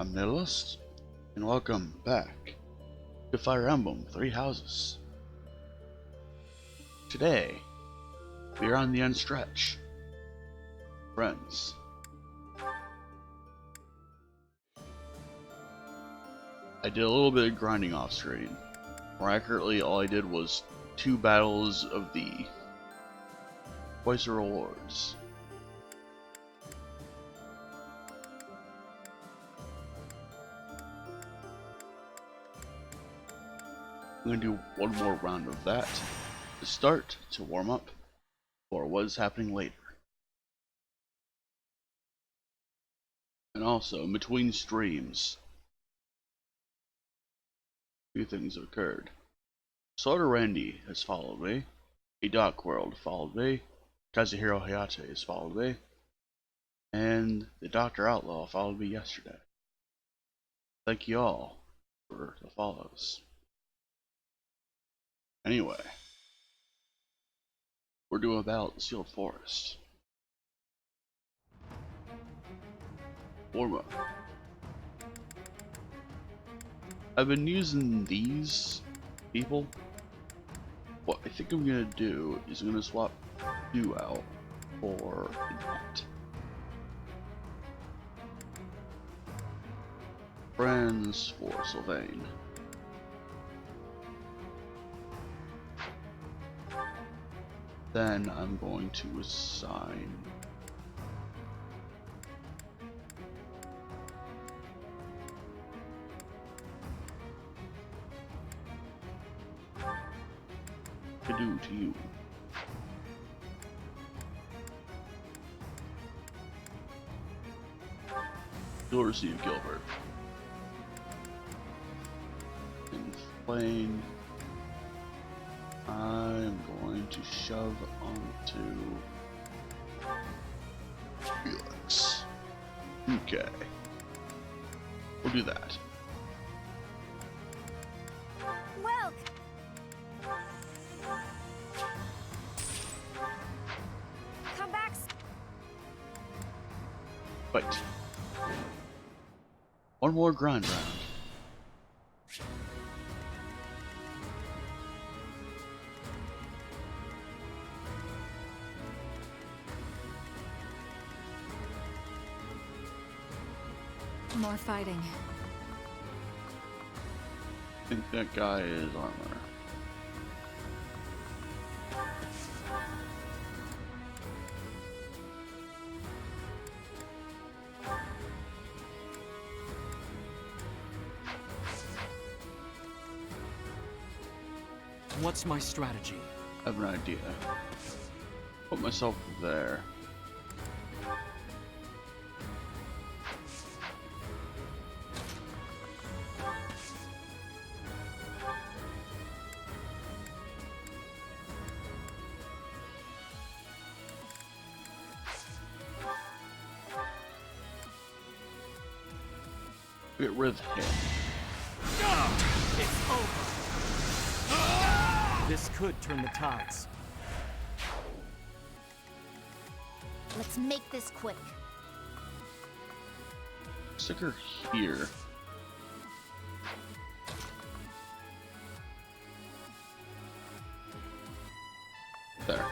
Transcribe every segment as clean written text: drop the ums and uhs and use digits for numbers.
I'm Nihilist, and welcome back to Fire Emblem Three Houses. Today, we are on the end stretch. Friends. I did a little bit of grinding off screen. More accurately, all I did was 2 battles of the twice the rewards. I'm going to do one more round of that to start, to warm up for what is happening later. And also, in between streams, a few things have occurred. Slaughter Randy has followed me, a Dark World followed me, Kazuhiro Hayate has followed me, and the Dr. Outlaw followed me yesterday. Thank you all for the follows. Anyway, we're doing about the Sealed Forest. Warm up. I've been using these people. What I think I'm gonna do is I'm gonna swap you out for that. Friends for Sylvain. Then I'm going to assign to do to you. You'll receive Gilbert. Inflame. I'm going to shove onto Felix. Okay. We'll do that. Well, come back. Wait. One more grind round. More fighting. I think that guy is armor. What's my strategy? I have an idea. Put myself there. Get rid of him. It's over. This could turn the tides. Let's make this quick. Stick her here. There.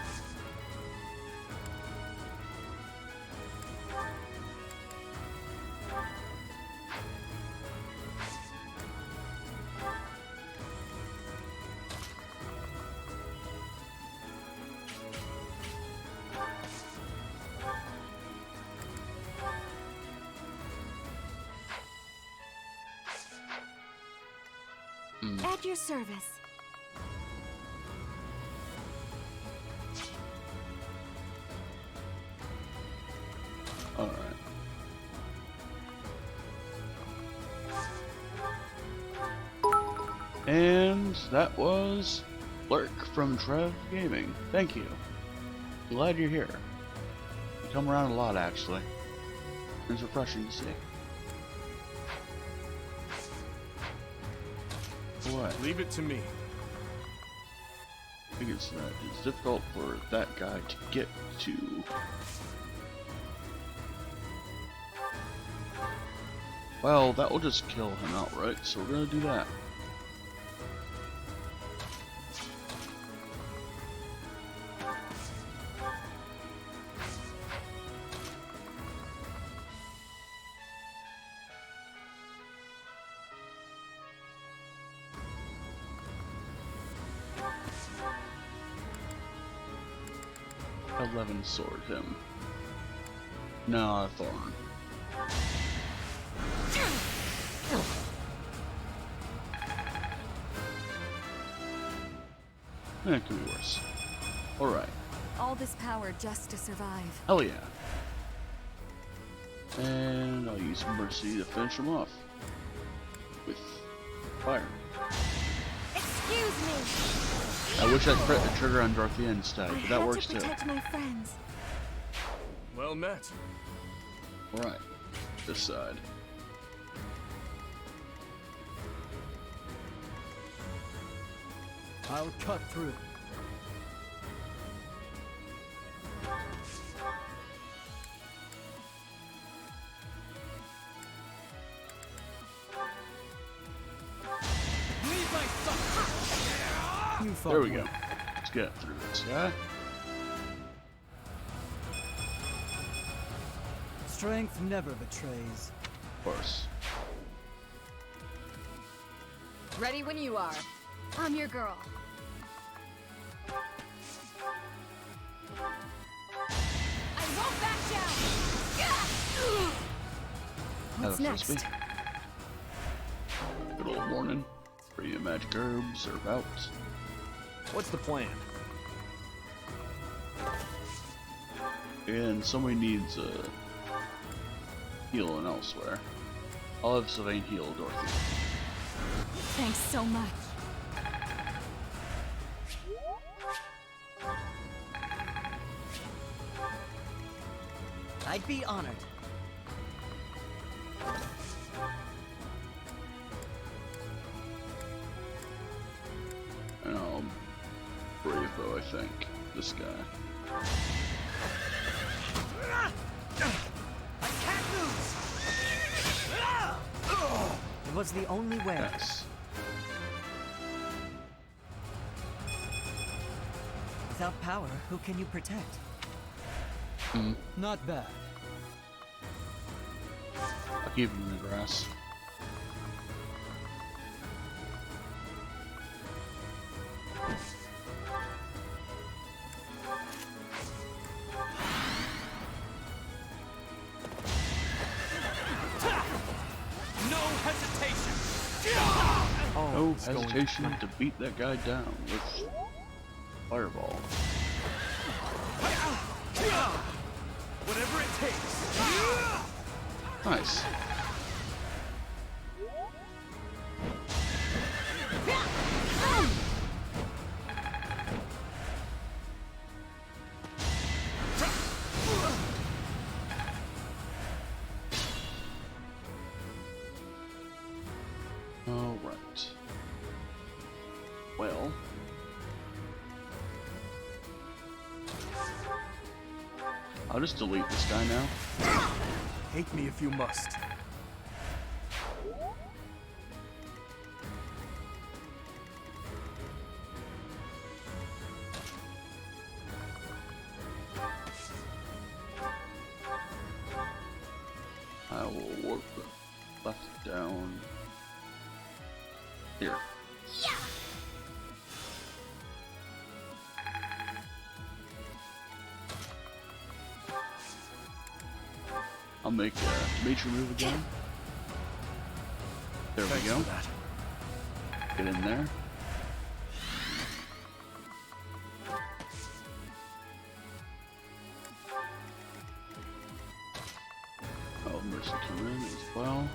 At your service. Alright. And that was Lurk from Trev Gaming. Thank you. I'm glad you're here. You come around a lot, actually. It's refreshing to see. What? Leave it to me. I think it's difficult for that guy to get to. Well, that will just kill him outright, so we're gonna do that. Sword him. No, a thorn. It could be worse. Alright. All this power just to survive. Hell yeah. And I'll use Mercy to finish him off. With fire. Excuse me. I wish I'd press the trigger on Dorothea instead, but that works too. I had to protect my friends. Well met. Alright. This side. I'll cut through. Leave my son. You There we go. Let's get through this guy. Strength never betrays. Of course. Ready when you are. I'm your girl. I won't back down. What's next? Good old morning. Bring in magic herbs, serve out. What's the plan? And somebody needs healing elsewhere. I'll have Sylvain heal Dorothy. Thanks so much. I'd be honored. And I'll brave though, I think. This guy. I can't lose! It was the only way. Yes. Without power, who can you protect? Not bad. I'll keep him in the grass. No hesitation. Oh, No it's going hesitation to beat that guy down with fireball. Whatever it takes. Nice. All right. Well. I'll just delete this guy now. Hate me if you must. I will warp left down here. I'll make a major move again. There we Thanks go. for that. Get in there. Oh, Mercy come in as well.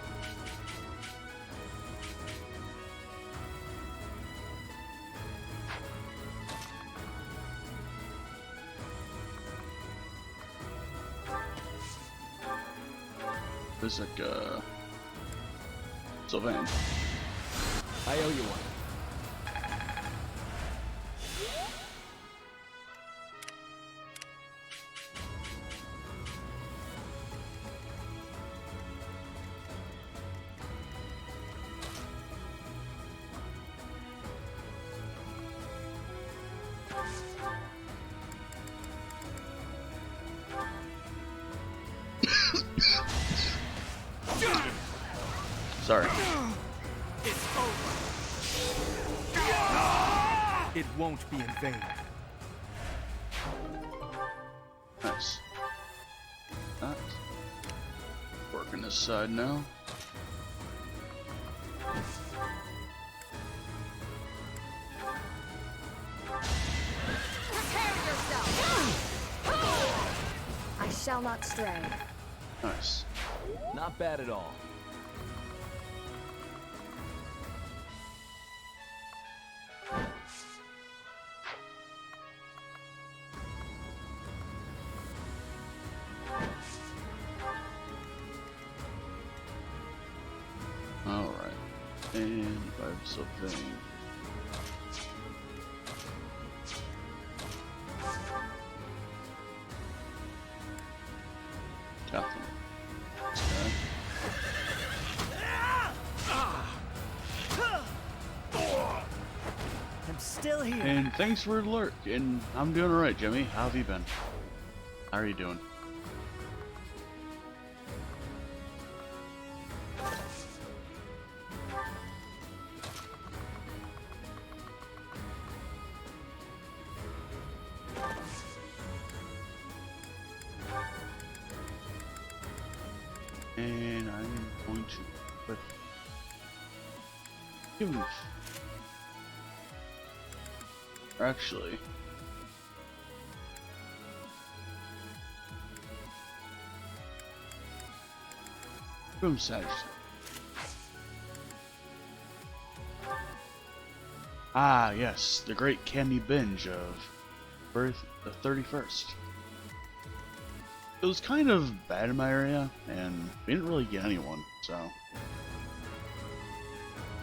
There's like Sylvain. I owe you one. Sorry. It's over. It won't be in vain. Nice. That. Working this side now. Prepare yourself. I shall not stray. Nice. Not bad at all. Alright. And vibes of vein. Catherine. Okay. I'm still here. And thanks for the alert. And I'm doing alright, Jimmy. How have you been? How are you doing? And I'm going to put give him actually give him Sagittarius. Ah yes, the great candy binge of birth the 31st. It was kind of bad in my area, and we didn't really get anyone, so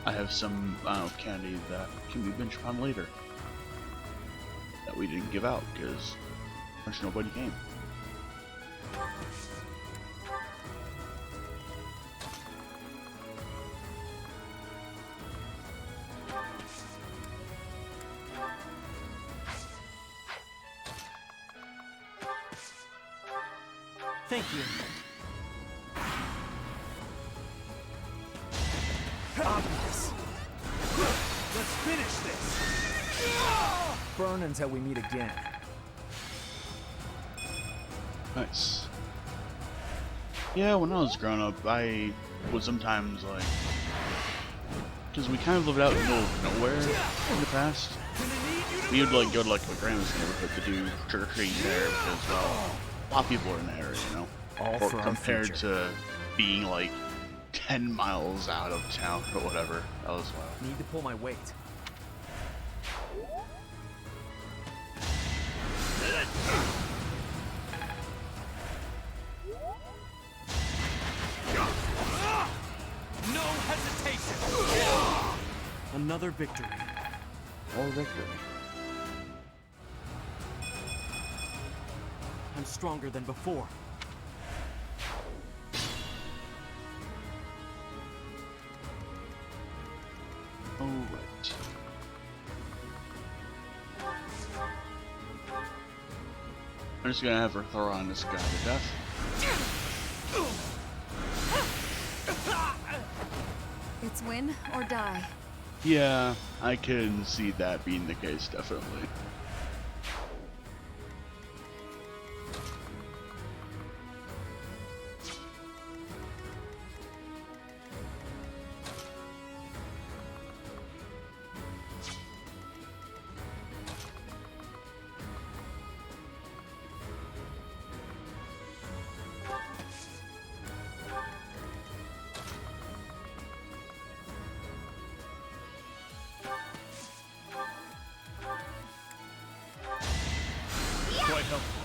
I have some candy that can be binged upon later that we didn't give out because nobody came. Thank you. Obvious. Let's finish this. Burn until we meet again. Nice. Yeah, when I was growing up, I would sometimes like, because we kind of lived out in the middle of nowhere in the past. We would like go to like my grandma's neighborhood to do trick or treating there because well, a lot of people are in the area, you know. All Or for our compared future. to being like 10 miles out of town or whatever. That was wild. Need to pull my weight. No hesitation. Another victory. Or victory. I'm stronger than before. Alright. I'm just gonna have her throw on this guy to death. It's win or die. Yeah, I can see that being the case, definitely. Quite helpful.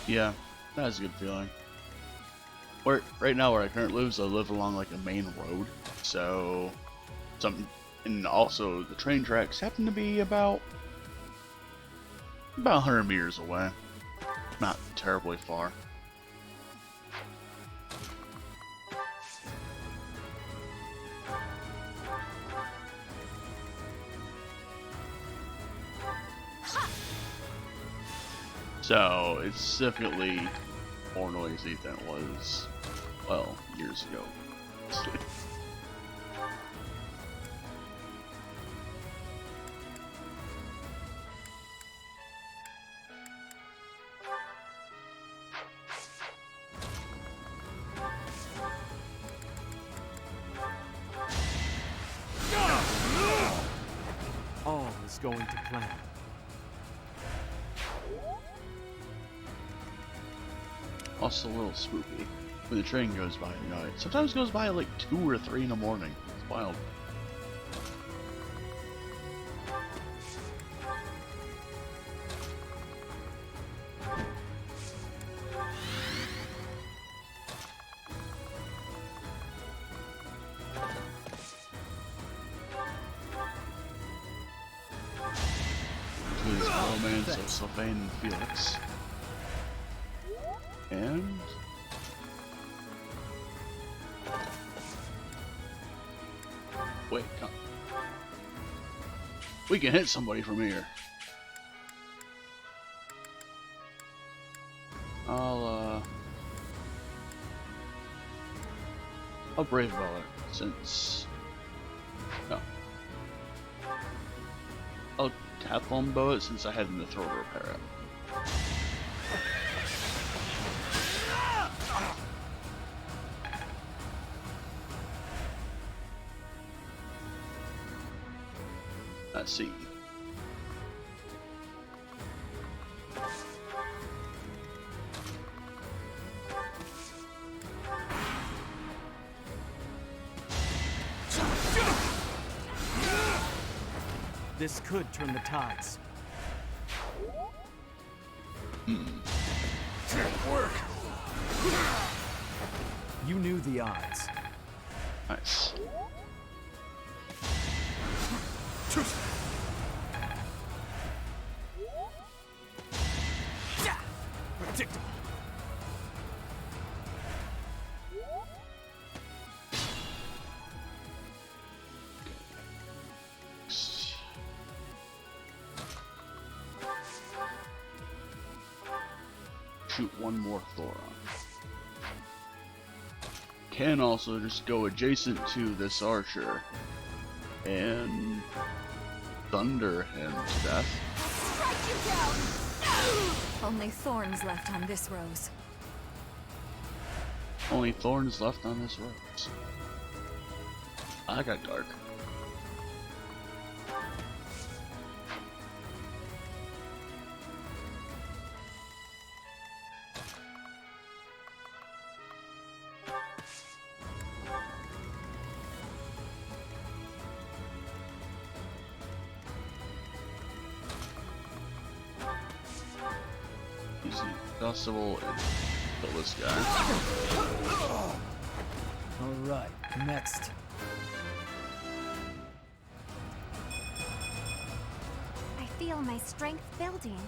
Yeah, that's a good feeling. Right now where I currently live, I live along like a main road, so and also the train tracks happen to be about 100 meters away. Not terribly far. So it's definitely more noisy than it was, well, years ago. All is going to plan. Also a little spooky when the train goes by at night. Sometimes it goes by at like 2 or 3 in the morning. It's wild. This romance of Sylvain and Felix. And wait, come. We can hit somebody from here. I'll Brave Valor since no. I'll tap on bow it since I had the throw to repair it. Let's see. This could turn the tides. Can't work. You knew the odds. Nice. Predictable. Shoot one more Thoron. Can also just go adjacent to this archer and thunder him to death. Strike you down! Only thorns left on this rose. Only thorns left on this rose. I got dark. Easy festival and kill this guy. All right, next. I feel my strength building.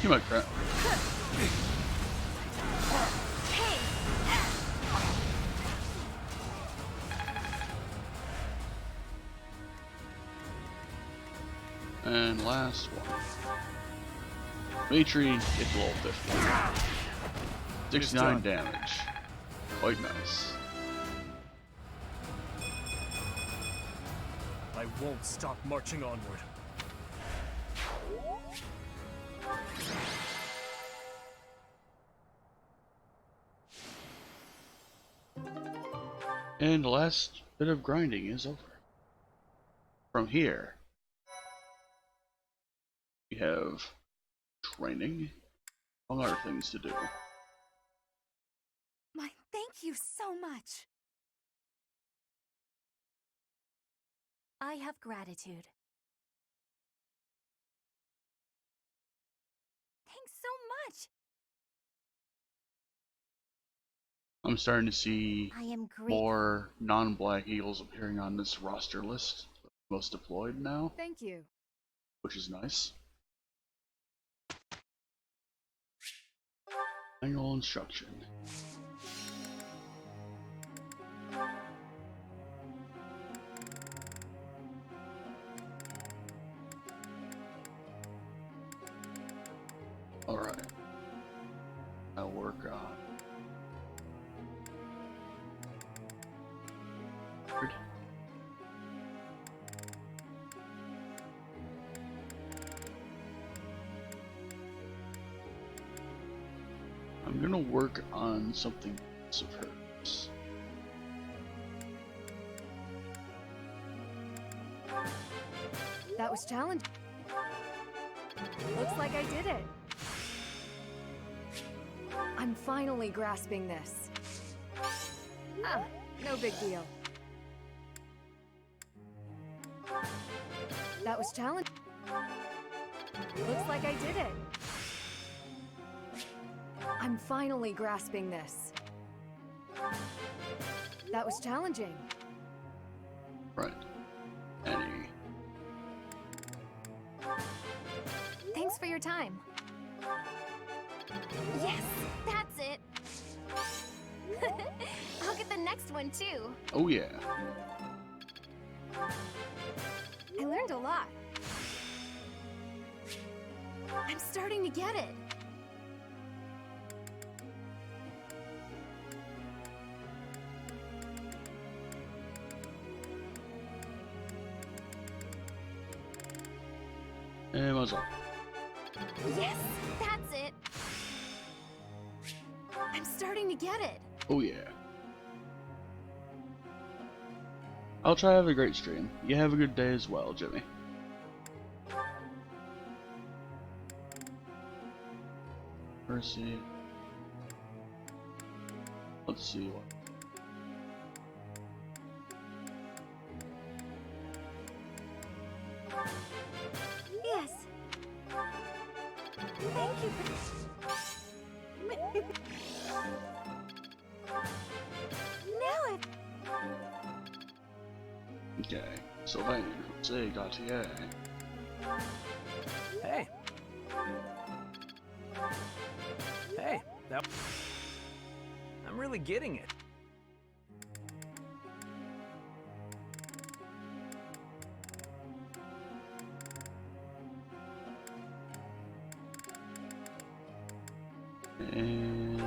You might crap. And last one. Matri gets a level 50. 69 damage. Quite nice. I won't stop marching onward. And the last bit of grinding is over. From here, we have training, among other things to do. My thank you so much. I have gratitude. Thanks so much. I'm starting to see I am grateful. more non-black eagles appearing on this roster list. Most deployed now, Thank you. which is nice. Manual instruction. Alright. I'll work on. I'm gonna work on something else of hers. That was challenging. Looks like I did it. I'm finally grasping this. Ah, no big deal. That was challenging. Looks like I did it. I'm finally grasping this. That was challenging. Right. Any. Thanks for your time. Yes, that's it. I'll get the next one too. Oh yeah. I learned a lot. I'm starting to get it. And muzzle. Yes, that's it. I'm starting to get it. Oh yeah. I'll try to have a great stream. You have a good day as well, Jimmy. Mercy. Let's see what. Yes. Thank you now I... Okay. Sylvain, say Gautier. Hey. Hey, that... I'm really getting it. And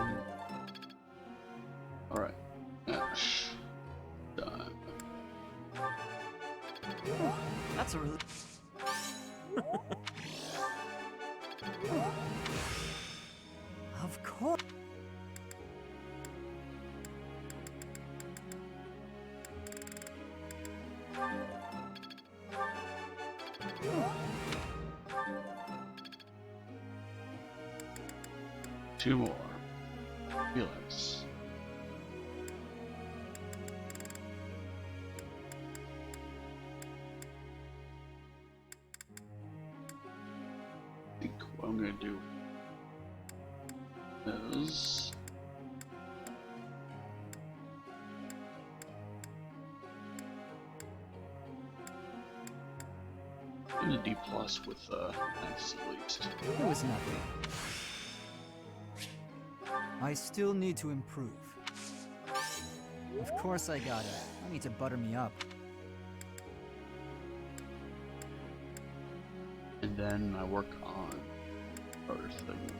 alright. Ash. Done. That's a really... Of course. Two more. Felix. I think what I'm gonna do is I'm gonna D plus with Max at least. It was nothing. I still need to improve. Of course I got it. I need to butter me up. And then I work on other things.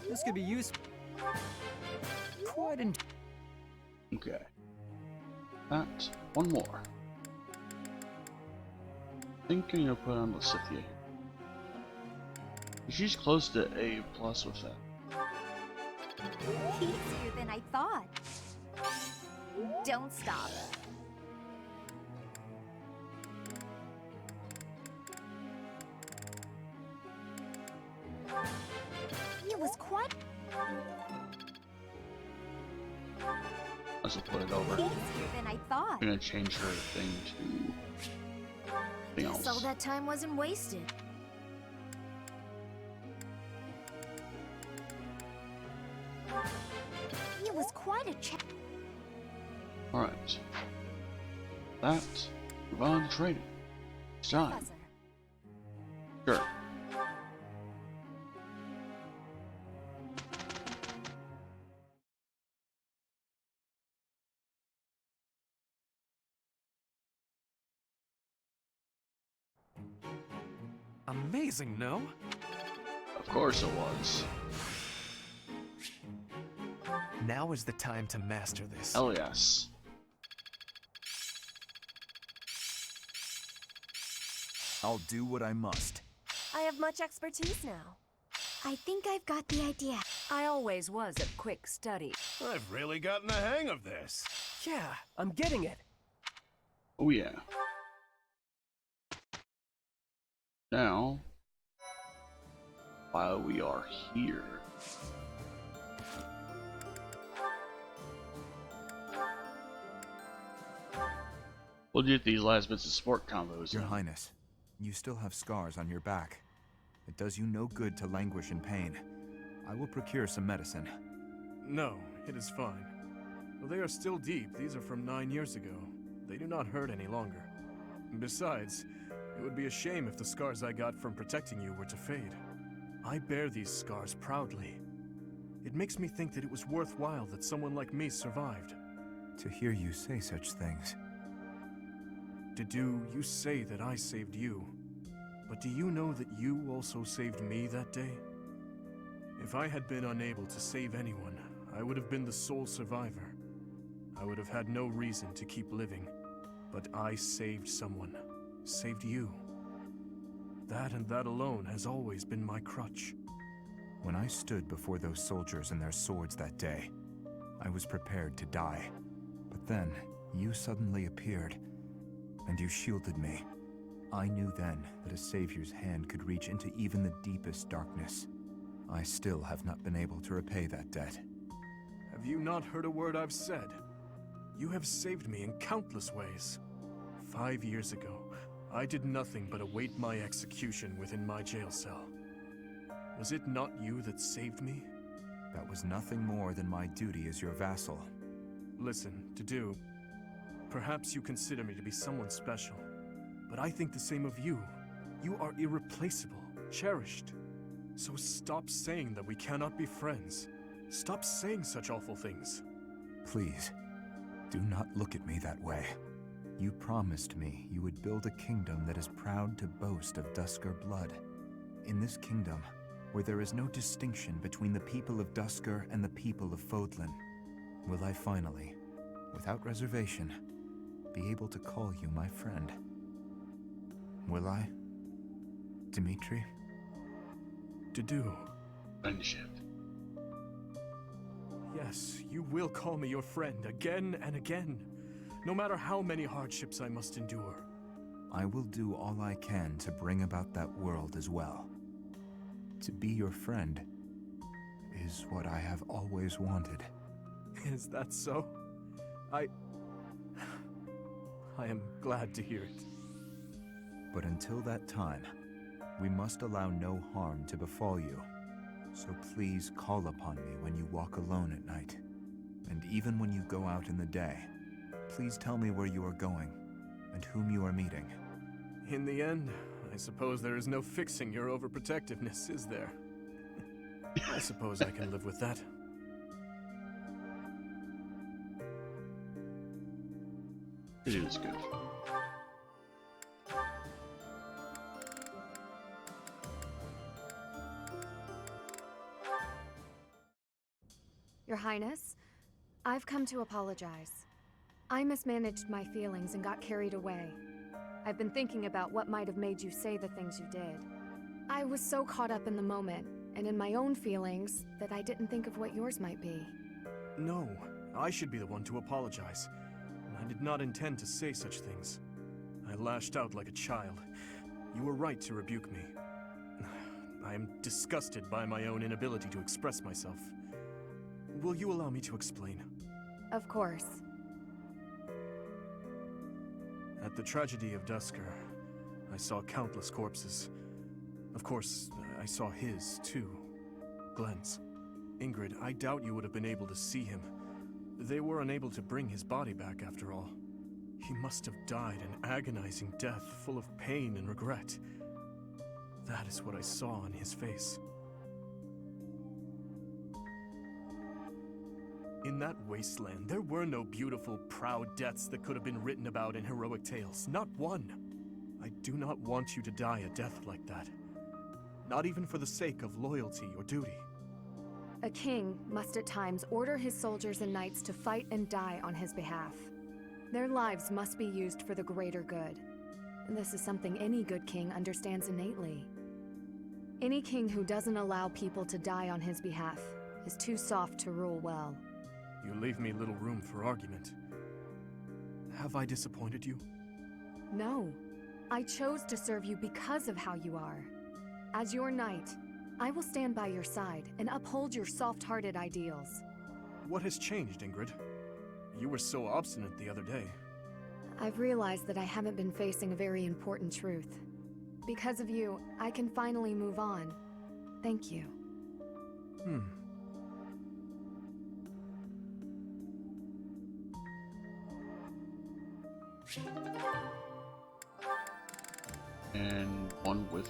This could be useful. Quite in... Okay. That. One more. I think I'm gonna put on Lysithia here. She's close to A plus with that. Easier than I thought. Don't stop. was quite Let's just put it over. easier than I thought. I'm gonna change her thing to something Guess all else. that time wasn't wasted. It was quite a Alright. That. Move on to training. It's time. Professor. Sure. Amazing, no? Of course it was. Now is the time to master this. Hell yes. I'll do what I must. I have much expertise now. I think I've got the idea. I always was a quick study. I've really gotten the hang of this. Yeah, I'm getting it. Oh yeah. Now, while we are here, we'll get these last bits of sport combos. Your in. Highness, you still have scars on your back. It does you no good to languish in pain. I will procure some medicine. No, it is fine. Well, they are still deep. These are from 9 years ago. They do not hurt any longer. Besides, it would be a shame if the scars I got from protecting you were to fade. I bear these scars proudly. It makes me think that it was worthwhile that someone like me survived. To hear you say such things. Dedu, you say that I saved you. But do you know that you also saved me that day? If I had been unable to save anyone, I would have been the sole survivor. I would have had no reason to keep living. But I saved someone. Saved you. That and that alone has always been my crutch. When I stood before those soldiers and their swords that day, I was prepared to die. But then, you suddenly appeared, and you shielded me. I knew then that a savior's hand could reach into even the deepest darkness. I still have not been able to repay that debt. Have you not heard a word I've said? You have saved me in countless ways. 5 years ago, I did nothing but await my execution within my jail cell. Was it not you that saved me? That was nothing more than my duty as your vassal. Listen, Dedu, perhaps you consider me to be someone special, but I think the same of you. You are irreplaceable, cherished. So stop saying that we cannot be friends. Stop saying such awful things. Please, do not look at me that way. You promised me you would build a kingdom that is proud to boast of Dusker blood. In this kingdom, where there is no distinction between the people of Dusker and the people of Fodlan, will I finally, without reservation, be able to call you my friend? Will I, Dimitri? Dedu, Friendship. yes, you will call me your friend again and again, no matter how many hardships I must endure. I will do all I can to bring about that world as well. To be your friend is what I have always wanted. Is that so? I am glad to hear it. But until that time, we must allow no harm to befall you. So please call upon me when you walk alone at night. And even when you go out in the day, please tell me where you are going and whom you are meeting. In the end, I suppose there is no fixing your overprotectiveness, is there? I suppose I can live with that. It is good. Your Highness, I've come to apologize. I mismanaged my feelings and got carried away. I've been thinking about what might have made you say the things you did. I was so caught up in the moment and in my own feelings that I didn't think of what yours might be. No, I should be the one to apologize. I did not intend to say such things. I lashed out like a child. You were right to rebuke me. I am disgusted by my own inability to express myself. Will you allow me to explain? Of course. At the tragedy of Dusker, I saw countless corpses. Of course, I saw his, too. Glenn's. Ingrid, I doubt you would have been able to see him. They were unable to bring his body back, after all. He must have died an agonizing death, full of pain and regret. That is what I saw on his face. In that wasteland, there were no beautiful, proud deaths that could have been written about in heroic tales. Not one. I do not want you to die a death like that. Not even for the sake of loyalty or duty. A king must at times order his soldiers and knights to fight and die on his behalf. Their lives must be used for the greater good. And this is something any good king understands innately. Any king who doesn't allow people to die on his behalf is too soft to rule well. You leave me little room for argument. Have I disappointed you? No. I chose to serve you because of how you are. As your knight, I will stand by your side and uphold your soft-hearted ideals. What has changed, Ingrid? You were so obstinate the other day. I've realized that I haven't been facing a very important truth. Because of you, I can finally move on. Thank you. And one with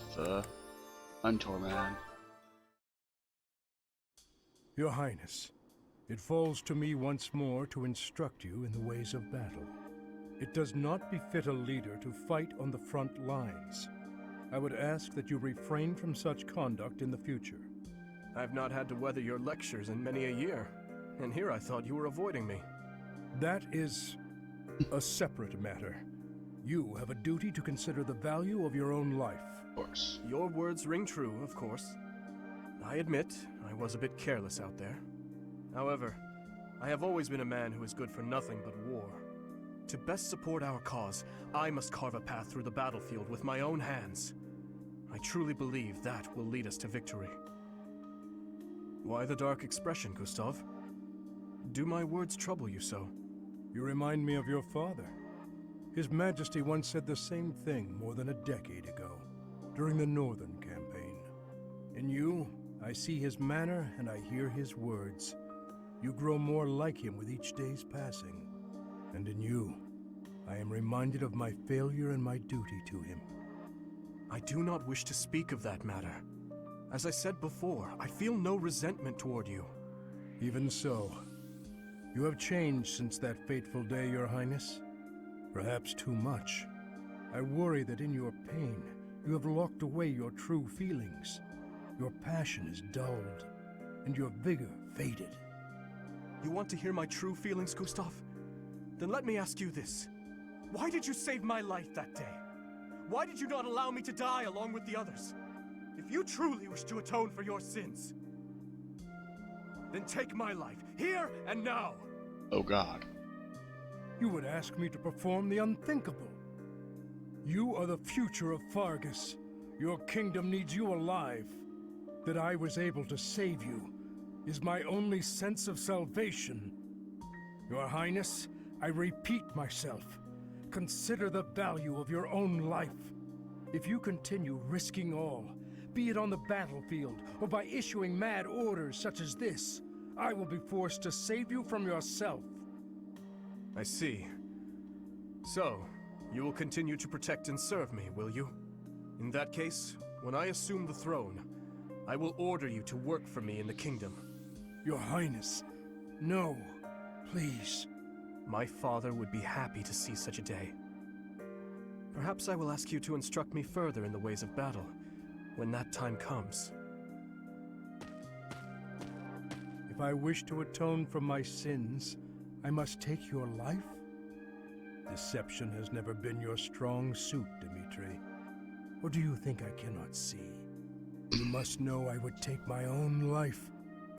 Mentor Man. Your Highness, it falls to me once more to instruct you in the ways of battle. It does not befit a leader to fight on the front lines. I would ask that you refrain from such conduct in the future. I've not had to weather your lectures in many a year, and here I thought you were avoiding me. That is a separate matter. You have a duty to consider the value of your own life. Of course. Your words ring true, of course. I admit, I was a bit careless out there. However, I have always been a man who is good for nothing but war. To best support our cause, I must carve a path through the battlefield with my own hands. I truly believe that will lead us to victory. Why the dark expression, Gustav? Do my words trouble you so? You remind me of your father. His Majesty once said the same thing more than a decade ago, during the Northern Campaign. In you, I see his manner and I hear his words. You grow more like him with each day's passing. And in you, I am reminded of my failure and my duty to him. I do not wish to speak of that matter. As I said before, I feel no resentment toward you. Even so, you have changed since that fateful day, Your Highness. Perhaps too much. I worry that in your pain, you have locked away your true feelings. Your passion is dulled, and your vigor faded. You want to hear my true feelings, Gustav? Then let me ask you this. Why did you save my life that day? Why did you not allow me to die along with the others? If you truly wish to atone for your sins, then take my life, here and now! Oh God. You would ask me to perform the unthinkable. You are the future of Fargus. Your kingdom needs you alive. That I was able to save you is my only sense of salvation. Your Highness, I repeat myself. Consider the value of your own life. If you continue risking all, be it on the battlefield or by issuing mad orders such as this, I will be forced to save you from yourself. I see. So, you will continue to protect and serve me, will you? In that case, when I assume the throne, I will order you to work for me in the kingdom. Your Highness, no, please. My father would be happy to see such a day. Perhaps I will ask you to instruct me further in the ways of battle, when that time comes. If I wish to atone for my sins, I must take your life? Deception has never been your strong suit, Dmitri. Or do you think I cannot see? You must know I would take my own life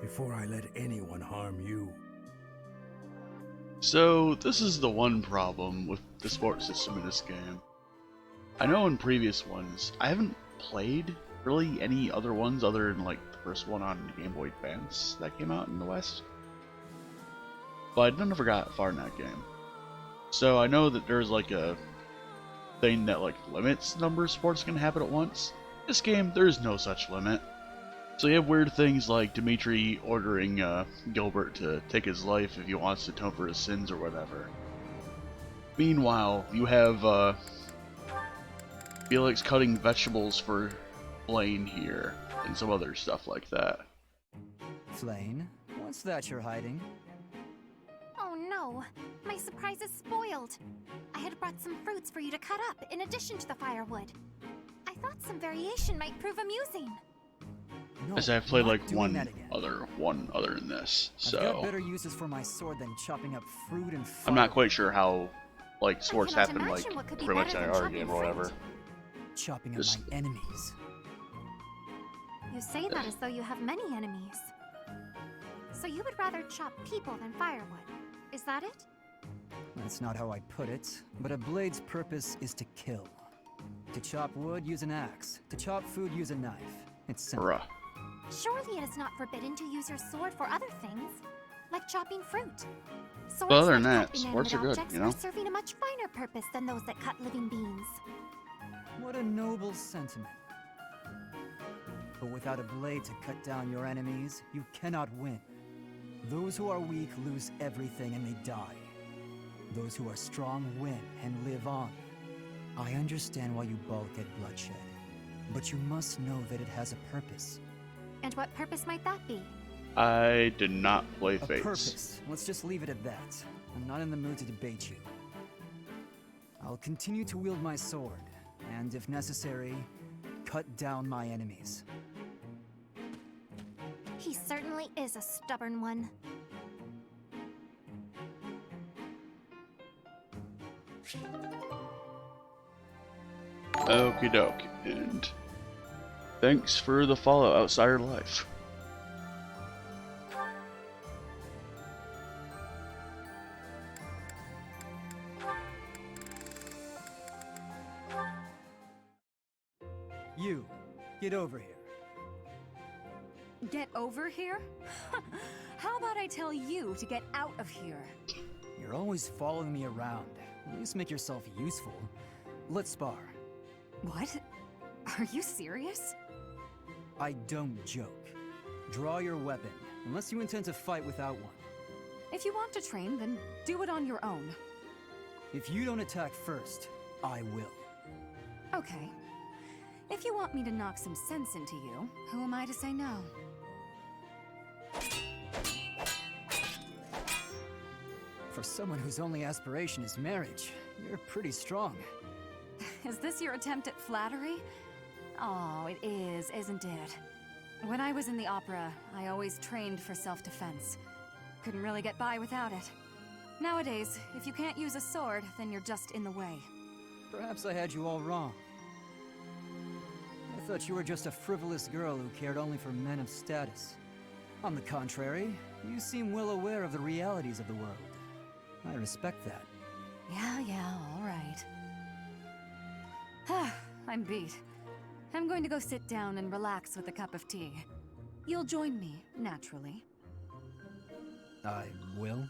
before I let anyone harm you. So, this is the one problem with the sports system in this game. I know in previous ones, I haven't played really any other ones other than like the first one on Game Boy Advance that came out in the West. But I never got far in that game. So I know that there's like a thing that like limits the number of sports can happen at once. This game, there is no such limit. So you have weird things like Dimitri ordering Gilbert to take his life if he wants to atone for his sins or whatever. Meanwhile, you have Felix cutting vegetables for Blaine here, and some other stuff like that. Flane, what's that you're hiding? Oh no, my surprise is spoiled. I had brought some fruits for you to cut up in addition to the firewood. I thought some variation might prove amusing. No, As I've played not like doing one that again. other than this, I've got so better uses for my sword than chopping up fruit and I'm not firewood. quite sure how like sports cannot happen like imagine what could be pretty much in better our than game chopping or whatever. fruit. Chopping up Just- my enemies. You say that as though you have many enemies. So you would rather chop people than firewood. Is that it? That's not how I put it, but a blade's purpose is to kill. To chop wood, use an axe. To chop food, use a knife. It's simple. Bruh. Surely it is not forbidden to use your sword for other things, like chopping fruit. Swords Well, other than that that, cut swords are inanimate good, objects you know? are serving a much finer purpose than those that cut living beings. What a noble sentiment. But without a blade to cut down your enemies, you cannot win. Those who are weak lose everything and they die. Those who are strong win and live on. I understand why you balk at bloodshed, but you must know that it has a purpose. And what purpose might that be? I did not play A Fates. purpose. Let's just leave it at that. I'm not in the mood to debate you. I'll continue to wield my sword, and if necessary, cut down my enemies. He certainly is a stubborn one. Okie doke, and thanks for the follow, Outsider Life. You, get over here. Get over here? How about I tell you to get out of here? You're always following me around. At least make yourself useful. Let's spar. What? Are you serious? I don't joke. Draw your weapon, unless you intend to fight without one. If you want to train, then do it on your own. If you don't attack first, I will. Okay. If you want me to knock some sense into you, who am I to say no? For someone whose only aspiration is marriage, you're pretty strong. Is this your attempt at flattery? Oh, it is, isn't it? When I was in the opera, I always trained for self-defense. Couldn't really get by without it. Nowadays, if you can't use a sword, then you're just in the way. Perhaps I had you all wrong. I thought you were just a frivolous girl who cared only for men of status. On the contrary, you seem well aware of the realities of the world. I respect that. Yeah, all right. I'm beat. I'm going to go sit down and relax with a cup of tea. You'll join me, naturally. I will?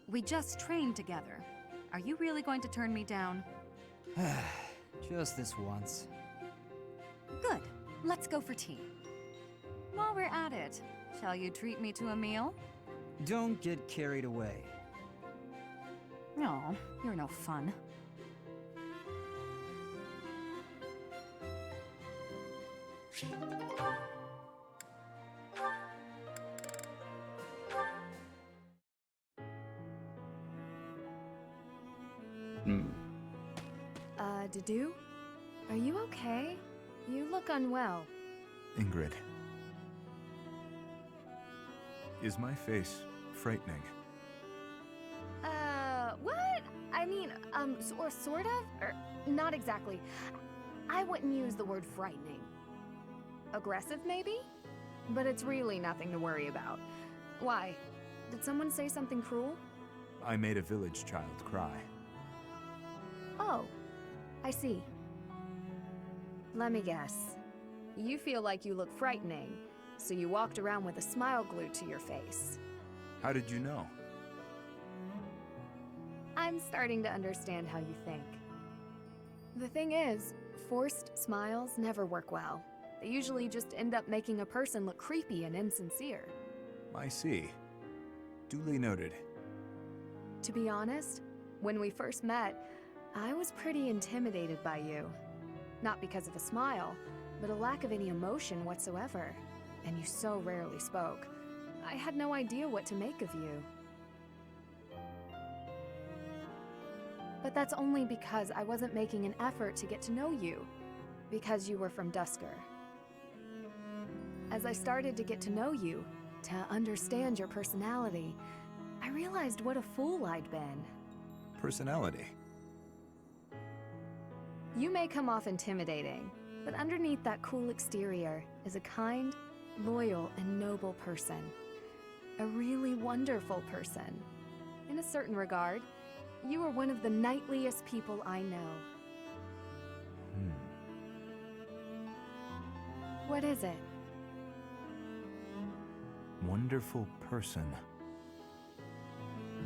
We just trained together. Are you really going to turn me down? Just this once. Good. Let's go for tea. While we're at it, shall you treat me to a meal? Don't get carried away. No, you're no fun. Dedu? Are you okay? You look unwell. Ingrid. Is my face frightening? What? I mean, or sort of? Or not exactly. I wouldn't use the word frightening. Aggressive, maybe? But it's really nothing to worry about. Why? Did someone say something cruel? I made a village child cry. Oh, I see. Let me guess. You feel like you look frightening, so you walked around with a smile glued to your face. How did you know? I'm starting to understand how you think. The thing is, forced smiles never work well. They usually just end up making a person look creepy and insincere. I see. Duly noted. To be honest, when we first met, I was pretty intimidated by you. Not because of a smile, but a lack of any emotion whatsoever. And you so rarely spoke. I had no idea what to make of you. But that's only because I wasn't making an effort to get to know you, because you were from Dusker. As I started to get to know you, to understand your personality, I realized what a fool I'd been. Personality. You may come off intimidating, but underneath that cool exterior is a kind, loyal, and noble person. A really wonderful person. In a certain regard, you are one of the knightliest people I know. What is it? Wonderful person.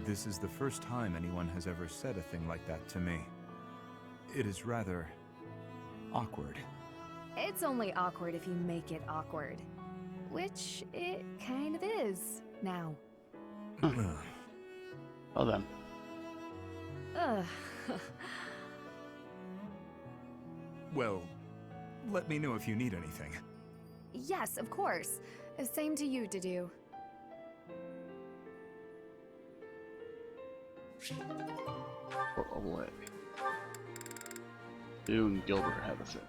This is the first time anyone has ever said a thing like that to me. It is rather awkward. It's only awkward if you make it awkward. Which it kind of is, now. Well then. Ugh. Well, let me know if you need anything. Yes, of course. Same to you, Dedu. Or away. You and Gilbert have a thing.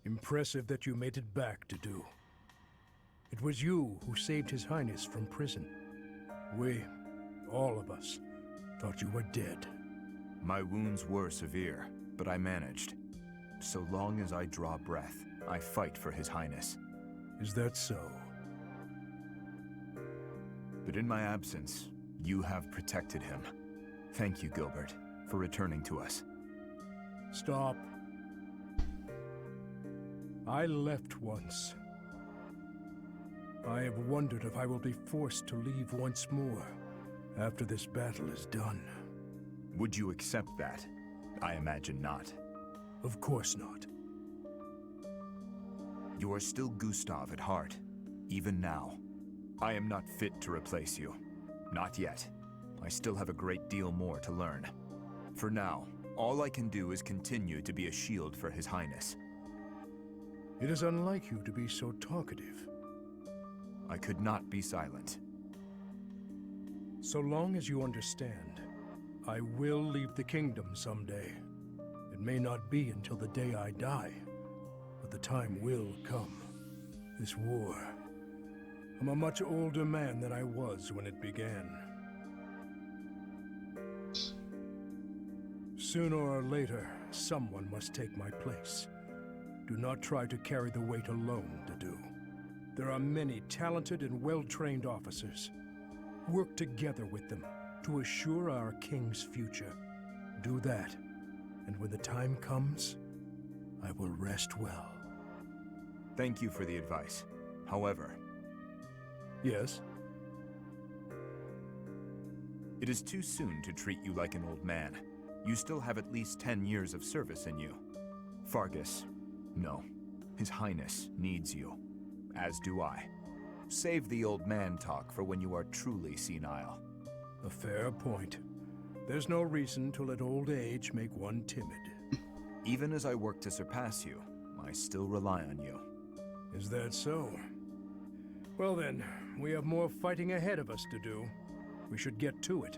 Impressive that you made it back, Dedu. It was you who saved His Highness from prison. We, all of us, thought you were dead. My wounds were severe, but I managed. So long as I draw breath, I fight for His Highness. Is that so? But in my absence, you have protected him. Thank you, Gilbert, for returning to us. Stop. I left once. I have wondered if I will be forced to leave once more after this battle is done. Would you accept that? I imagine not. Of course not. You are still Gustav at heart, even now. I am not fit to replace you. Not yet. I still have a great deal more to learn. For now, all I can do is continue to be a shield for His Highness. It is unlike you to be so talkative. I could not be silent. So long as you understand, I will leave the kingdom someday. It may not be until the day I die, but the time will come. This war. I'm a much older man than I was when it began. Sooner or later, someone must take my place. Do not try to carry the weight alone, Dedu. There are many talented and well-trained officers. Work together with them to assure our king's future. Do that, and when the time comes, I will rest well. Thank you for the advice. However, Yes? it is too soon to treat you like an old man. You still have at least 10 years of service in you. Fargus, no. His Highness needs you. As do I. Save the old man talk for when you are truly senile. A fair point. There's no reason to let old age make one timid. Even as I work to surpass you, I still rely on you. Is that so? Well then, we have more fighting ahead of us to do. We should get to it.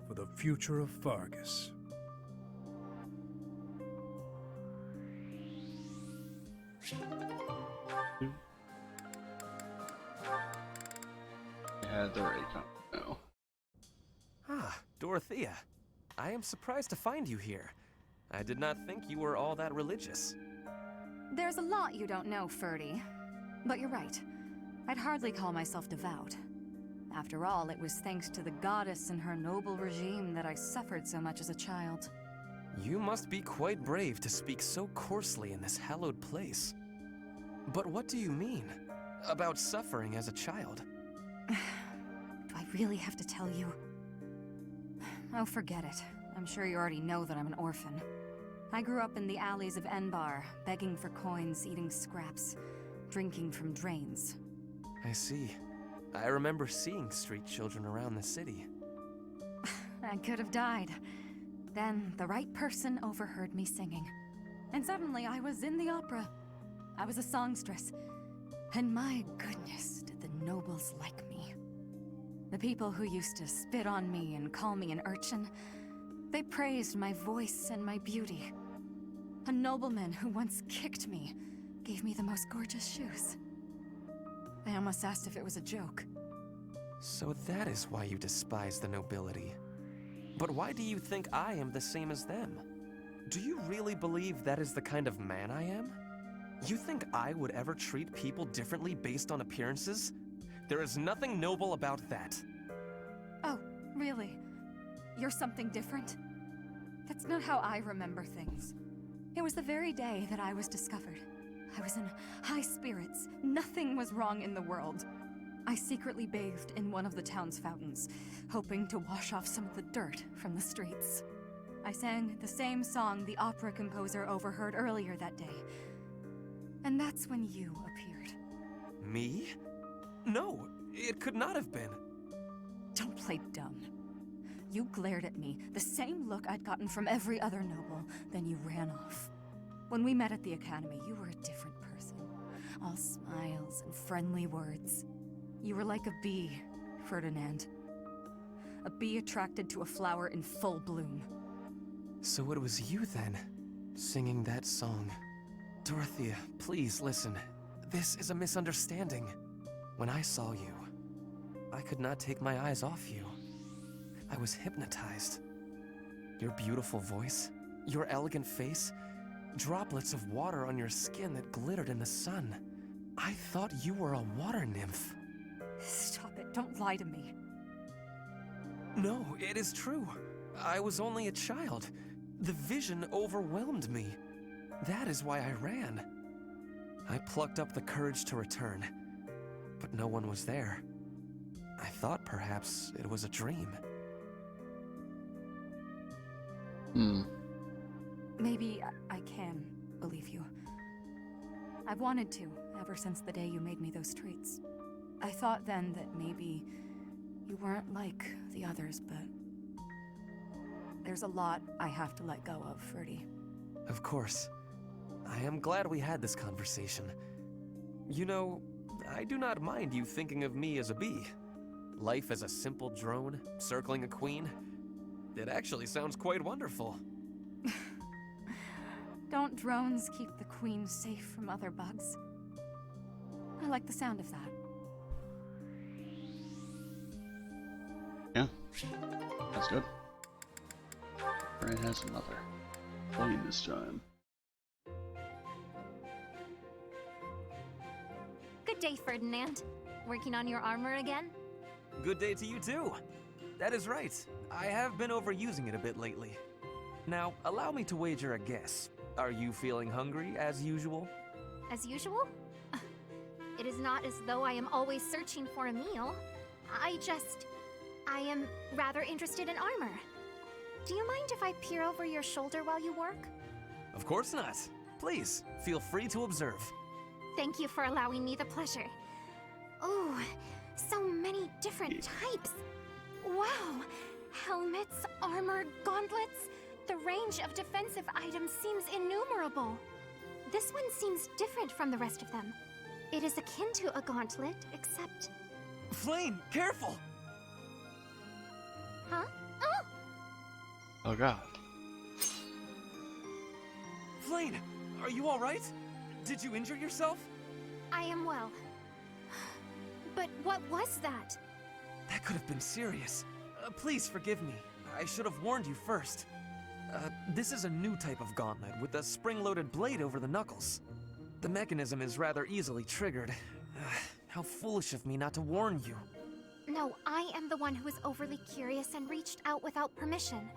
For the future of Fargus. Had the right come. No. Ah, Dorothea. I am surprised to find you here. I did not think you were all that religious. There's a lot you don't know, Ferdy. But you're right. I'd hardly call myself devout. After all, it was thanks to the goddess and her noble regime that I suffered so much as a child. You must be quite brave to speak so coarsely in this hallowed place. But what do you mean about suffering as a child? Do I really have to tell you? Oh, forget it. I'm sure you already know that I'm an orphan. I grew up in the alleys of Enbar, begging for coins, eating scraps, drinking from drains. I see. I remember seeing street children around the city. I could have died. Then the right person overheard me singing. And suddenly I was in the opera. I was a songstress. And my goodness, did the nobles like me. The people who used to spit on me and call me an urchin, they praised my voice and my beauty. A nobleman who once kicked me gave me the most gorgeous shoes. I almost asked if it was a joke. So that is why you despise the nobility. But why do you think I am the same as them? Do you really believe that is the kind of man I am? You think I would ever treat people differently based on appearances? There is nothing noble about that. Oh, really? You're something different? That's not how I remember things. It was the very day that I was discovered. I was in high spirits. Nothing was wrong in the world. I secretly bathed in one of the town's fountains, hoping to wash off some of the dirt from the streets. I sang the same song the opera composer overheard earlier that day. And that's when you appeared. Me? No, it could not have been. Don't play dumb. You glared at me, the same look I'd gotten from every other noble, then you ran off. When we met at the academy, you were a different person. All smiles and friendly words. You were like a bee, Ferdinand. A bee attracted to a flower in full bloom. So it was you then, singing that song. Dorothea, please listen. This is a misunderstanding. When I saw you, I could not take my eyes off you. I was hypnotized. Your beautiful voice, your elegant face, droplets of water on your skin that glittered in the sun. I thought you were a water nymph. Stop it, don't lie to me. No, it is true. I was only a child. The vision overwhelmed me. That is why I ran. I plucked up the courage to return, but no one was there. I thought perhaps it was a dream. Maybe I can believe you. I've wanted to, ever since the day you made me those treats. I thought then that maybe you weren't like the others, but there's a lot I have to let go of, Ferdy. Of course. I am glad we had this conversation. You know, I do not mind you thinking of me as a bee. Life as a simple drone, circling a queen. It actually sounds quite wonderful. Don't drones keep the queen safe from other bugs? I like the sound of that. Yeah, that's good. Ray has another. Playing this time. Good day, Ferdinand. Working on your armor again? Good day to you too. That is right. I have been overusing it a bit lately. Now, allow me to wager a guess. Are you feeling hungry as usual? As usual? It is not as though I am always searching for a meal. I am rather interested in armor. Do you mind if I peer over your shoulder while you work? Of course not. Please, feel free to observe. Thank you for allowing me the pleasure. Oh, so many different types. Wow! Helmets, armor, gauntlets. The range of defensive items seems innumerable. This one seems different from the rest of them. It is akin to a gauntlet, except... Flame, careful! Huh? Oh! Oh god. Flame, are you alright? Did you injure yourself? I am well. But what was that? That could have been serious. Please forgive me. I should have warned you first. This is a new type of gauntlet with a spring-loaded blade over the knuckles. The mechanism is rather easily triggered. How foolish of me not to warn you. No, I am the one who was overly curious and reached out without permission.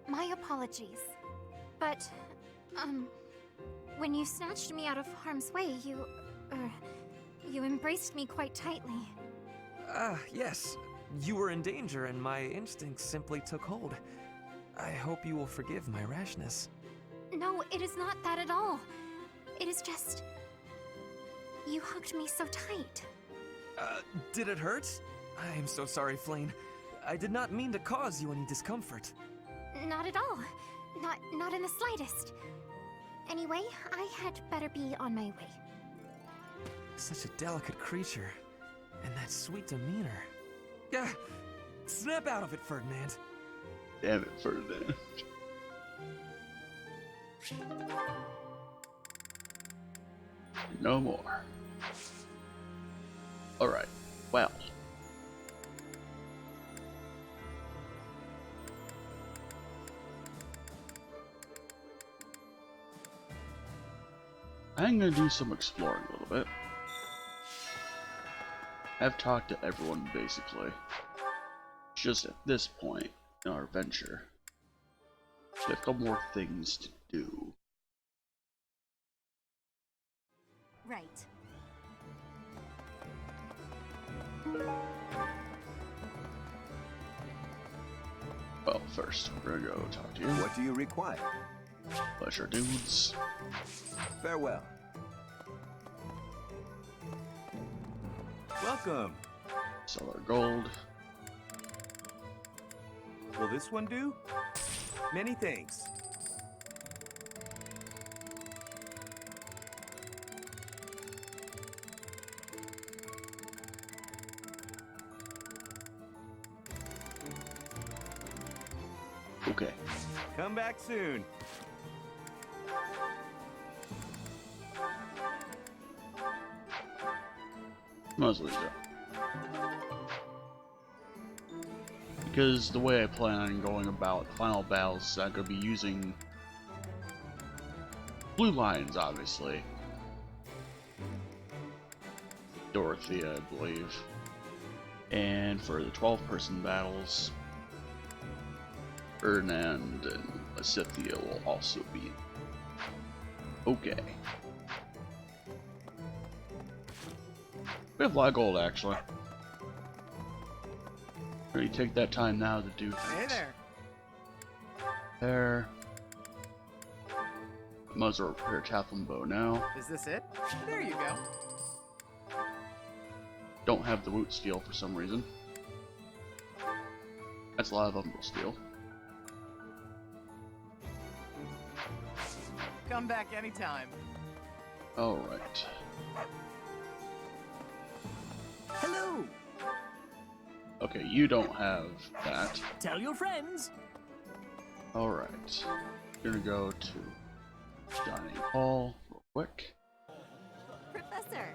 My apologies. But, when you snatched me out of harm's way, you embraced me quite tightly. Yes. You were in danger and my instincts simply took hold. I hope you will forgive my rashness. No, it is not that at all. It is just... you hugged me so tight. Did it hurt? I am so sorry, Flane. I did not mean to cause you any discomfort. Not at all. Not in the slightest. Anyway, I had better be on my way. Such a delicate creature. And that sweet demeanor. Yeah, snap out of it, Ferdinand. Damn it, Ferdinand. No more. Alright, well. I'm gonna do some exploring a little bit. I've talked to everyone basically. Just at this point in our adventure, we have a couple more things to do. Right. Well, first, we're gonna go talk to you. What do you require? Pleasure, dudes. Farewell. Welcome. Sell our gold. Will this one do? Many thanks. Okay. Come back soon. Might as well do. Because the way I plan on going about final battles is I'm going to be using blue lines, obviously. Dorothea, I believe. And for the 12-person battles, Ferdinand and Asithia will also be. Okay. We have a lot of gold, actually. Really take that time now to do things. Hey there. There. Muzzle repair Tatham bow now. Is this it? There you go. Don't have the Woot steel for some reason. That's a lot of Umbral steel. Come back anytime. Alright. Hello. Okay, you don't have that. Tell your friends. Alright. Gonna go to dining hall real quick. Professor!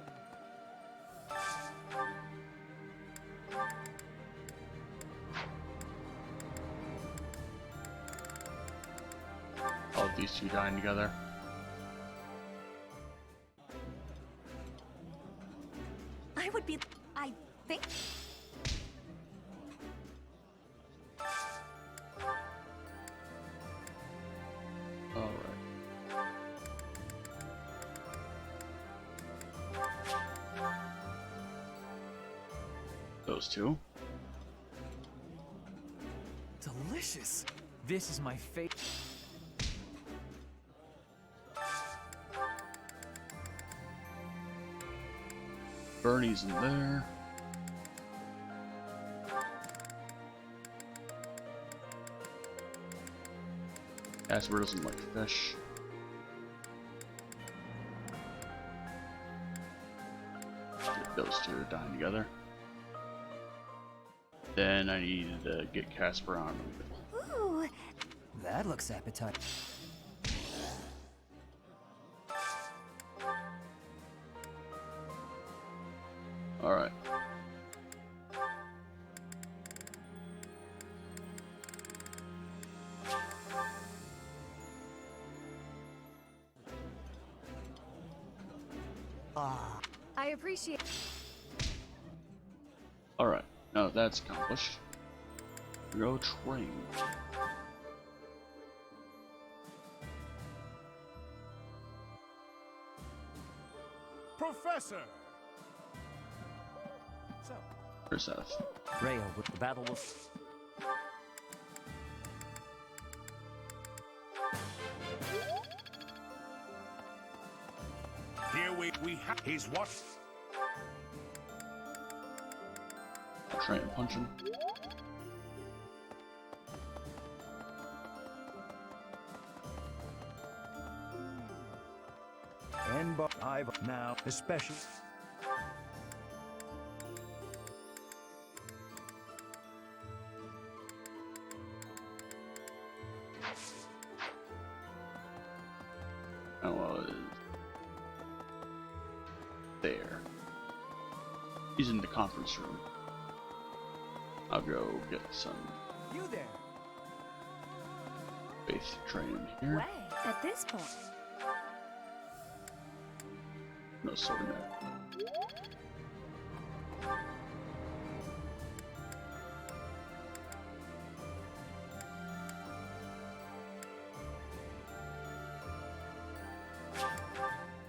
All of these two dine together. I would be... I think... Alright. Those two. Delicious. This is my favorite. Bernie's in there. Asper doesn't like fish. Get those two to dine together. Then I need to get Casper on them. Ooh, That looks appetizing. Alright. I appreciate. Alright. Now that that's accomplished, go train. Professor! So, Where's Seth? Rhea, with the battle will... Here we have... He's what? I'll try and punch him. And I've now, especially... Oh, well, there. He's in the conference room. I'll go get some You there? faith training here. Way, at this point. No sword net.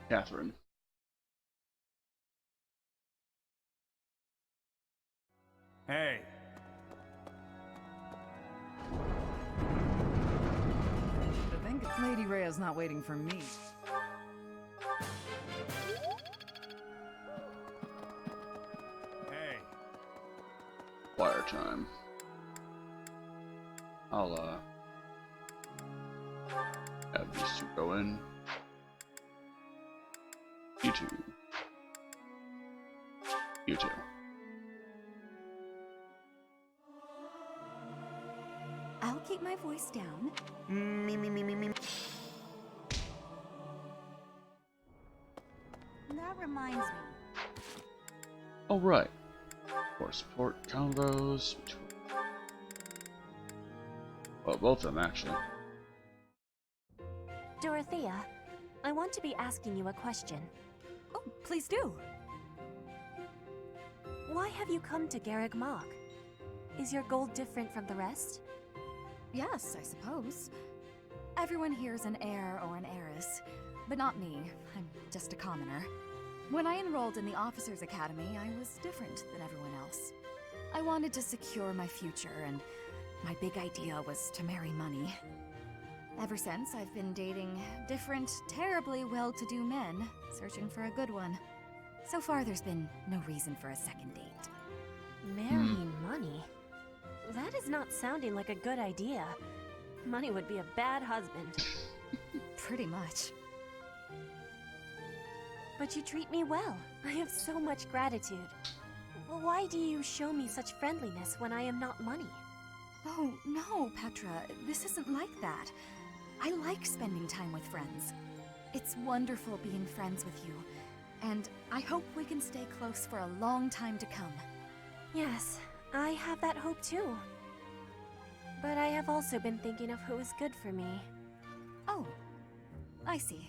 Catherine. Hey. I think Lady Rhea's not waiting for me. Hey. Wire time. I'll have these two go in. You two. You two. I'll keep my voice down. Me. That reminds me. Oh, right. For support combos. Well, both of them, actually. Dorothea, I want to be asking you a question. Oh, please do. Why have you come to Garreg Mach? Is your goal different from the rest? Yes, I suppose. Everyone here's an heir or an heiress, but not me. I'm just a commoner. When I enrolled in the Officers' Academy, I was different than everyone else. I wanted to secure my future, and my big idea was to marry money. Ever since, I've been dating different, terribly well-to-do men, searching for a good one. So far, there's been no reason for a second date. Marrying money? That is not sounding like a good idea. Money would be a bad husband. Pretty much. But you treat me well. I have so much gratitude. Well, why do you show me such friendliness when I am not money? Oh, no, Petra. This isn't like that. I like spending time with friends. It's wonderful being friends with you. And I hope we can stay close for a long time to come. Yes, I have that hope too. But I have also been thinking of who is good for me. Oh, I see.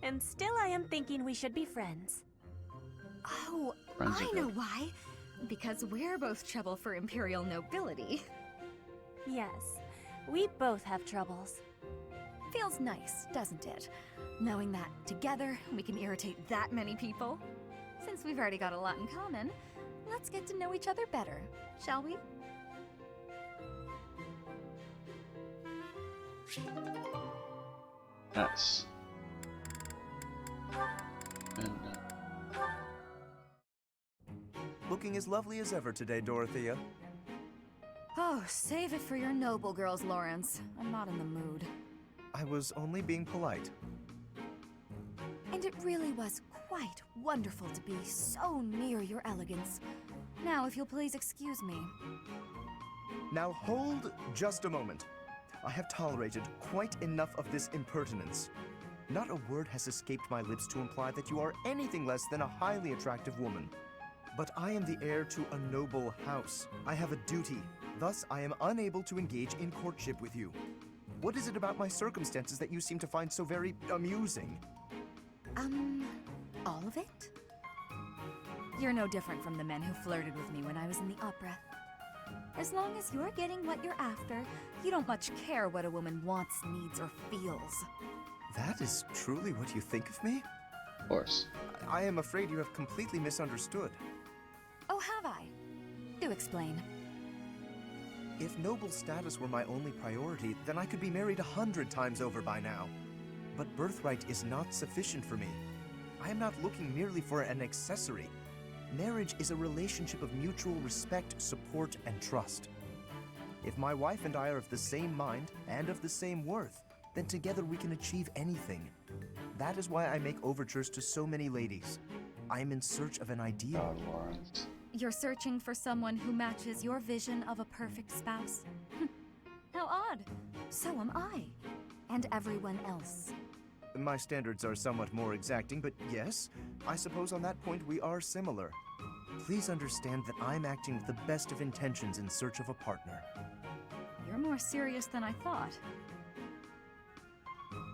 And still I am thinking we should be friends. Oh, Friends I are know good. why. Because we're both trouble for Imperial nobility. Yes, we both have troubles. Feels nice, doesn't it? Knowing that together we can irritate that many people. Since we've already got a lot in common, let's get to know each other better, shall we? Yes. And, Looking as lovely as ever today, Dorothea. Oh, save it for your noble girls, Lawrence. I'm not in the mood. I was only being polite. And it really was quite wonderful to be so near your elegance. Now, if you'll please excuse me. Now hold just a moment. I have tolerated quite enough of this impertinence. Not a word has escaped my lips to imply that you are anything less than a highly attractive woman. But I am the heir to a noble house. I have a duty. Thus, I am unable to engage in courtship with you. What is it about my circumstances that you seem to find so very amusing? All of it? You're no different from the men who flirted with me when I was in the opera. As long as you're getting what you're after, you don't much care what a woman wants, needs, or feels. That is truly what you think of me? Of course. I am afraid you have completely misunderstood. Oh, have I? Do explain. If noble status were my only priority, then I could be married 100 times over by now. But birthright is not sufficient for me. I am not looking merely for an accessory. Marriage is a relationship of mutual respect, support, and trust. If my wife and I are of the same mind and of the same worth, then together we can achieve anything. That is why I make overtures to so many ladies. I am in search of an ideal. God, Lawrence. You're searching for someone who matches your vision of a perfect spouse? How odd. So am I. And everyone else. My standards are somewhat more exacting, but yes, I suppose on that point we are similar. Please understand that I'm acting with the best of intentions in search of a partner. You're more serious than I thought.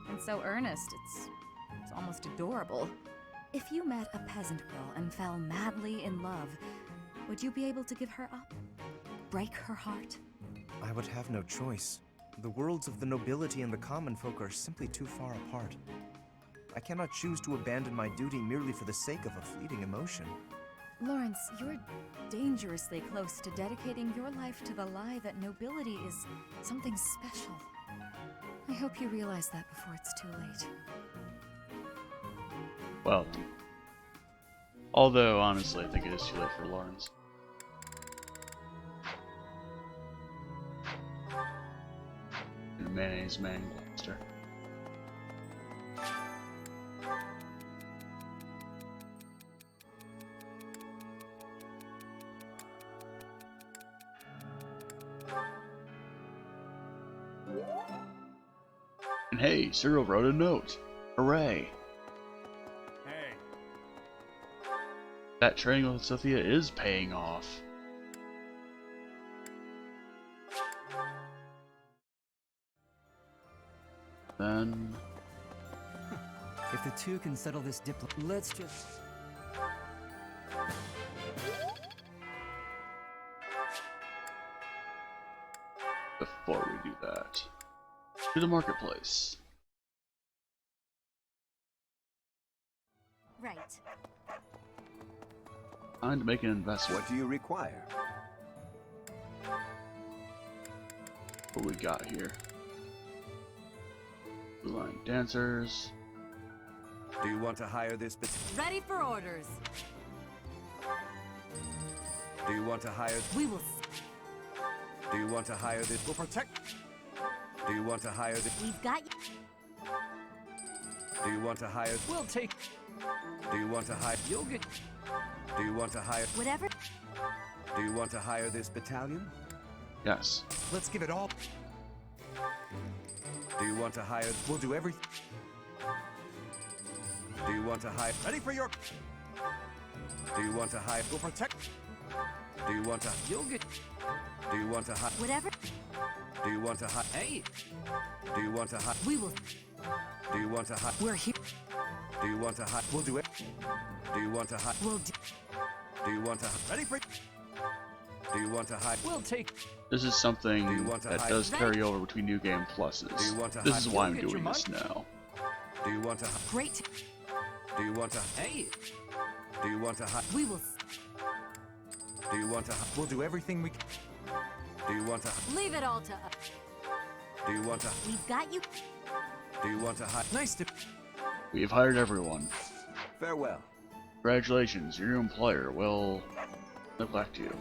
And so earnest, it's almost adorable. If you met a peasant girl and fell madly in love, would you be able to give her up? Break her heart? I would have no choice. The worlds of the nobility and the common folk are simply too far apart. I cannot choose to abandon my duty merely for the sake of a fleeting emotion. Lawrence, you're dangerously close to dedicating your life to the lie that nobility is something special. I hope you realize that before it's too late. Well, although honestly, I think it is too late for Lawrence. And a mayonnaise man blaster. And hey, Cyril wrote a note. Hooray! Hey. That training with Sophia is paying off. Then... If the two can settle this let's just... Before we do that, to the marketplace. Right. Time to make an investment. What do you require? What we got here? Blue line dancers. Do you want to hire this? Ready for orders. Do you want to hire? We will. Do you want to hire this? Will protect. Do you want to hire this? We've got you. Do you want to hire? We'll take. Do you want to hire? You'll get. Do you want to hire? Whatever. Do you want to hire this battalion? Yes. Let's give it all. Do you want to hire? We'll do everything. Do you want to hire? Ready for your... Do you want to hire? Will protect. Do you want to? You'll get. Do you want to hire? Whatever. Do you want to hire? Hey. Do you want to hire? We will. Do you want to hire? We're here. Do you want to hire? We'll do it. Do you want to hire? We'll do. Do you want to? Ready for... Do you want to hire? We'll take. This is something Do you want to that hide? does carry over between New Game Pluses. Do you want to This hide? is why You'll I'm get your doing this money. now. Do you want to? Great. Do you want to? Hey. Do you want to hire? We will. Do you want to? We'll do everything we can. Do you want to? Leave it all to us. Do you want to? We've got you. Do you want to hire? Nice to... We've hired everyone. Farewell. Congratulations, your new employer will neglect you.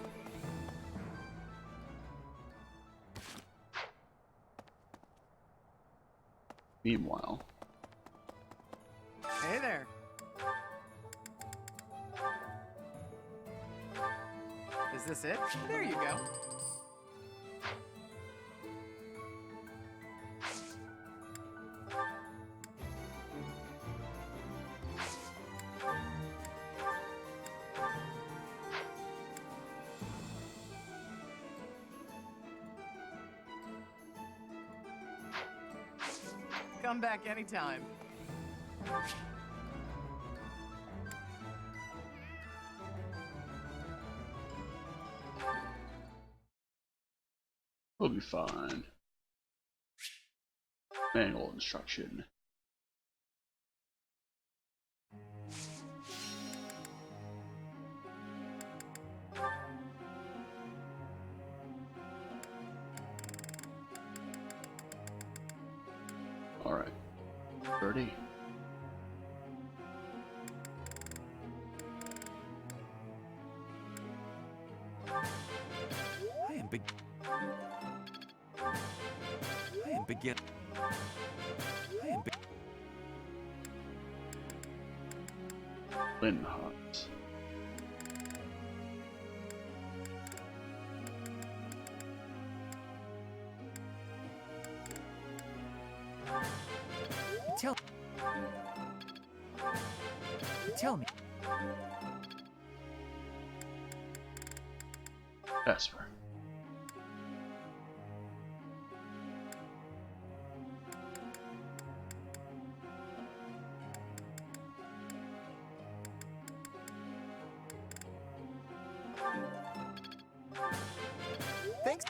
Meanwhile, Hey there. Is this it? There you go. Come back anytime. we'll be fine. Manual instruction. 30. I am begin. Linhart. Tell me. Vesper. Thanks.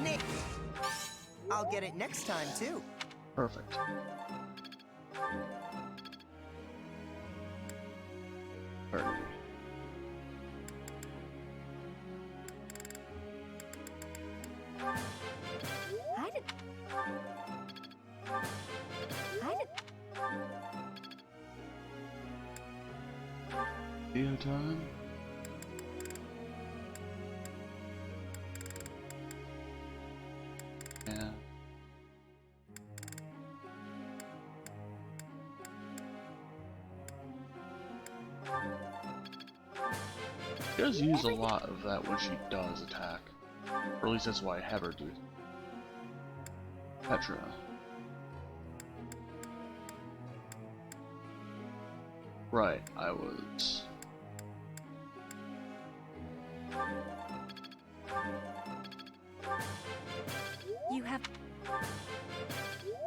Nick! I'll get it next time, too. Perfect. Video time. Yeah. She does use a lot of that when she does attack. Or at least that's why I have her do it. Petra. Right, I was... You have...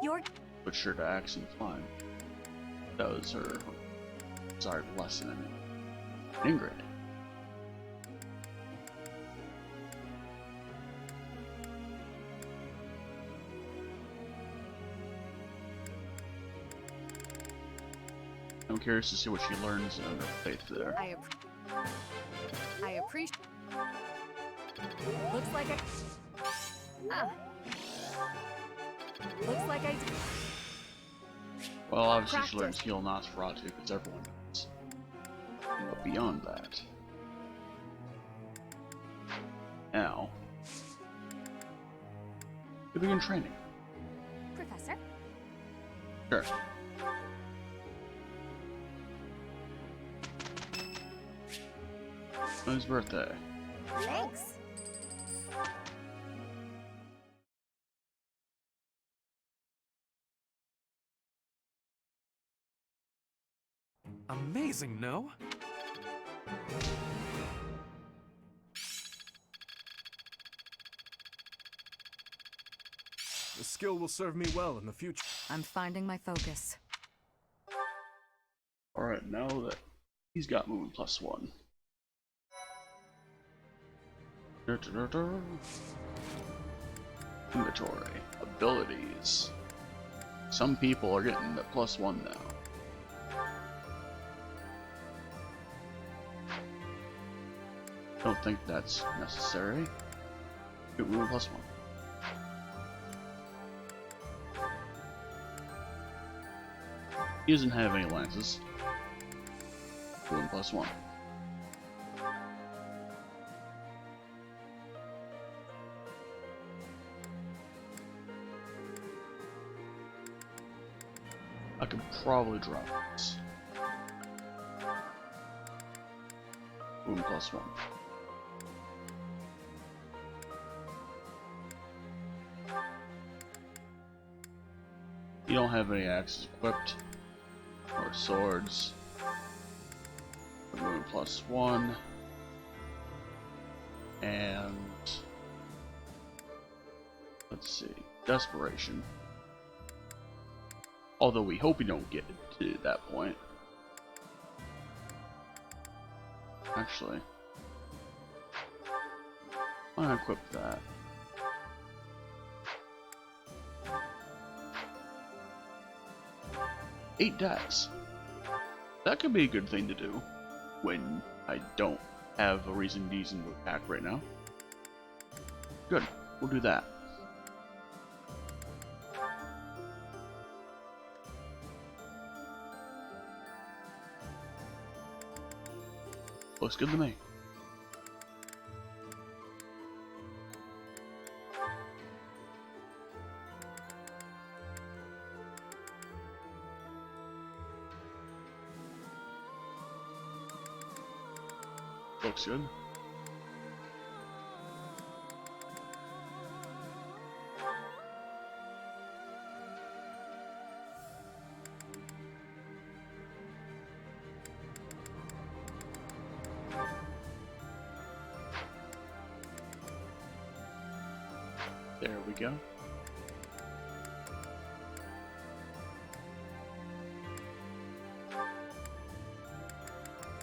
Your... Put sure to axe and climb. That was her desired lesson in Ingrid. I'm curious to see what she learns under faith there. I appreciate. Looks like Looks like I. Well, obviously she learns heal Nosferatu because everyone does. But beyond that, now we begin training. Professor? Sure. Whose birthday? Thanks. Amazing, no? The skill will serve me well in the future. I'm finding my focus. Alright, now that he's got movement +1. Inventory. Abilities. Some people are getting the +1 now. Don't think that's necessary. Get movement +1. He doesn't have any lances. Movement +1. I could probably drop this. Movement +1. You don't have any axes equipped or swords. Movement +1. And let's see, desperation. Although we hope we don't get to that point. Actually, why not equip that? Eight dex. That could be a good thing to do when I don't have a reason to use an attack right now. Good, we'll do that. Looks good to me. Looks good. There we go.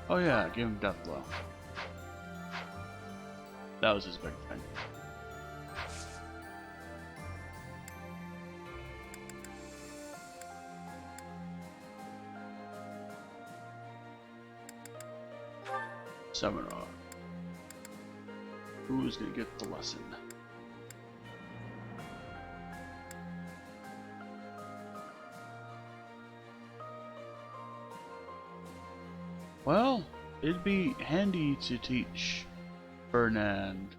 Oh yeah, give him death blow. That was his big thing. Seminar. Who's gonna get the lesson? Well, it'd be handy to teach Ferdinand,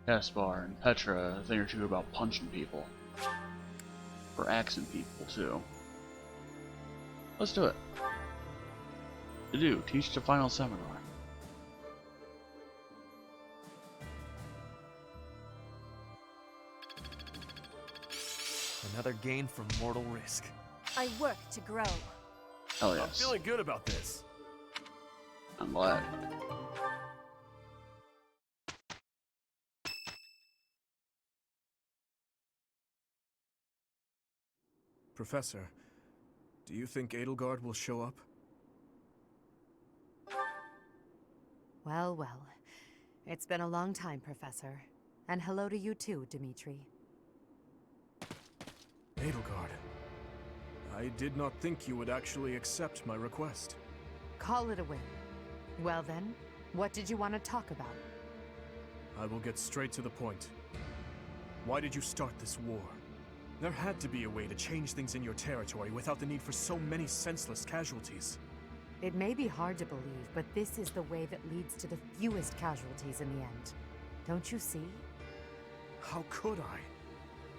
Caspar, and Petra a thing or two about punching people. Or axing people, too. Let's do it. To do, teach the final seminar. Another gain from mortal risk. I work to grow. Hell yes. I'm feeling good about this. I'm glad. Professor, do you think Edelgard will show up? Well, well. It's been a long time, Professor. And hello to you too, Dimitri. Edelgard, I did not think you would actually accept my request. Call it a win. Well then, what did you want to talk about? I will get straight to the point. Why did you start this war? There had to be a way to change things in your territory without the need for so many senseless casualties. It may be hard to believe, but this is the way that leads to the fewest casualties in the end. Don't you see? How could I?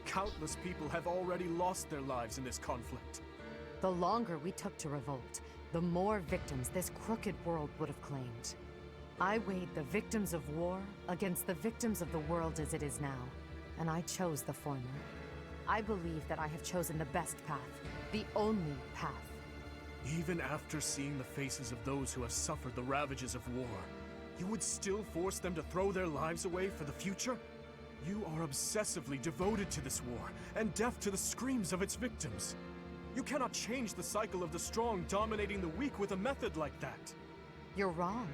Countless people have already lost their lives in this conflict. The longer we took to revolt, the more victims this crooked world would have claimed. I weighed the victims of war against the victims of the world as it is now, and I chose the former. I believe that I have chosen the best path, the only path. Even after seeing the faces of those who have suffered the ravages of war, you would still force them to throw their lives away for the future? You are obsessively devoted to this war, and deaf to the screams of its victims. You cannot change the cycle of the strong dominating the weak with a method like that. You're wrong.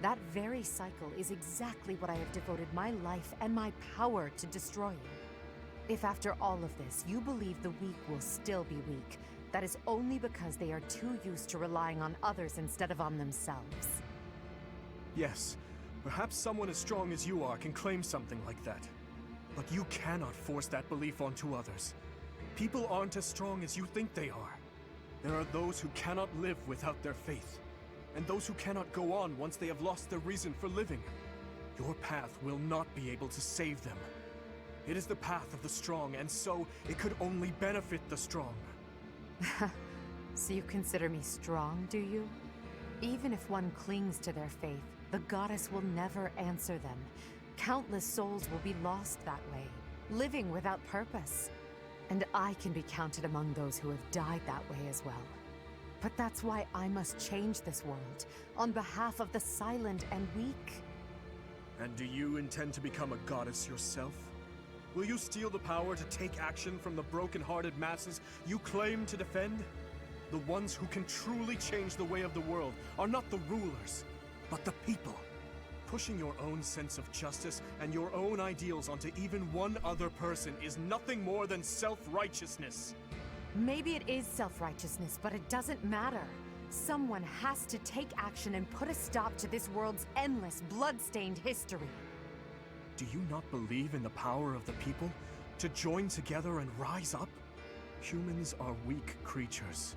That very cycle is exactly what I have devoted my life and my power to destroying. If after all of this, you believe the weak will still be weak, that is only because they are too used to relying on others instead of on themselves. Yes, perhaps someone as strong as you are can claim something like that. But you cannot force that belief onto others. People aren't as strong as you think they are. There are those who cannot live without their faith, and those who cannot go on once they have lost their reason for living. Your path will not be able to save them. It is the path of the strong, and so it could only benefit the strong. So you consider me strong, do you? Even if one clings to their faith, the goddess will never answer them. Countless souls will be lost that way, living without purpose. And I can be counted among those who have died that way as well. But that's why I must change this world, on behalf of the silent and weak. And do you intend to become a goddess yourself? Will you steal the power to take action from the broken-hearted masses you claim to defend? The ones who can truly change the way of the world are not the rulers, but the people. Pushing your own sense of justice and your own ideals onto even one other person is nothing more than self-righteousness. Maybe it is self-righteousness, but it doesn't matter. Someone has to take action and put a stop to this world's endless, blood-stained history. Do you not believe in the power of the people to join together and rise up? Humans are weak creatures,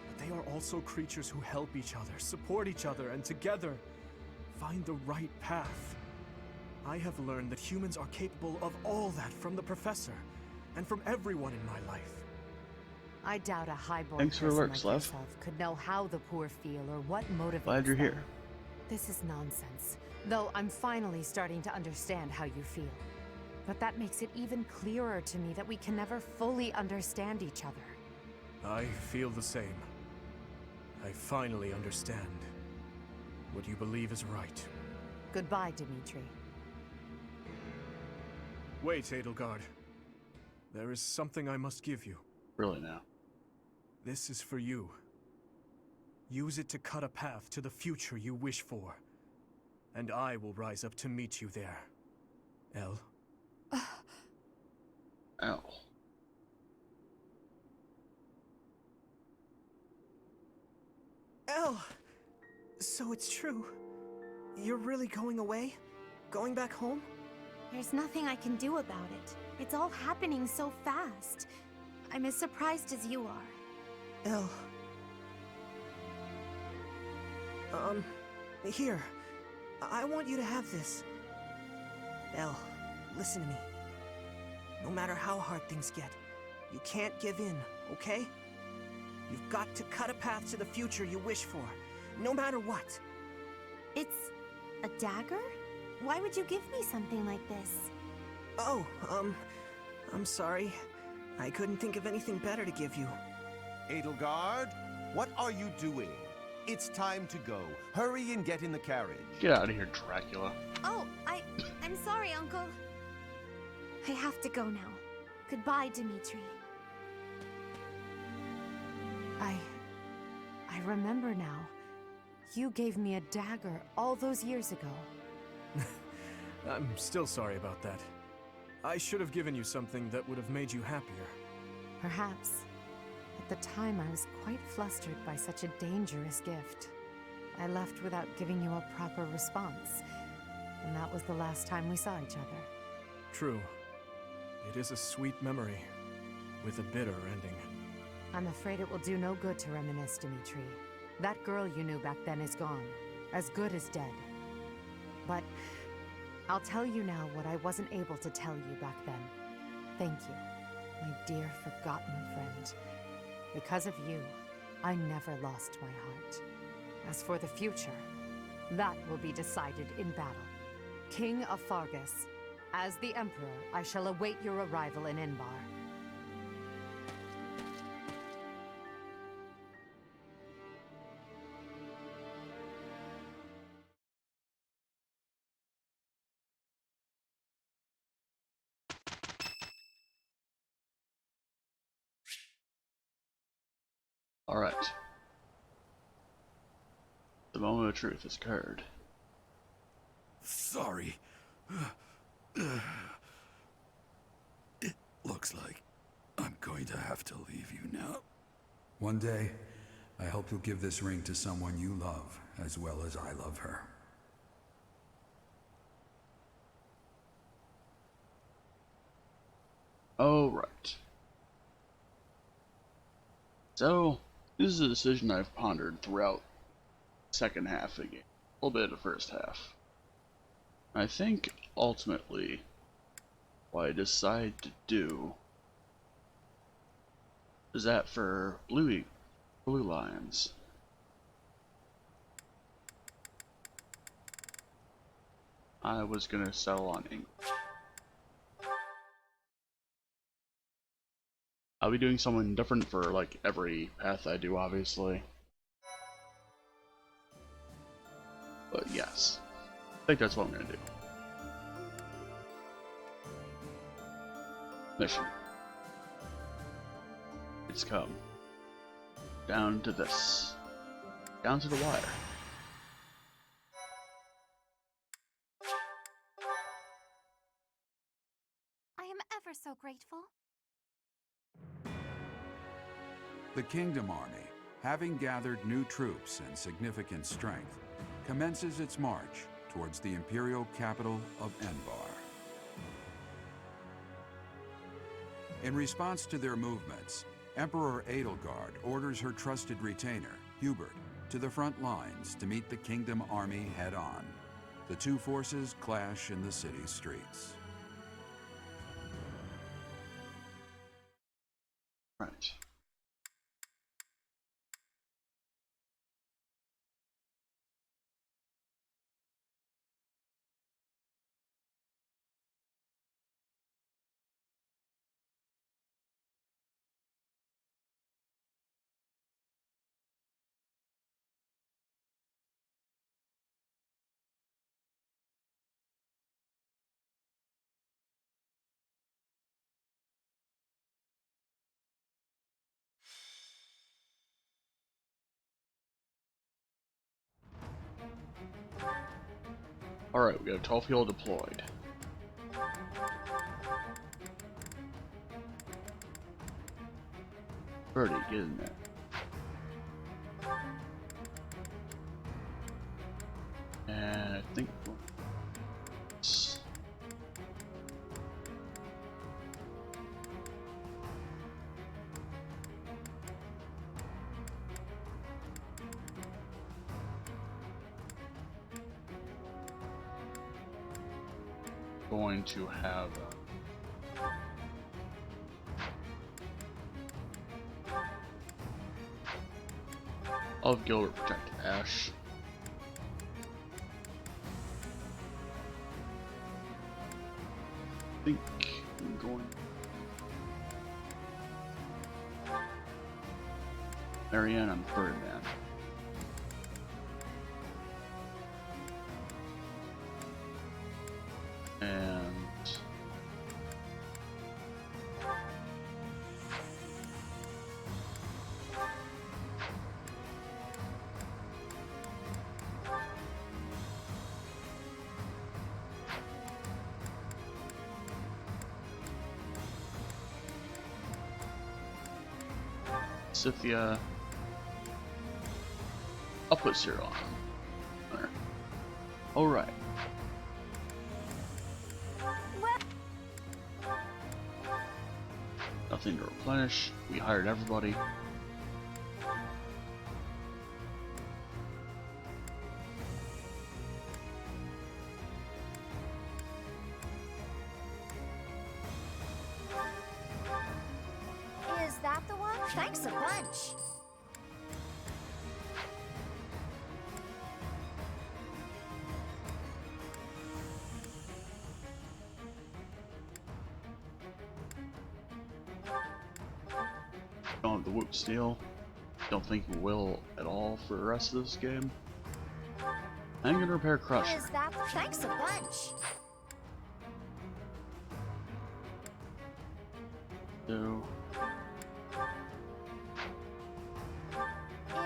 but they are also creatures who help each other, support each other, and together, find the right path. I have learned that humans are capable of all that from the Professor, and from everyone in my life. I doubt a highborn Thanks for person alert, like Slev. yourself could know how the poor feel or what motivates Glad you're them. here. This is nonsense, though I'm finally starting to understand how you feel. But that makes it even clearer to me that we can never fully understand each other. I feel the same. I finally understand what you believe is right. Goodbye, Dimitri. Wait, Edelgard. There is something I must give you. Really now. This is for you. Use it to cut a path to the future you wish for. And I will rise up to meet you there. Elle? Ow. Elle! So it's true. You're really going away? Going back home? There's nothing I can do about it. It's all happening so fast. I'm as surprised as you are. Elle. Here. I want you to have this. Elle, listen to me. No matter how hard things get, you can't give in, okay? You've got to cut a path to the future you wish for, no matter what. It's a dagger? Why would you give me something like this? Oh, I'm sorry. I couldn't think of anything better to give you. Edelgard, what are you doing? It's time to go. Hurry and get in the carriage. Get out of here, Dracula. Oh, I'm sorry, Uncle. I have to go now. Goodbye, Dimitri. I remember now. You gave me a dagger all those years ago. I'm still sorry about that. I should have given you something that would have made you happier. Perhaps. At the time, I was quite flustered by such a dangerous gift. I left without giving you a proper response, and that was the last time we saw each other. True. It is a sweet memory, with a bitter ending. I'm afraid it will do no good to reminisce, Dimitri. That girl you knew back then is gone, as good as dead. But I'll tell you now what I wasn't able to tell you back then. Thank you, my dear forgotten friend. Because of you, I never lost my heart. As for the future, that will be decided in battle. King of Fargus, as the Emperor, I shall await your arrival in Inbar. Alright. The moment of truth has occurred. Sorry. It looks like I'm going to have to leave you now. One day, I hope you'll give this ring to someone you love, as well as I love her. Oh, right. So, this is a decision I've pondered throughout the second half of the game. A little bit of the first half. I think, ultimately, what I decide to do is that for Blue Lions, I was going to settle on English. I'll be doing something different for like every path I do, obviously. But yes, I think that's what I'm gonna do. Mission. It's come. Down to this. Down to the wire. I am ever so grateful. The Kingdom Army, having gathered new troops and significant strength, commences its march towards the imperial capital of Enbar. In response to their movements, Emperor Edelgard orders her trusted retainer, Hubert, to the front lines to meet the Kingdom Army head-on. The two forces clash in the city's streets. Right. Alright, we have tall fuel deployed. Birdie, get in there. And I think going to have of Gilbert protect Ash. I think I'm going Marianne, I'm third man. And Scythia. I'll put Cyril on there. Alright. Nothing to replenish. We hired everybody. Is that the one? Thanks a bunch. Don't have the Whoop Steel. Don't think we will at all for the rest of this game. I'm gonna repair Crusher. Is that the thanks a bunch? So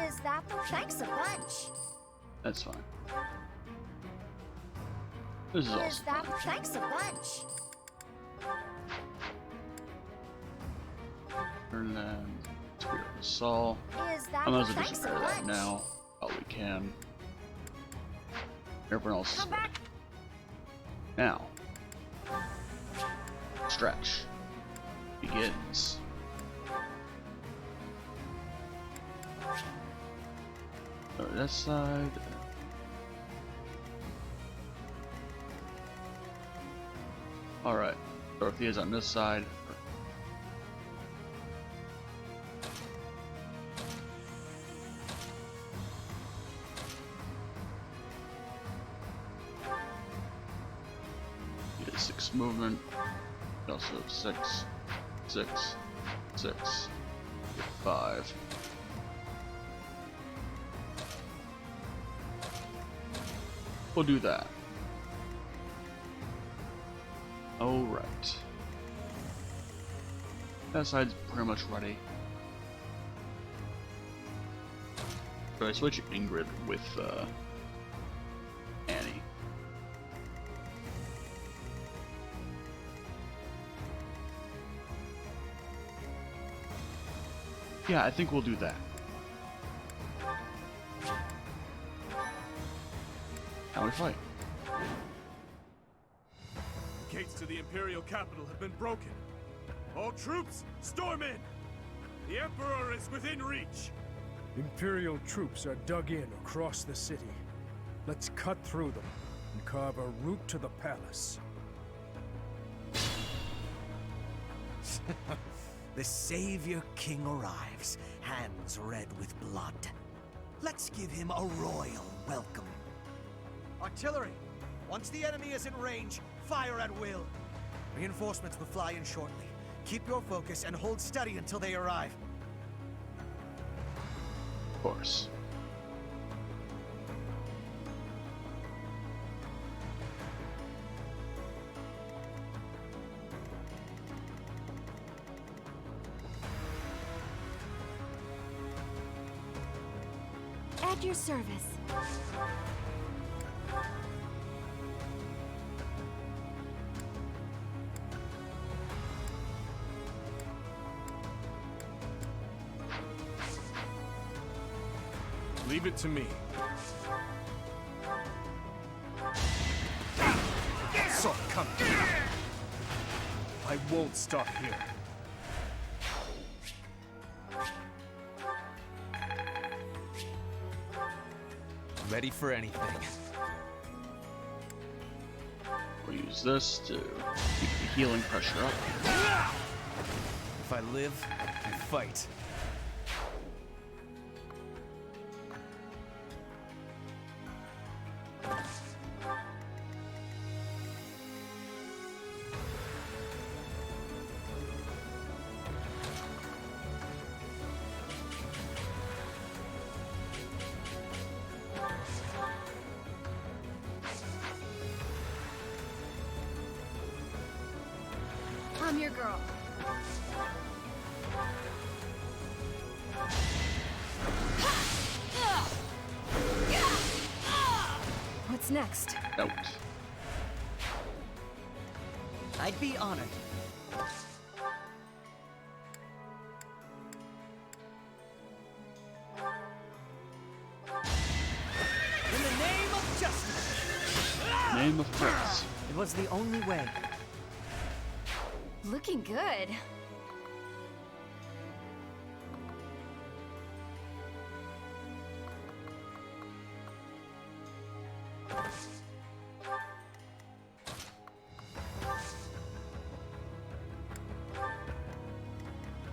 Is that the thanks a bunch? that's fine. This is Is also that fine. thanks a bunch? Turn that Spirit of Saul. Is that I might as the well just thanks a repair that bunch? now while we can. Everyone else. Come back. Now. Stretch. Begins. Over this side. Alright. Dorothea's on this side. He has 6 movement. He also have 6, 6, 6, 5. We'll do that. Alright. That side's pretty much ready. So I switch Ingrid with Annie. Yeah, I think we'll do that. Now we fight. The gates to the Imperial capital have been broken. All troops, storm in! The Emperor is within reach! Imperial troops are dug in across the city. Let's cut through them. and carve a route to the palace. The Savior King arrives, hands red with blood. Let's give him a royal welcome. Artillery! Once the enemy is in range, fire at will. Reinforcements will fly in shortly. Keep your focus and hold steady until they arrive. Of course. At your service. Leave it to me. So come. I won't stop here. Ready for anything. We'll use this to keep the healing pressure up. If I live, I fight. I'm your girl. What's next? Out. I'd be honored. In the name of justice! Name of Prince. It was the only way. Looking good.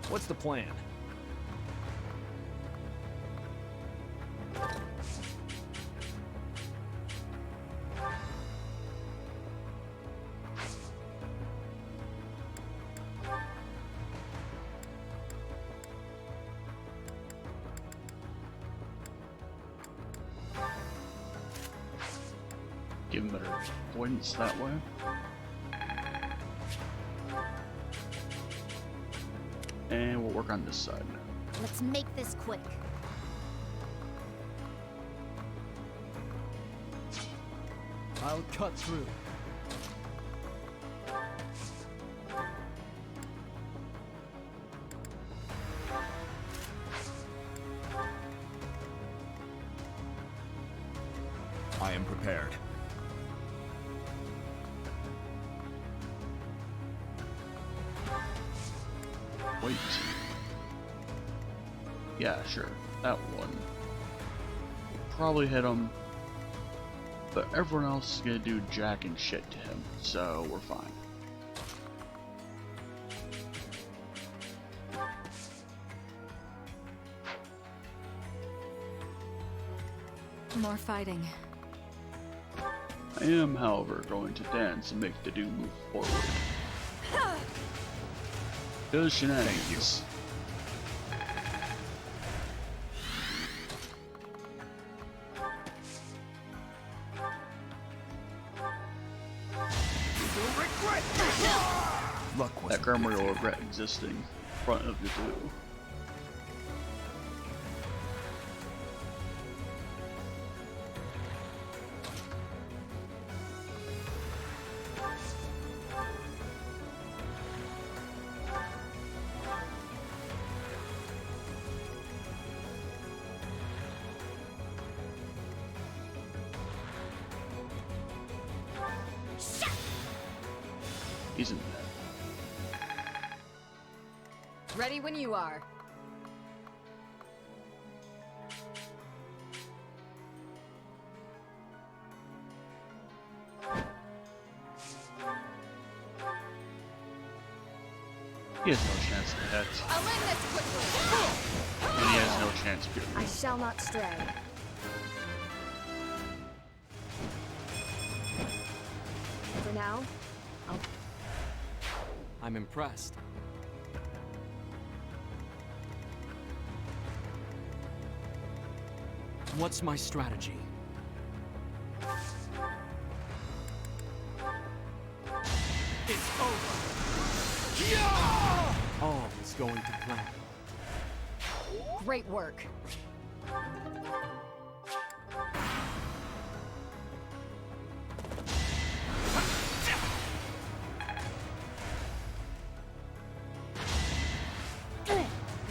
What's the plan? Give him better avoidance that way. And we'll work on this side. Let's make this quick. I'll cut through. I am prepared. Wait. Yeah, sure. That one. Probably hit him. But everyone else is gonna do jack and shit to him, so we're fine. More fighting. I am, however, going to dance and make the dude move forward. Good shenanigans. Luck was That Grandma will regret existing in front of the two. Isn't that? Ready when you are. He has no chance to hit. I'll end this quickly. And he has no chance, period. I shall not stray. For now, I'm impressed. What's my strategy? It's over. All is going to plan. great work.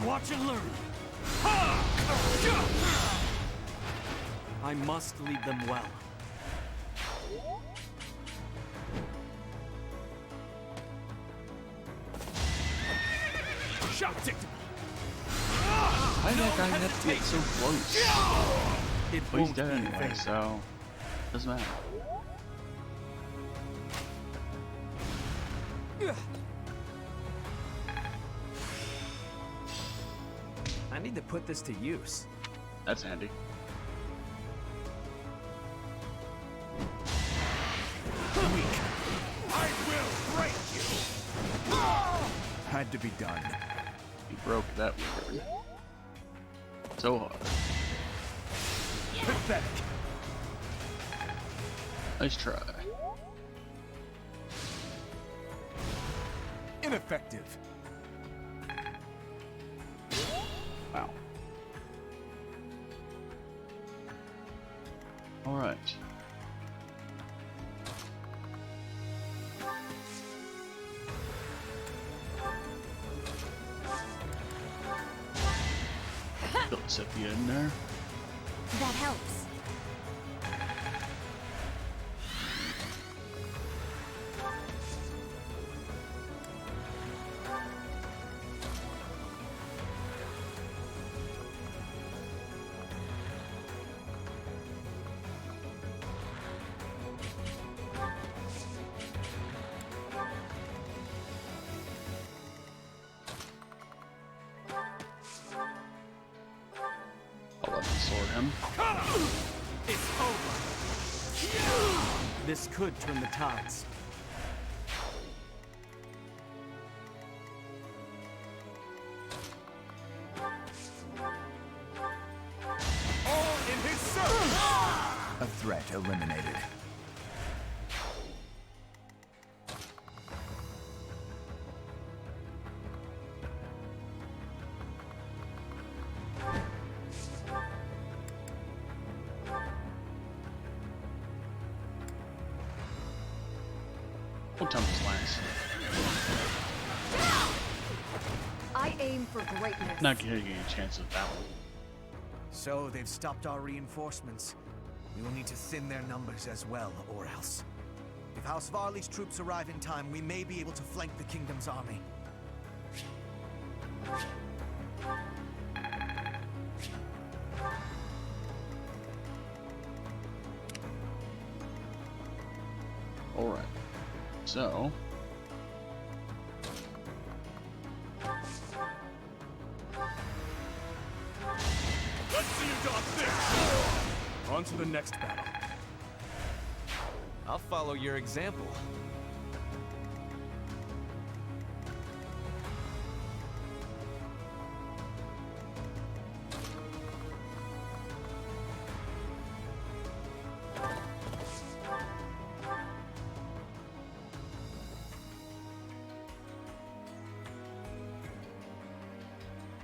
Watch and learn. I must lead them well. Shock tick. Why did that guy have to get so close? It Well, he's won't dead be anyway, vain. so doesn't matter. I need to put this to use. That's handy. I will break you. Had to be done. He broke that word. So hard. Pathetic. Nice try. Ineffective. Wow. Alright. Built Sepia in there. That helps. I'll let him sword him. It's over. This could turn the tides. All in his service. A threat eliminated. What Temple's Lance? I aim for greatness. Not getting any chance of that one. So they've stopped our reinforcements. We will need to thin their numbers as well, or else. If House Varley's troops arrive in time, we may be able to flank the Kingdom's army. Alright. So. Let's see you dodge this. On to the next battle. I'll follow your example.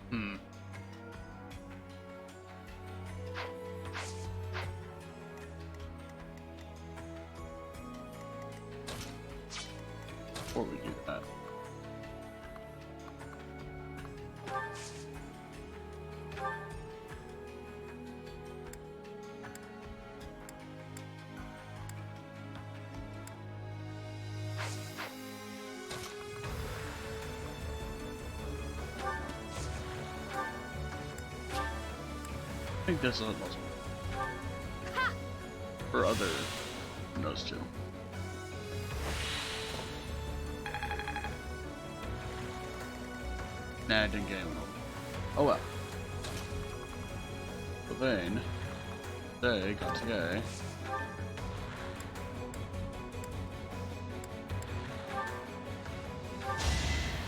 Hmm. Before we do that. I think this is most for other notes too. Nah, I didn't get anyone over. Oh well. But then, they got to go.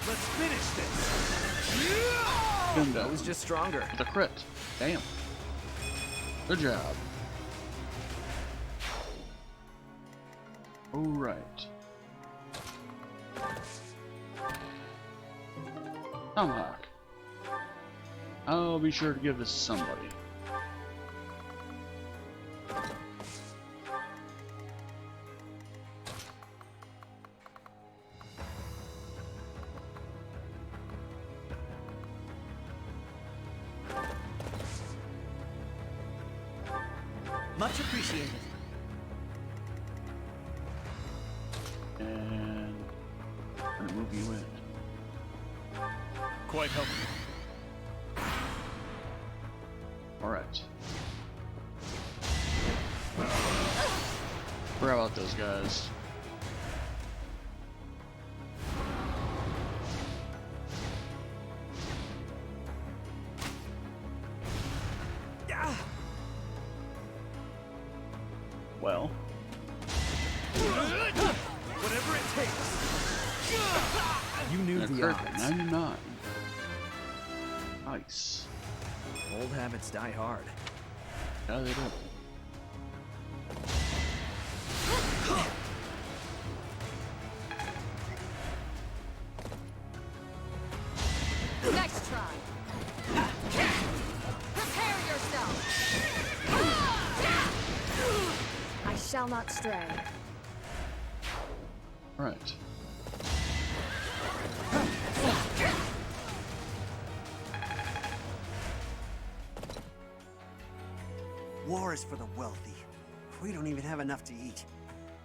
Let's finish this! I was just stronger. The crit. Damn. Good job. Alright. Tomahawk. I'll be sure to give this to somebody. Much appreciated. And I'm gonna move you in. Quite helpful. Alright. Forgot about those guys. Well. Whatever it takes. You knew And the a crit, odds. 99. Nice. Old habits die hard. Yeah, they do. Next try. Prepare yourself. I shall not stray. Alright. War is for the wealthy. We don't even have enough to eat.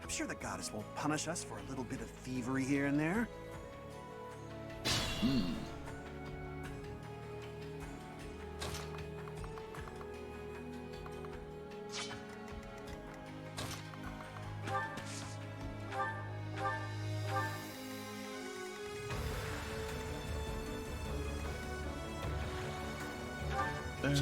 I'm sure the goddess won't punish us for a little bit of thievery here and there. Hmm. There.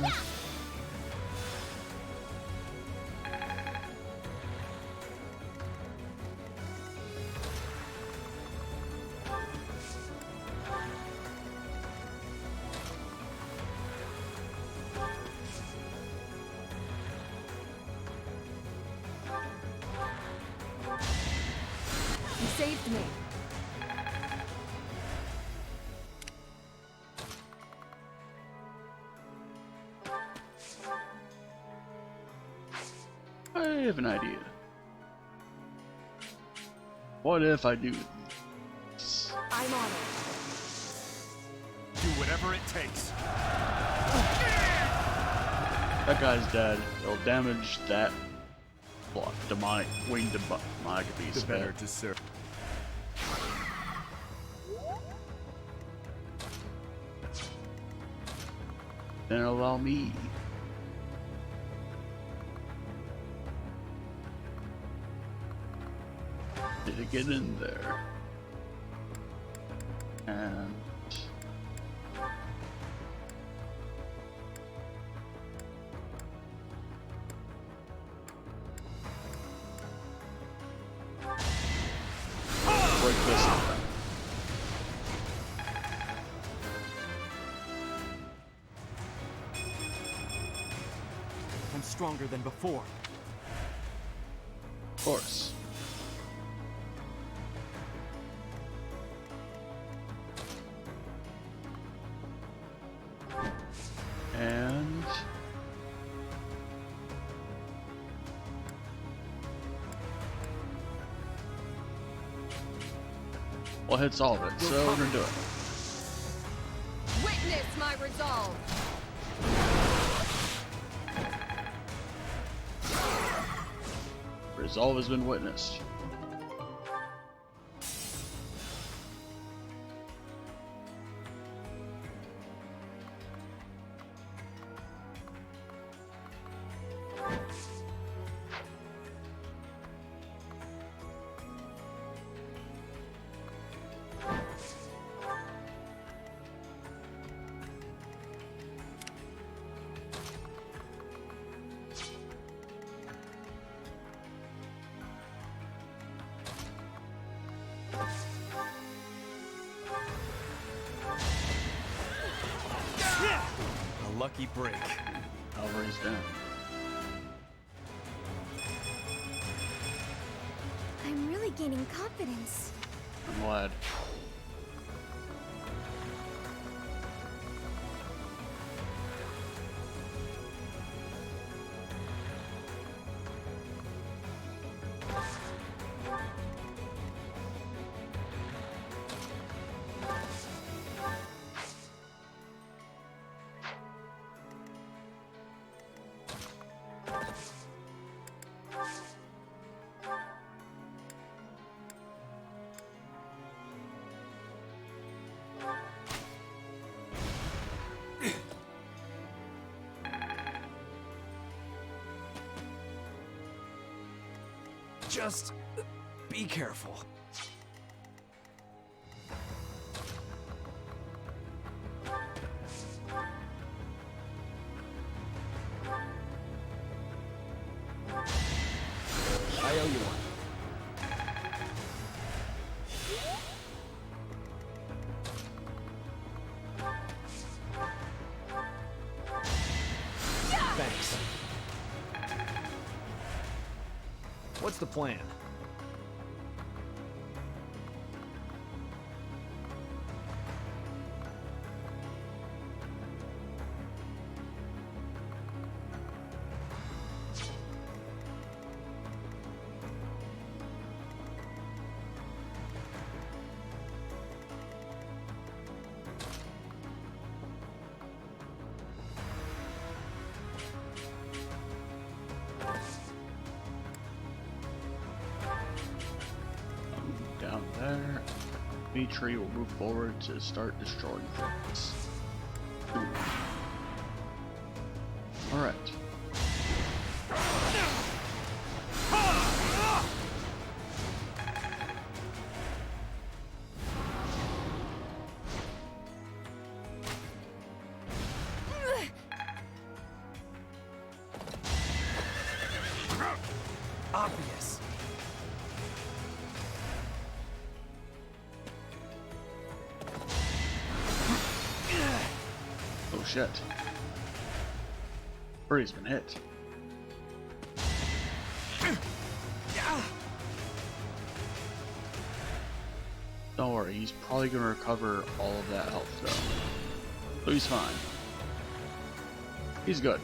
You saved me. I have an idea. What if I do this? I'm on it. Do whatever it takes. That guy's dead. It'll damage that demonic winged demonic beast. The better to serve. Then allow me. To get in there. And break this up. I'm stronger than before. Of course. And well, hits all of it, so we're gonna do it. Witness my resolve. Resolve has been witnessed. lucky break. Alvary's down. I'm really gaining confidence. I'm glad. Just be careful. I owe you one. Thanks. What's the plan? Down there. Tree will move forward to start destroying things. Alright. Obvious. Oh shit. Birdie's been hit. Don't worry, he's probably gonna recover all of that health though. So he's fine. He's good.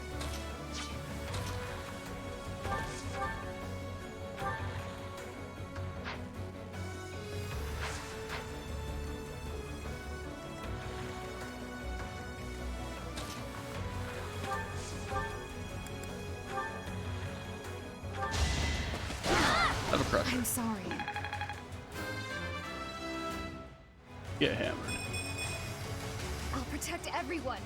Have a crusher. I'm sorry. Get hammered. I'll protect everyone.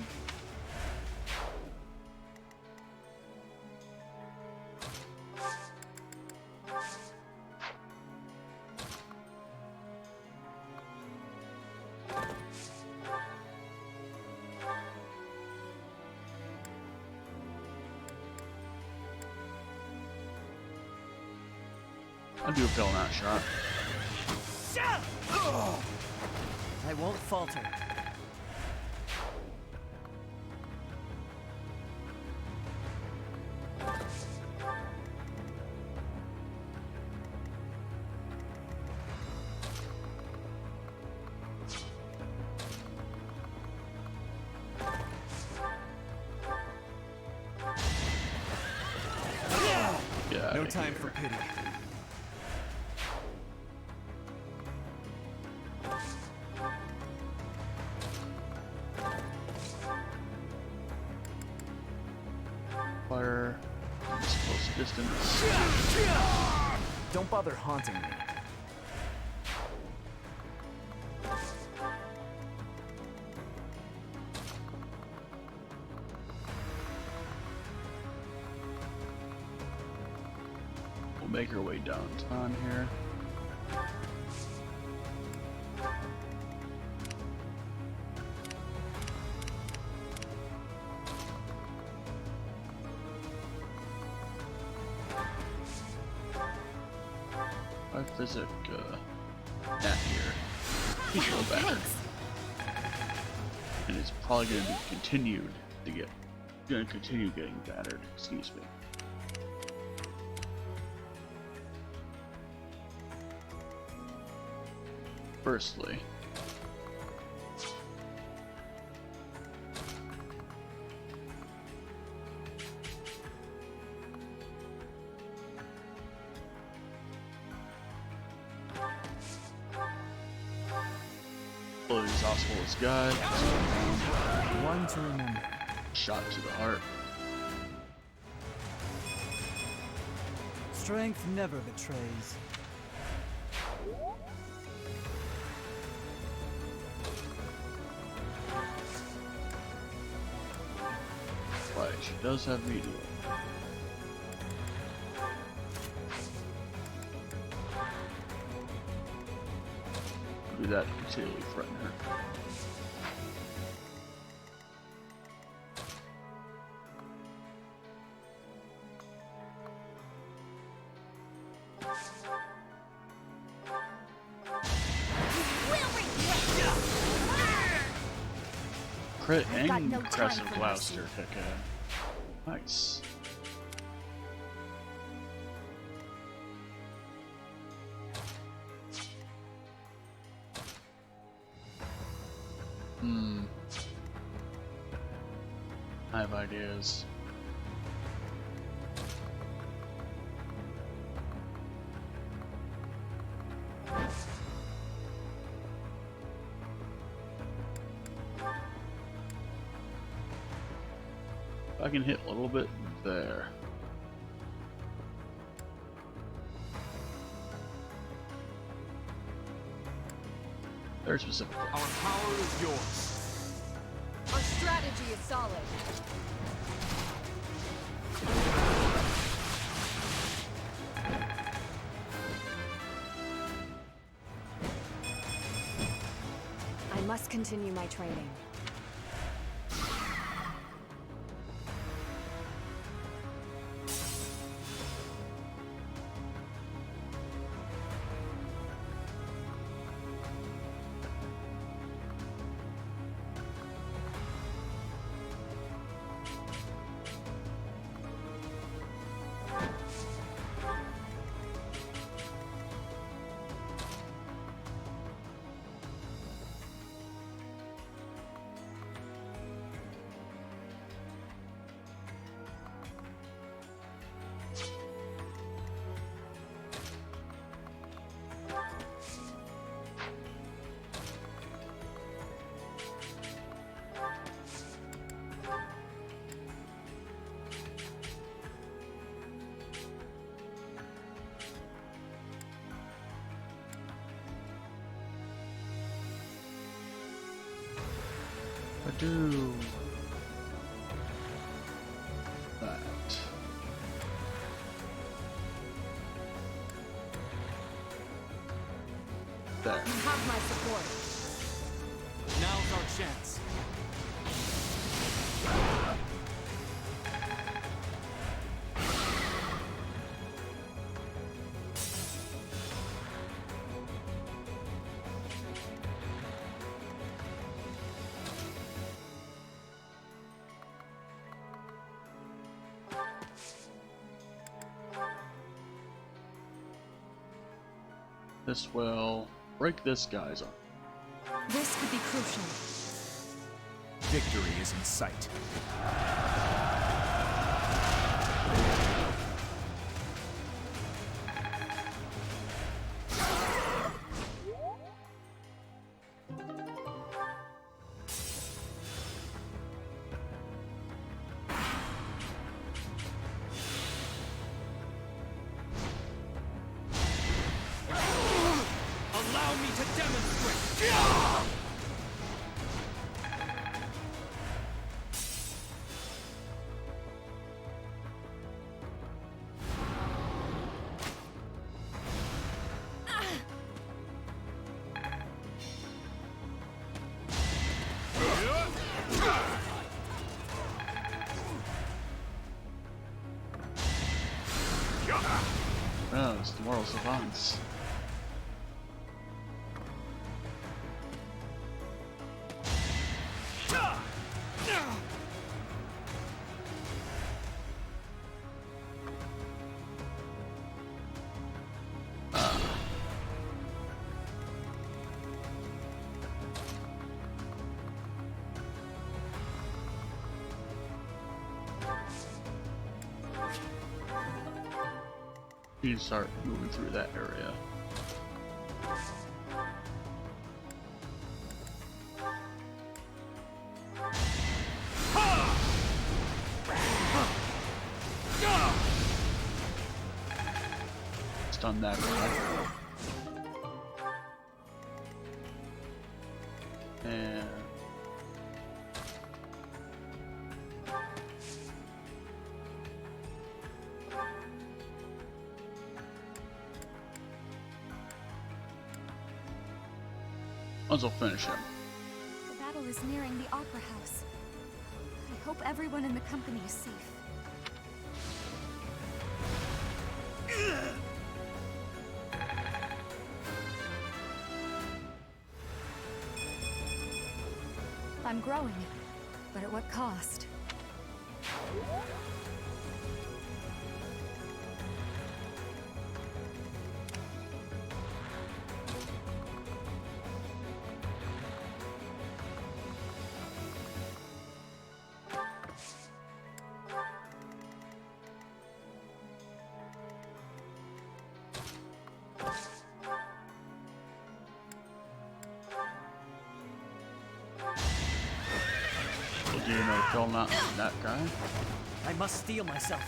I do feel that shot. I won't falter. Yeah. No time for pity. Fire. This close distance. Don't bother haunting me. We'll make our way downtown here. Our physic, not here. He's a little better. And it's probably going to be continued to get gonna continue getting battered. Excuse me. Firstly, fully exhaustible this guy. One to remember. Shot to the heart. Strength never betrays. Right, she does have medium. Do that to continually threaten her. Crit and no impressive time for Gloucester Kaka. Nice. I have ideas. I can hit a little bit there. Very specific. Our power is yours. Our strategy is solid. I must continue my training. I do that. There. You have my support. Now's our chance. This will break this guy's arm. This could be crucial. Victory is in sight. Allow me to demonstrate. Oh, it's the moral savants. You start moving through that area. Stun that attack. And I'll finish him. The battle is nearing the Opera House. I hope everyone in the company is safe. I'm growing, but at what cost? Do you know kill that guy? I must steel myself.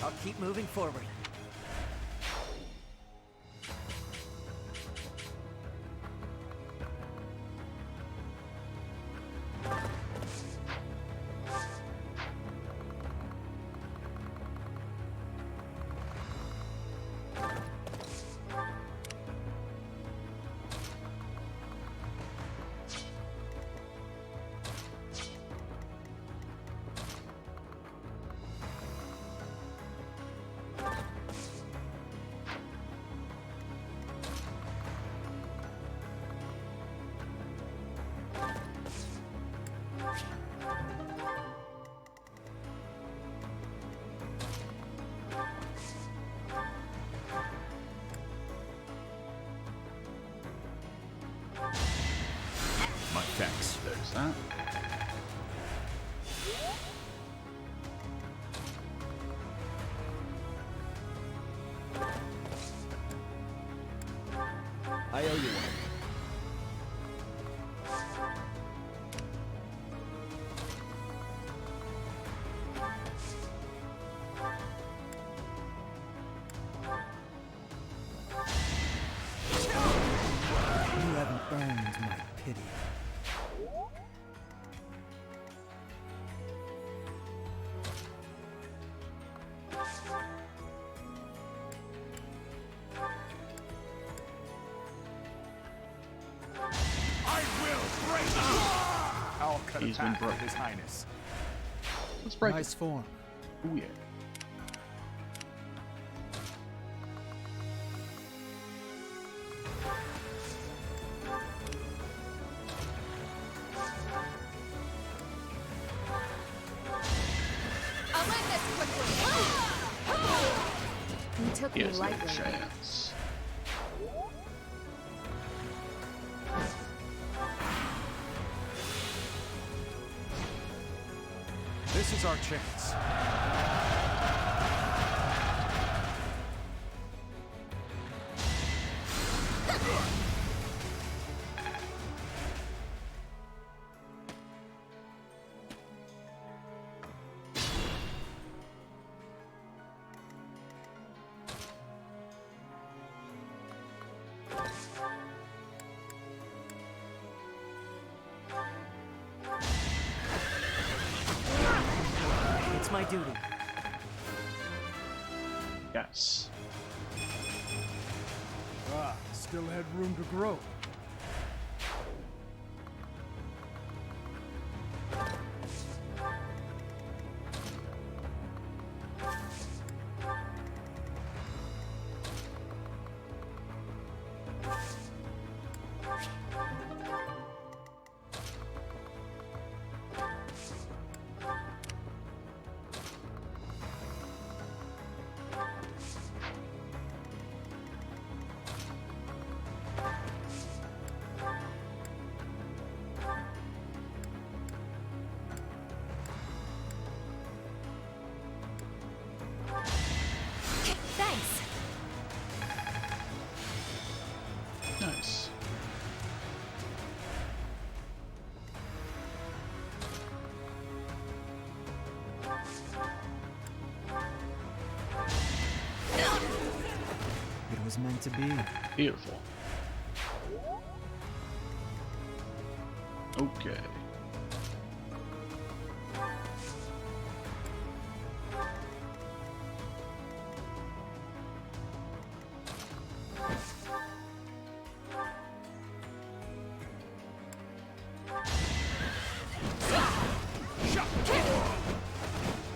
I'll keep moving forward. My thanks. There's that. I owe you one. You haven't earned my pity. I will break you! I'll cut He's a been path broke. with His Highness. Let's break Nice it. form. Oh yeah. I'll end this quickly. You took He me has no lightly. chance. This is our chance. It's my duty. Yes. Ah, still had room to grow. was meant to be. Beautiful. Okay.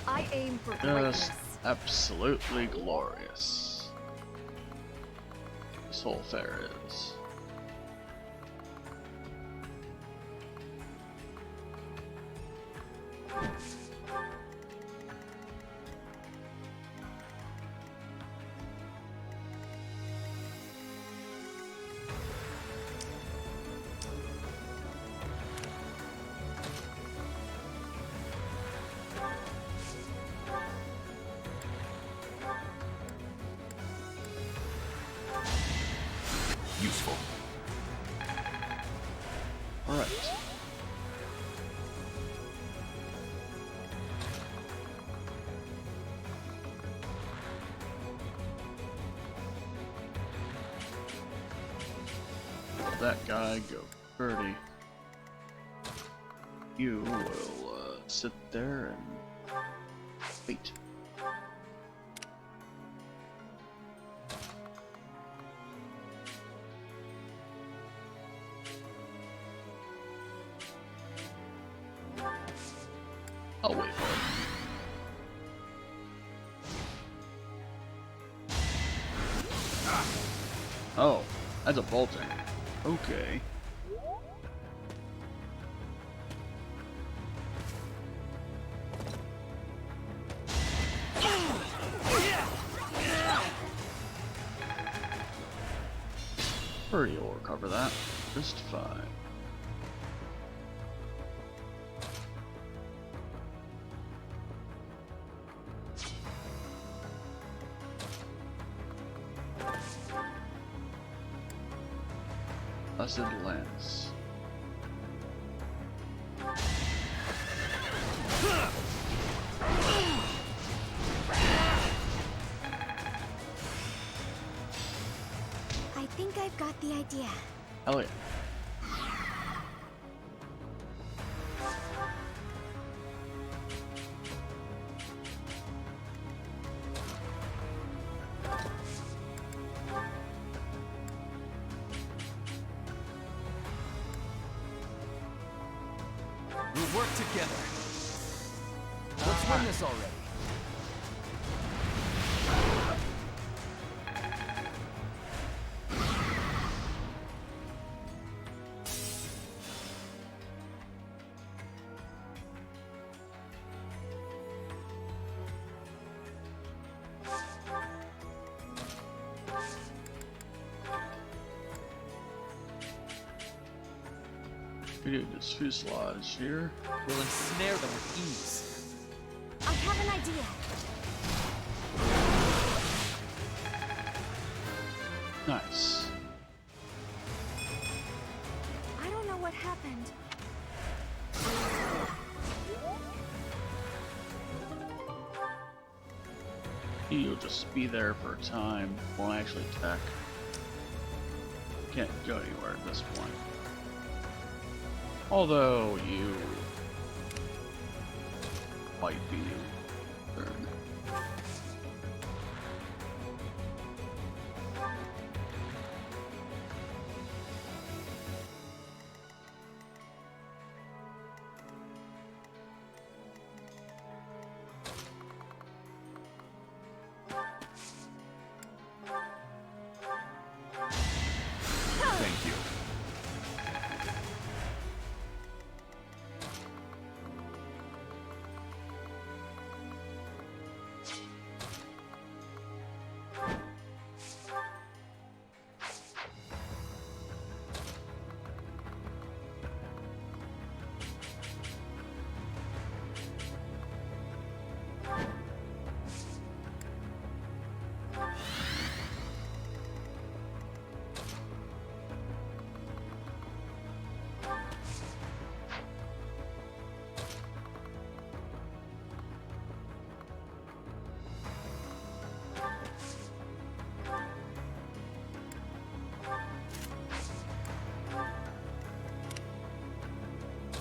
I aim for Just greatness. absolutely glorious. This whole fair is. Useful. Alright. Let that guy go birdie. You will sit there and wait. I'll wait for it. Oh, that's a bolting. Okay. Birdie will recover that just fine. Blessed Lance. I think I've got the idea. Hell yeah. We'll work together. Let's win this already. We do this fuselage here. We'll ensnare them with ease. I have an idea. Nice. I don't know what happened. You'll just be there for a time. Won't actually attack. Can't go anywhere at this point. Although you might be concerned. Thank you.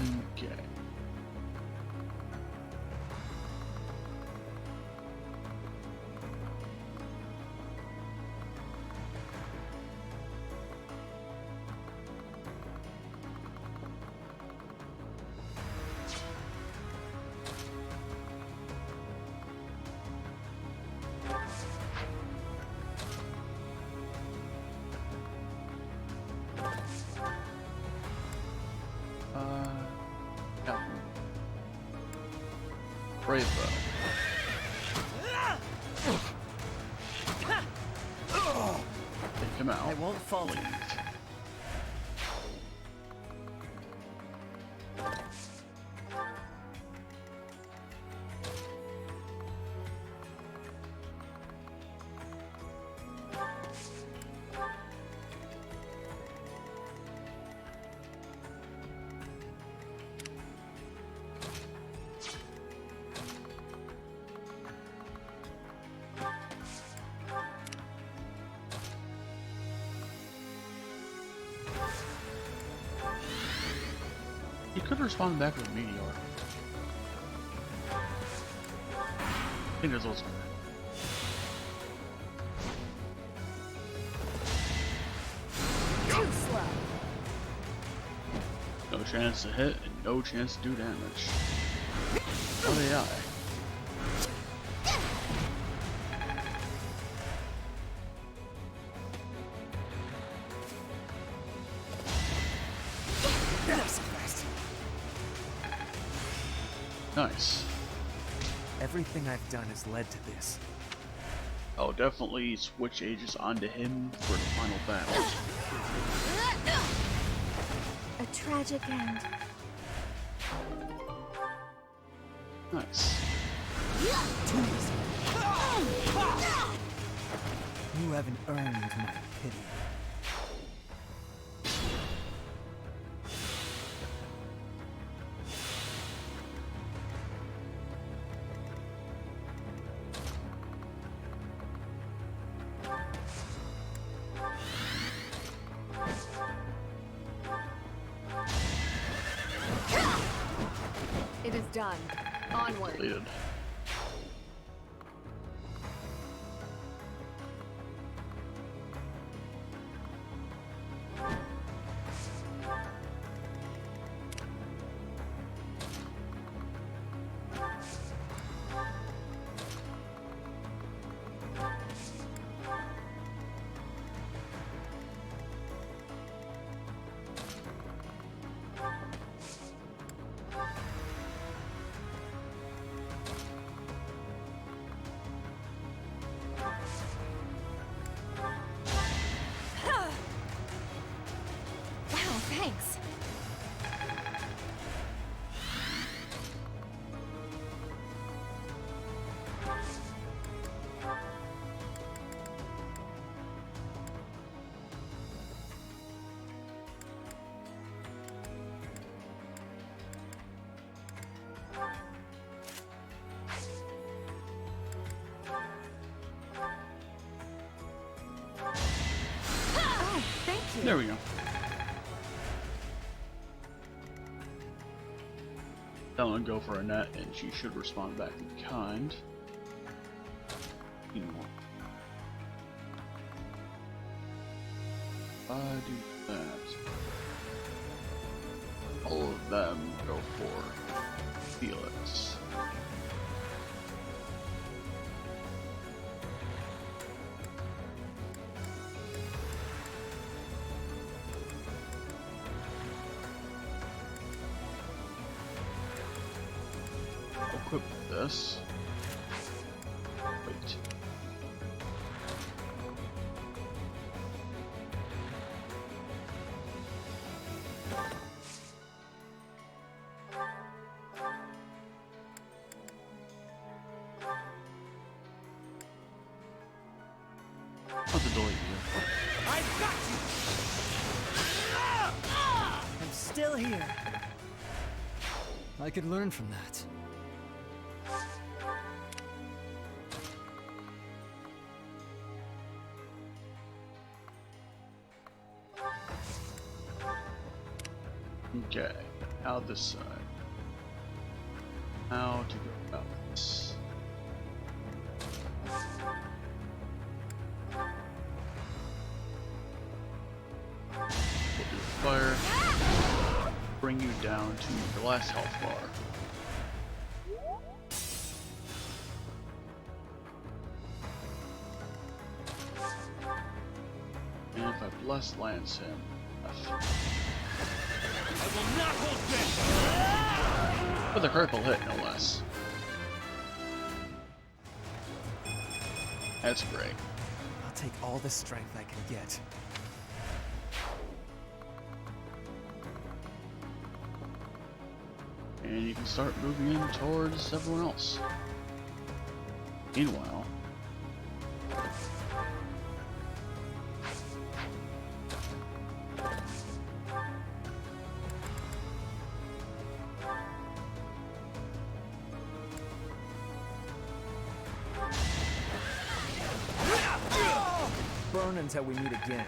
Okay. Yeah. Brave though. Take him out. I won't falter. He could respond back with a meteor. I think there's also Too slow. no chance to hit and no chance to do damage. Oh yeah. Nice. Everything I've done has led to this. I'll definitely switch ages onto him for the final battle. A tragic end. Nice. You haven't earned my pity. It is done. Onward. Completed. Wow, thanks. Oh, thank you. There we go. That one go for a net, and she should respond back in kind. You know what? If I do that, all of them go for Felix. Equip this. Wait. What's the delete here? I've got you! I'm still here. I could learn from that. Okay, now about this side? How to go about this? We'll do fire. Bring you down to your last health bar. And if I bless lance him, I will not hold back. with a critical hit, no less. That's great. I'll take all the strength I can get. And you can start moving in towards everyone else. Meanwhile, Burn until we meet again.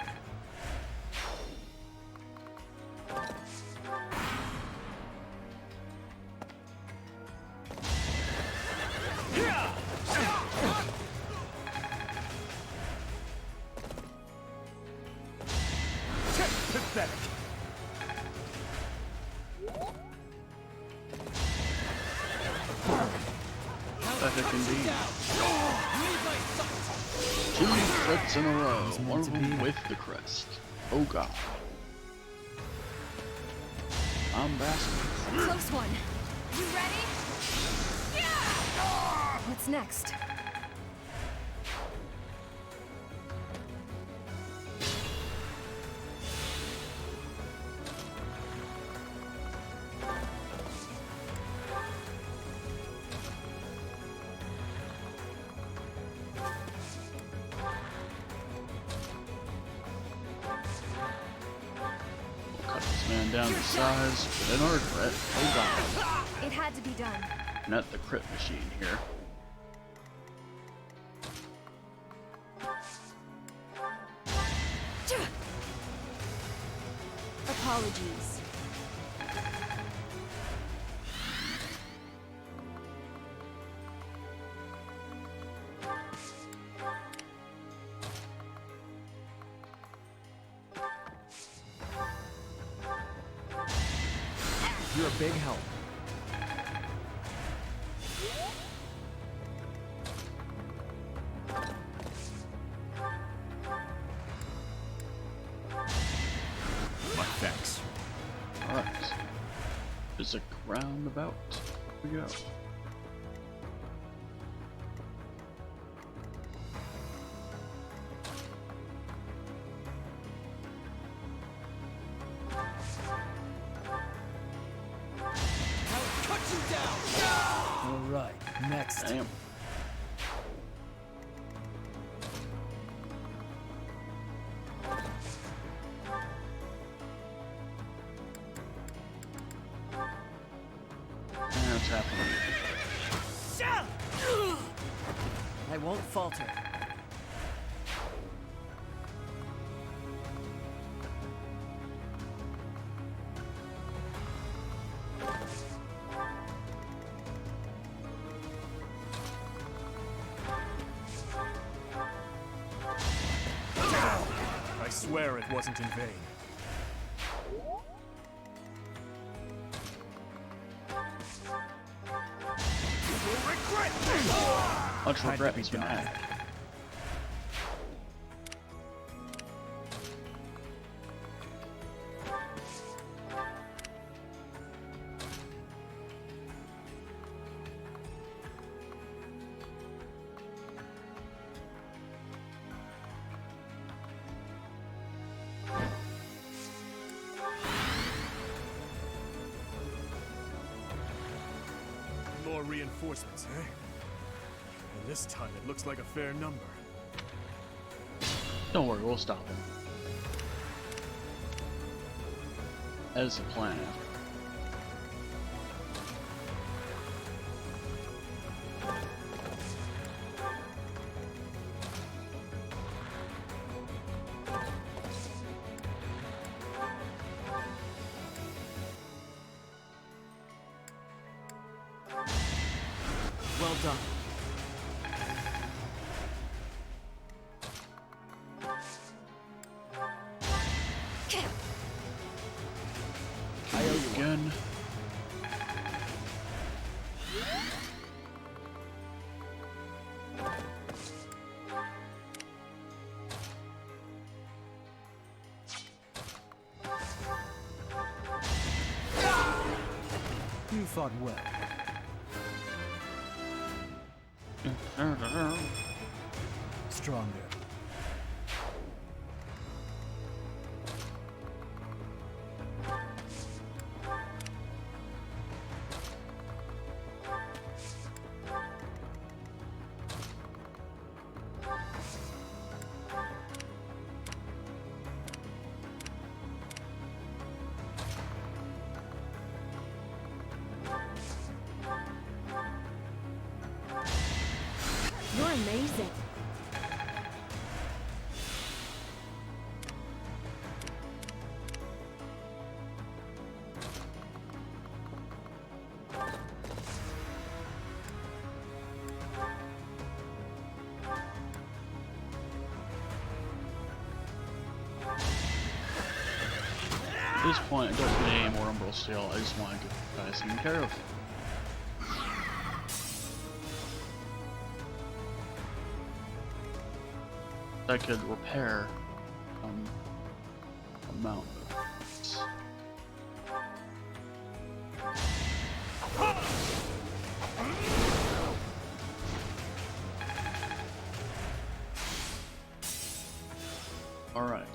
Pathetic. pathetic indeed. 2 crits in a row, one of them with the crest. Oh god. I'm basking. Close one. You ready? Yeah! What's next? Cut this man down to size with another crit. Oh god. It had to be done. Not the crit machine here. Apologies. You're a big help. My thanks. Alright. There's a roundabout. Here we go. Cut you down! All right, next. Damn. That's happening. I won't falter. I swear it wasn't in vain. Much regret has been had. More reinforcements, eh? And this time it looks like a fair number. Don't worry, we'll stop him. As a plan. done. I owe you Again. You fought well. Stronger. You're amazing. At this point, I don't need any more Umbral Steel. I just want to get the guys taken care of. I could repair amount of this. All right.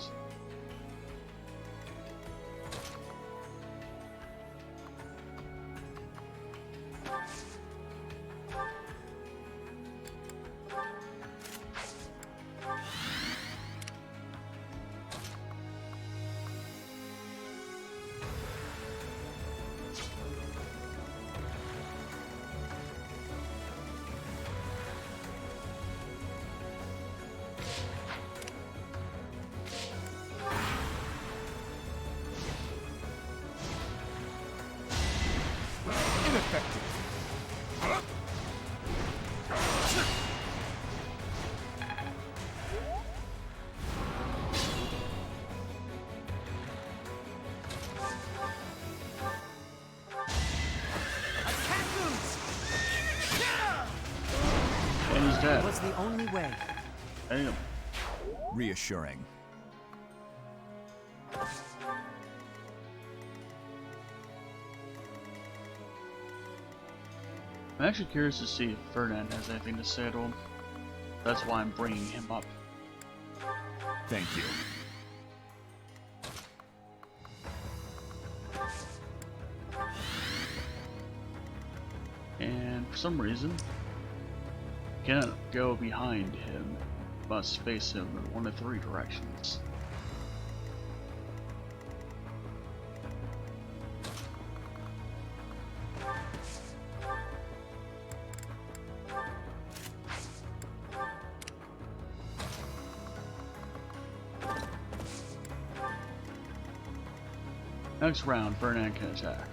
And he's dead. It was the only way. Damn. Reassuring. I'm actually curious to see if Ferdinand has anything to say to him. That's why I'm bringing him up. Thank you. And for some reason, cannot go behind him. Must face him in one of three directions. Next round, Ferdinand can attack.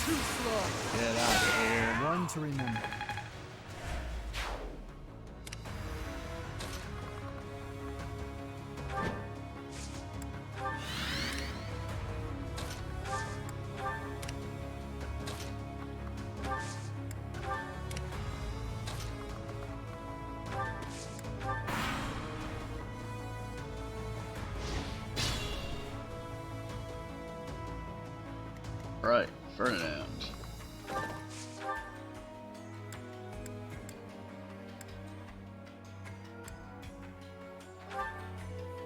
Too slow. Get out of here. One to remember. Right, Ferdinand.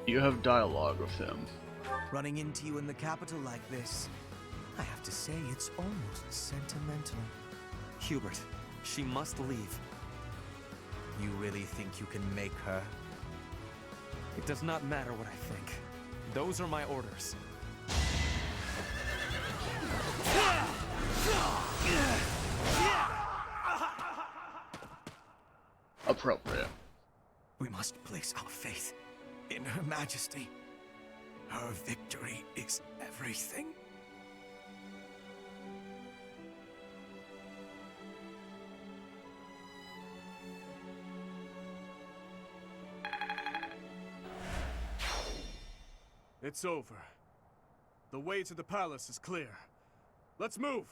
You have dialogue with him. Running into you in the capital like this, I have to say it's almost sentimental. Hubert, she must leave. You really think you can make her? It does not matter what I think. Those are my orders. Appropriate. We must place our faith in Her Majesty. Her victory is everything. It's over. The way to the palace is clear. Let's move!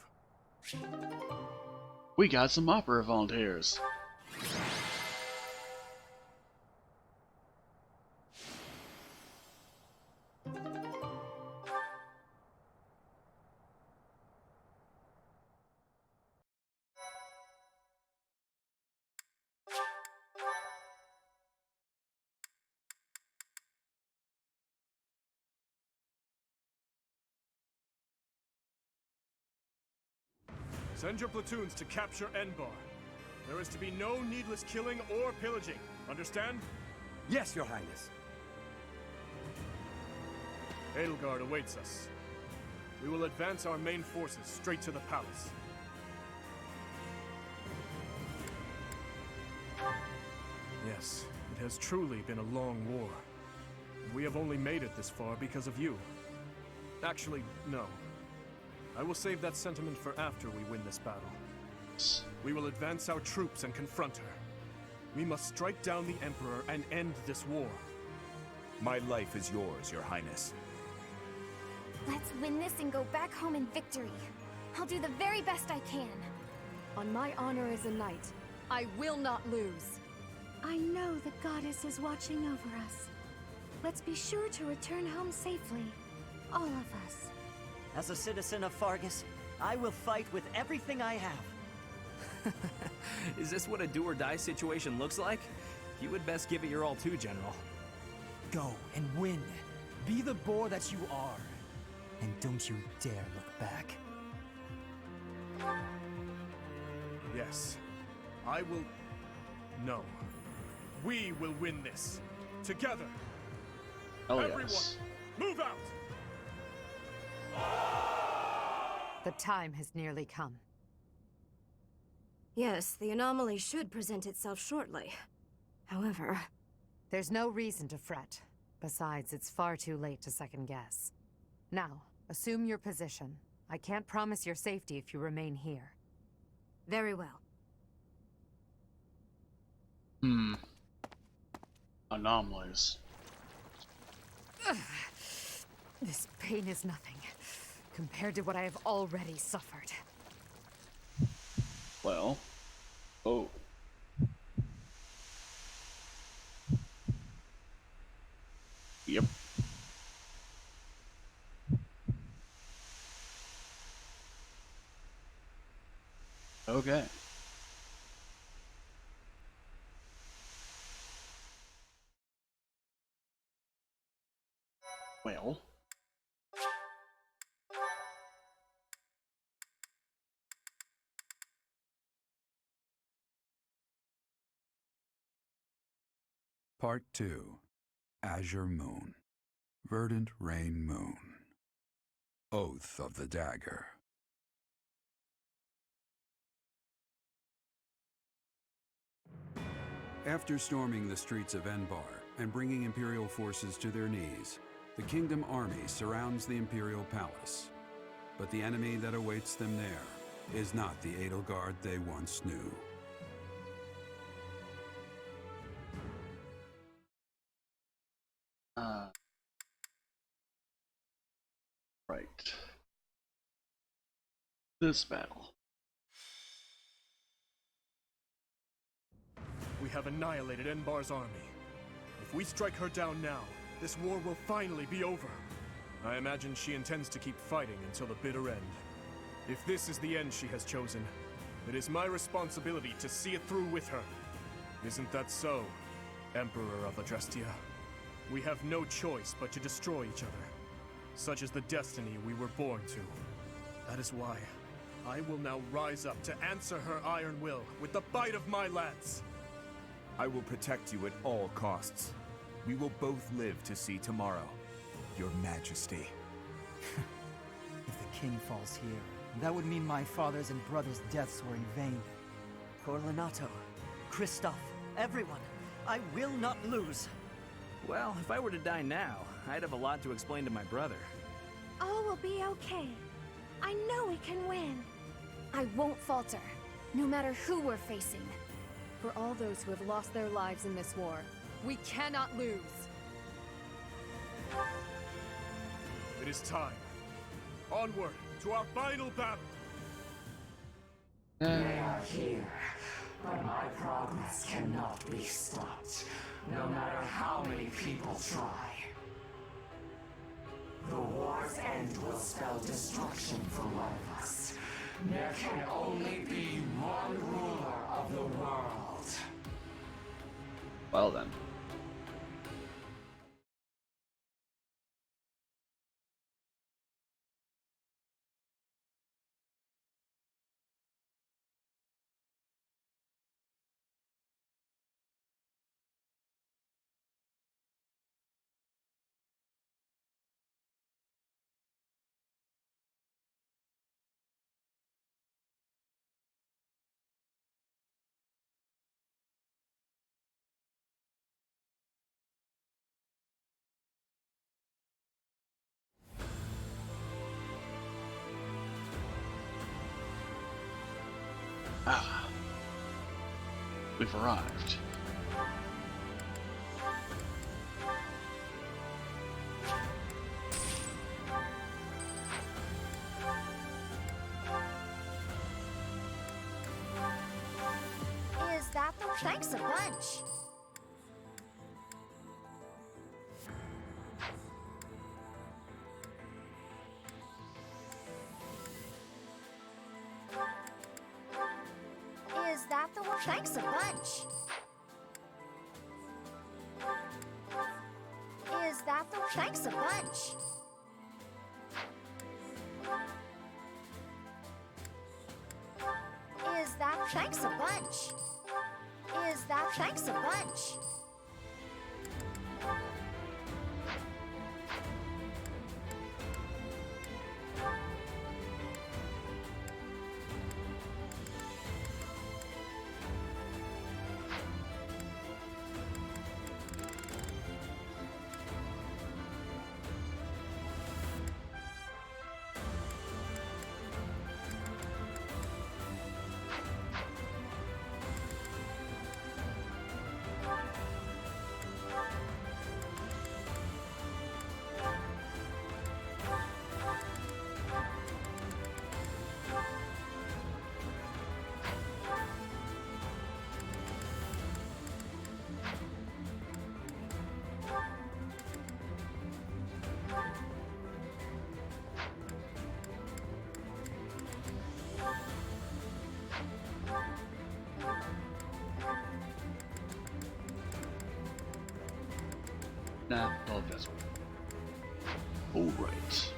We got some opera volunteers. Send your platoons to capture Enbar. There is to be no needless killing or pillaging. Understand? Yes, Your Highness. Edelgard awaits us. We will advance our main forces straight to the palace. Yes, it has truly been a long war. We have only made it this far because of you. Actually, no. I will save that sentiment for after we win this battle. We will advance our troops and confront her. We must strike down the Emperor and end this war. My life is yours, Your Highness. Let's win this and go back home in victory. I'll do the very best I can. On my honor as a knight, I will not lose. I know the goddess is watching over us. Let's be sure to return home safely. All of us. As a citizen of Fargus, I will fight with everything I have. Is this what a do-or-die situation looks like? You would best give it your all too, General. Go and win. Be the boar that you are. And don't you dare look back. Yes. I will... No. We will win this. Together. Oh, Everyone, yes. move out! The time has nearly come. Yes, the anomaly should present itself shortly. However... There's no reason to fret. Besides, it's far too late to second guess. Now, assume your position. I can't promise your safety if you remain here. Very well. Anomalies. This pain is nothing compared to what I have already suffered. Well. Oh. Yep. Okay. Well. Part 2. Azure Moon. Verdant Rain Moon. Oath of the Dagger. After storming the streets of Enbar and bringing Imperial forces to their knees, the Kingdom army surrounds the Imperial Palace. But the enemy that awaits them there is not the Edelgard they once knew. Right. This battle. We have annihilated Enbar's army. If we strike her down now, this war will finally be over. I imagine she intends to keep fighting until the bitter end. If this is the end she has chosen, it is my responsibility to see it through with her. Isn't that so, Emperor of Adrestia? We have no choice but to destroy each other. Such is the destiny we were born to. That is why I will now rise up to answer her iron will with the bite of my lance. I will protect you at all costs. We will both live to see tomorrow. Your Majesty. If the king falls here, that would mean my father's and brother's deaths were in vain. Corlenato, Kristoff, everyone, I will not lose. Well, if I were to die now, I'd have a lot to explain to my brother. All will be okay. I know we can win. I won't falter, no matter who we're facing. For all those who have lost their lives in this war, we cannot lose. It is time. Onward to our final battle. They are here, but my progress cannot be stopped, no matter how many people try. The war's end will spell destruction for one of us. There can only be one ruler of the world. Well then. Ah. We've arrived. Is that the... Thanks a bunch. Is that the one? Thanks a bunch. Is that the... Thanks a bunch. Is that... Thanks a bunch. Is that... Thanks a bunch. Nah, oh, that's all right.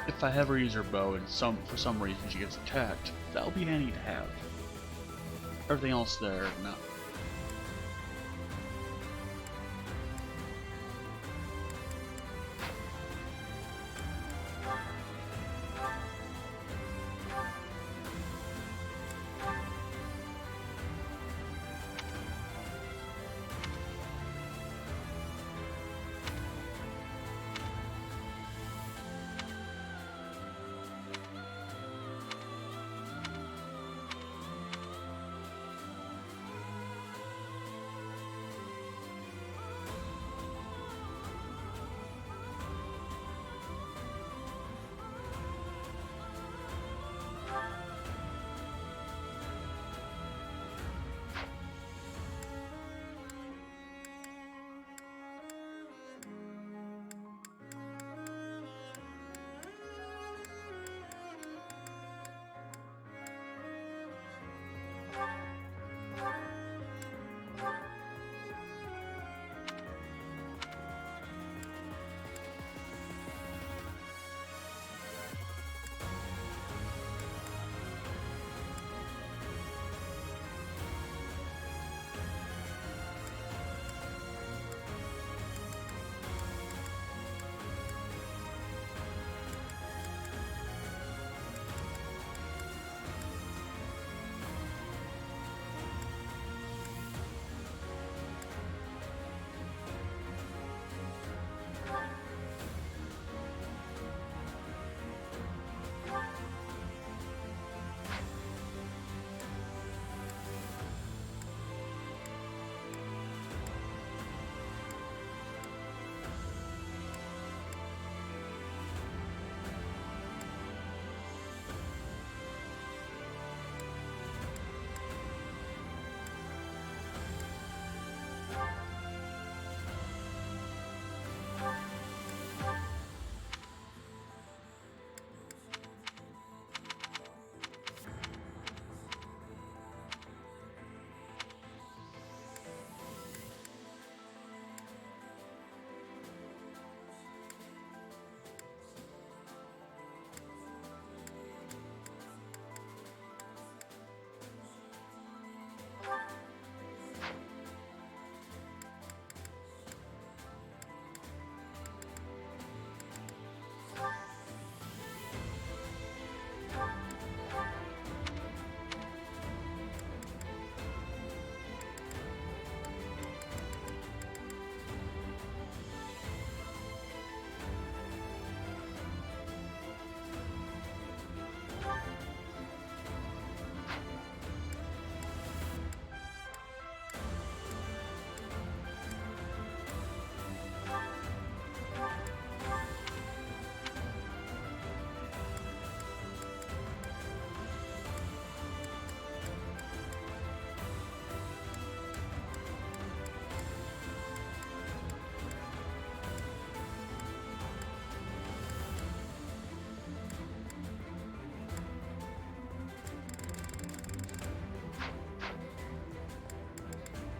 If I ever use her bow and for some reason she gets attacked, that'll be handy to have. Everything else there, no.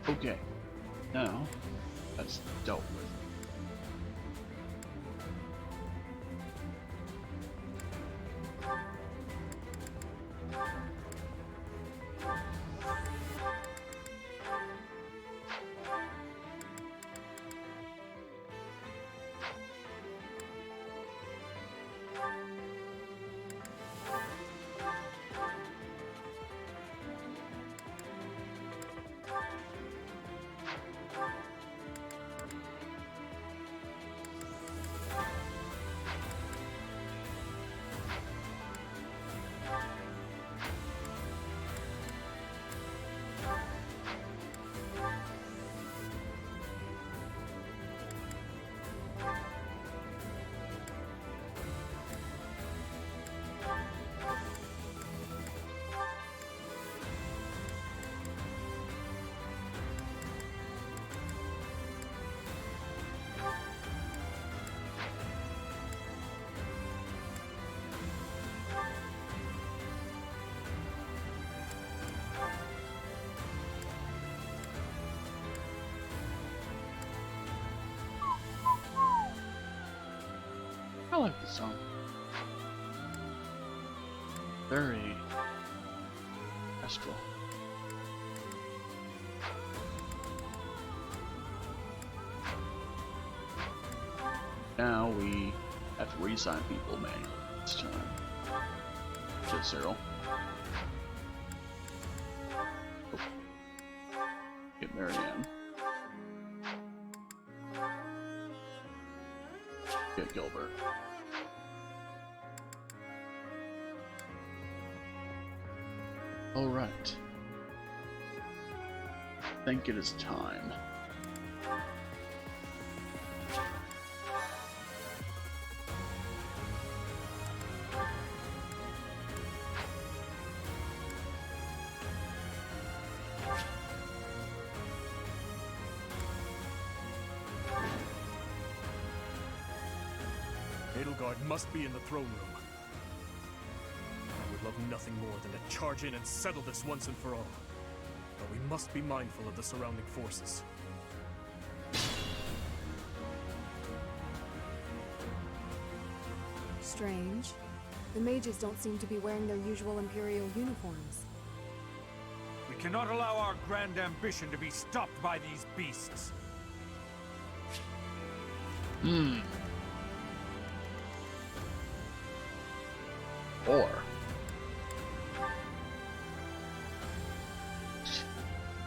Okay, now that's dealt with. I like the song. Very astral. Now we have to reassign people, man. This time. To Cyril. Oh. Get Marianne. Get Gilbert. Alright. I think it is time. Edelgard must be in the throne room. I would love nothing more than to charge in and settle this once and for all. But we must be mindful of the surrounding forces. Strange. The mages don't seem to be wearing their usual Imperial uniforms. We cannot allow our grand ambition to be stopped by these beasts. Or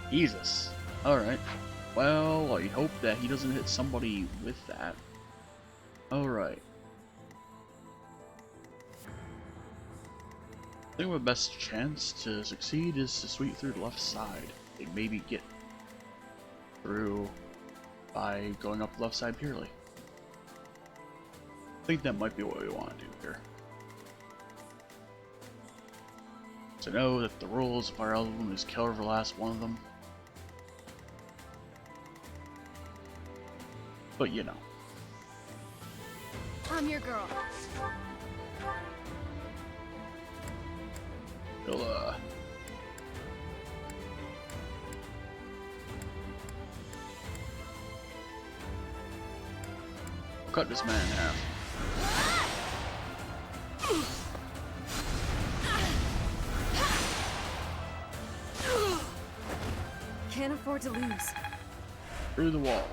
Jesus. Alright. Well, I hope that he doesn't hit somebody with that. Alright. I think my best chance to succeed is to sweep through the left side and maybe get through by going up the left side purely. I think that might be what we want to do here. To know that the rules of our album is kill every last one of them. But you know. I'm your girl. He'll cut this man in half. Can't afford to lose. Through the wall.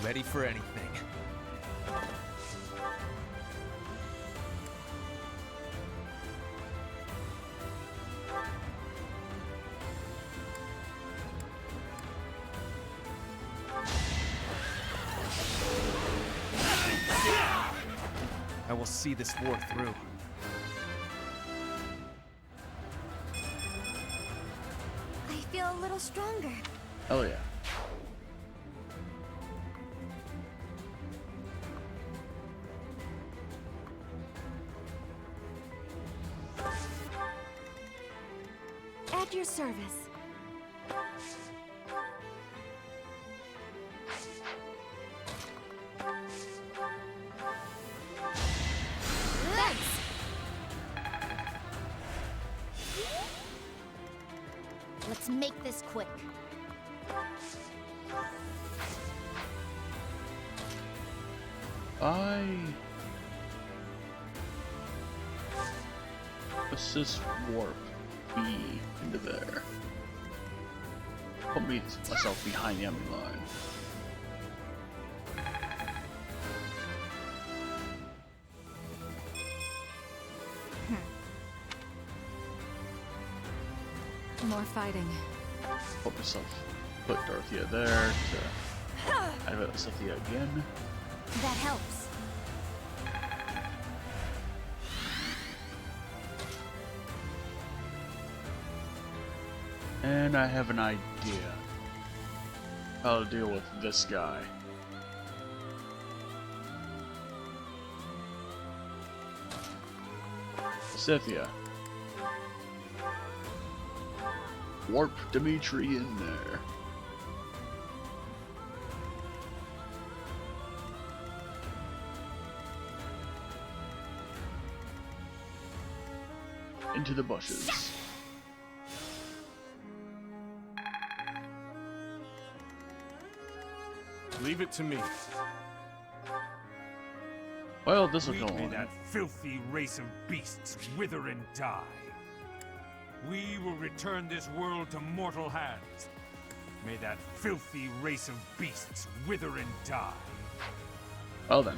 Ready for anything. will see this war through. I feel a little stronger. Hell yeah. At your service. Thanks. Let's make this quick. Assist warp B into there. Put myself behind the enemy line. More fighting. Put Dorothea there to activate Cynthia again. That helps. And I have an idea how to deal with this guy. Cynthia. Warp Dimitri in there. Into the bushes. Leave it to me. Well, this will We go may on. that filthy race of beasts wither and die. We will return this world to mortal hands. May that filthy race of beasts wither and die. Well then.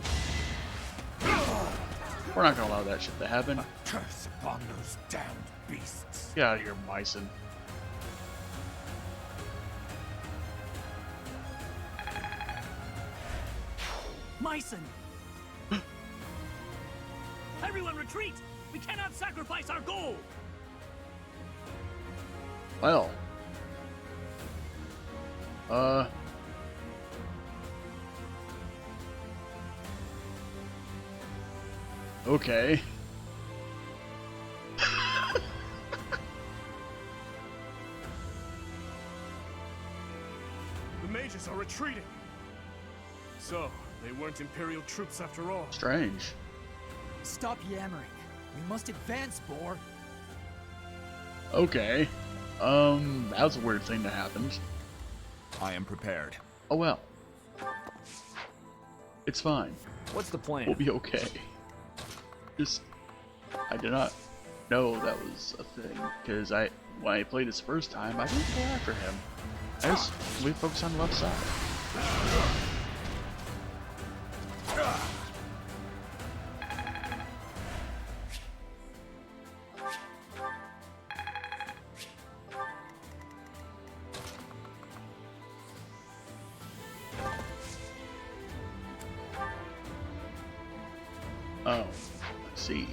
We're not gonna allow that shit to happen. A curse upon those damned beasts. Get out of here, Myson. Myson! Everyone retreat! We cannot sacrifice our goal! Well. Okay. The mages are retreating. So, they weren't Imperial troops after all. Strange. Stop yammering. We must advance, Boar. Okay. That was a weird thing that happened. I am prepared. Oh well. It's fine. What's the plan? We'll be okay. Just, I did not know that was a thing, because when I played this first time, I didn't go after him. I just we focused on the left side. Oh, I see.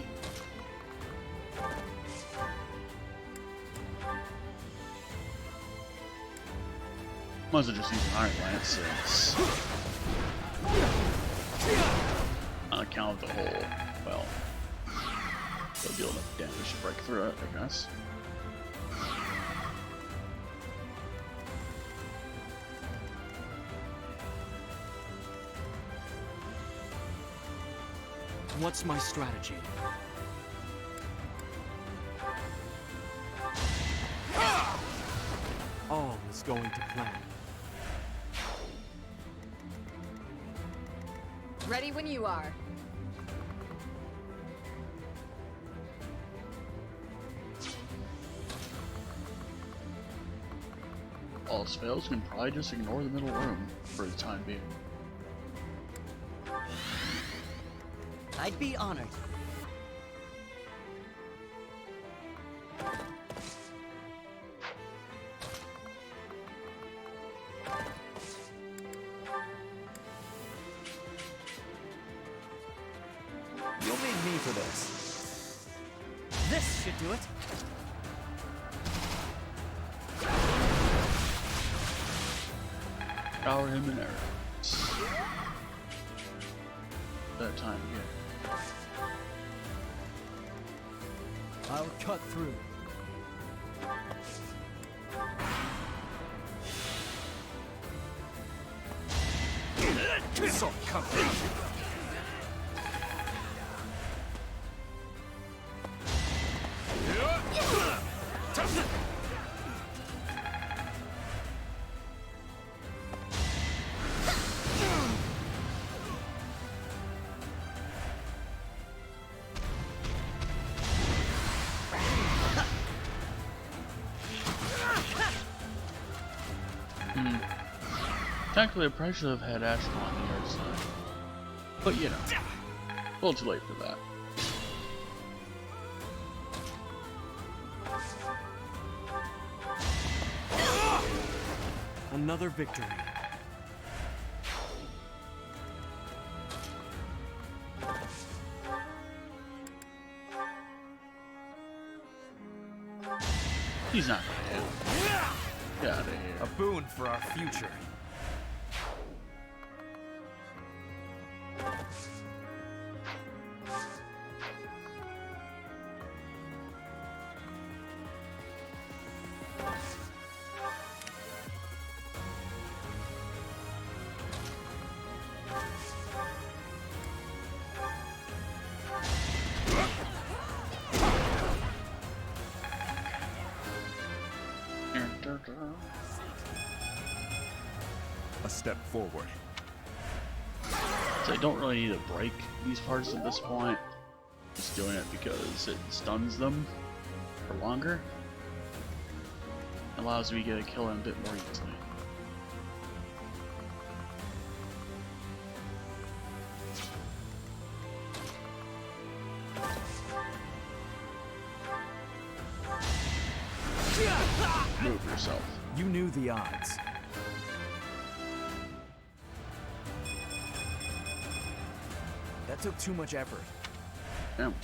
Might as well just use an Iron Lance since on account of the hole. Well, they'll deal enough damage to break through it, I guess. What's my strategy? All is going to plan. Ready when you are. All else fails, we can probably just ignore the middle room for the time being. I'd be honored. You'll be for this. This should do it. Power him in arrows. That time again. I'll cut through. So come Technically, I probably should have had Astral on the other side. But you know, a little too late for that. Another victory. He's not gonna hit. Get out of here. A boon for our future. A step forward. So I don't really need to break these parts at this point. Just doing it because it stuns them for longer. Allows me to get a kill in a bit more easily. Move yourself. You knew the odds. That took too much effort. Damn.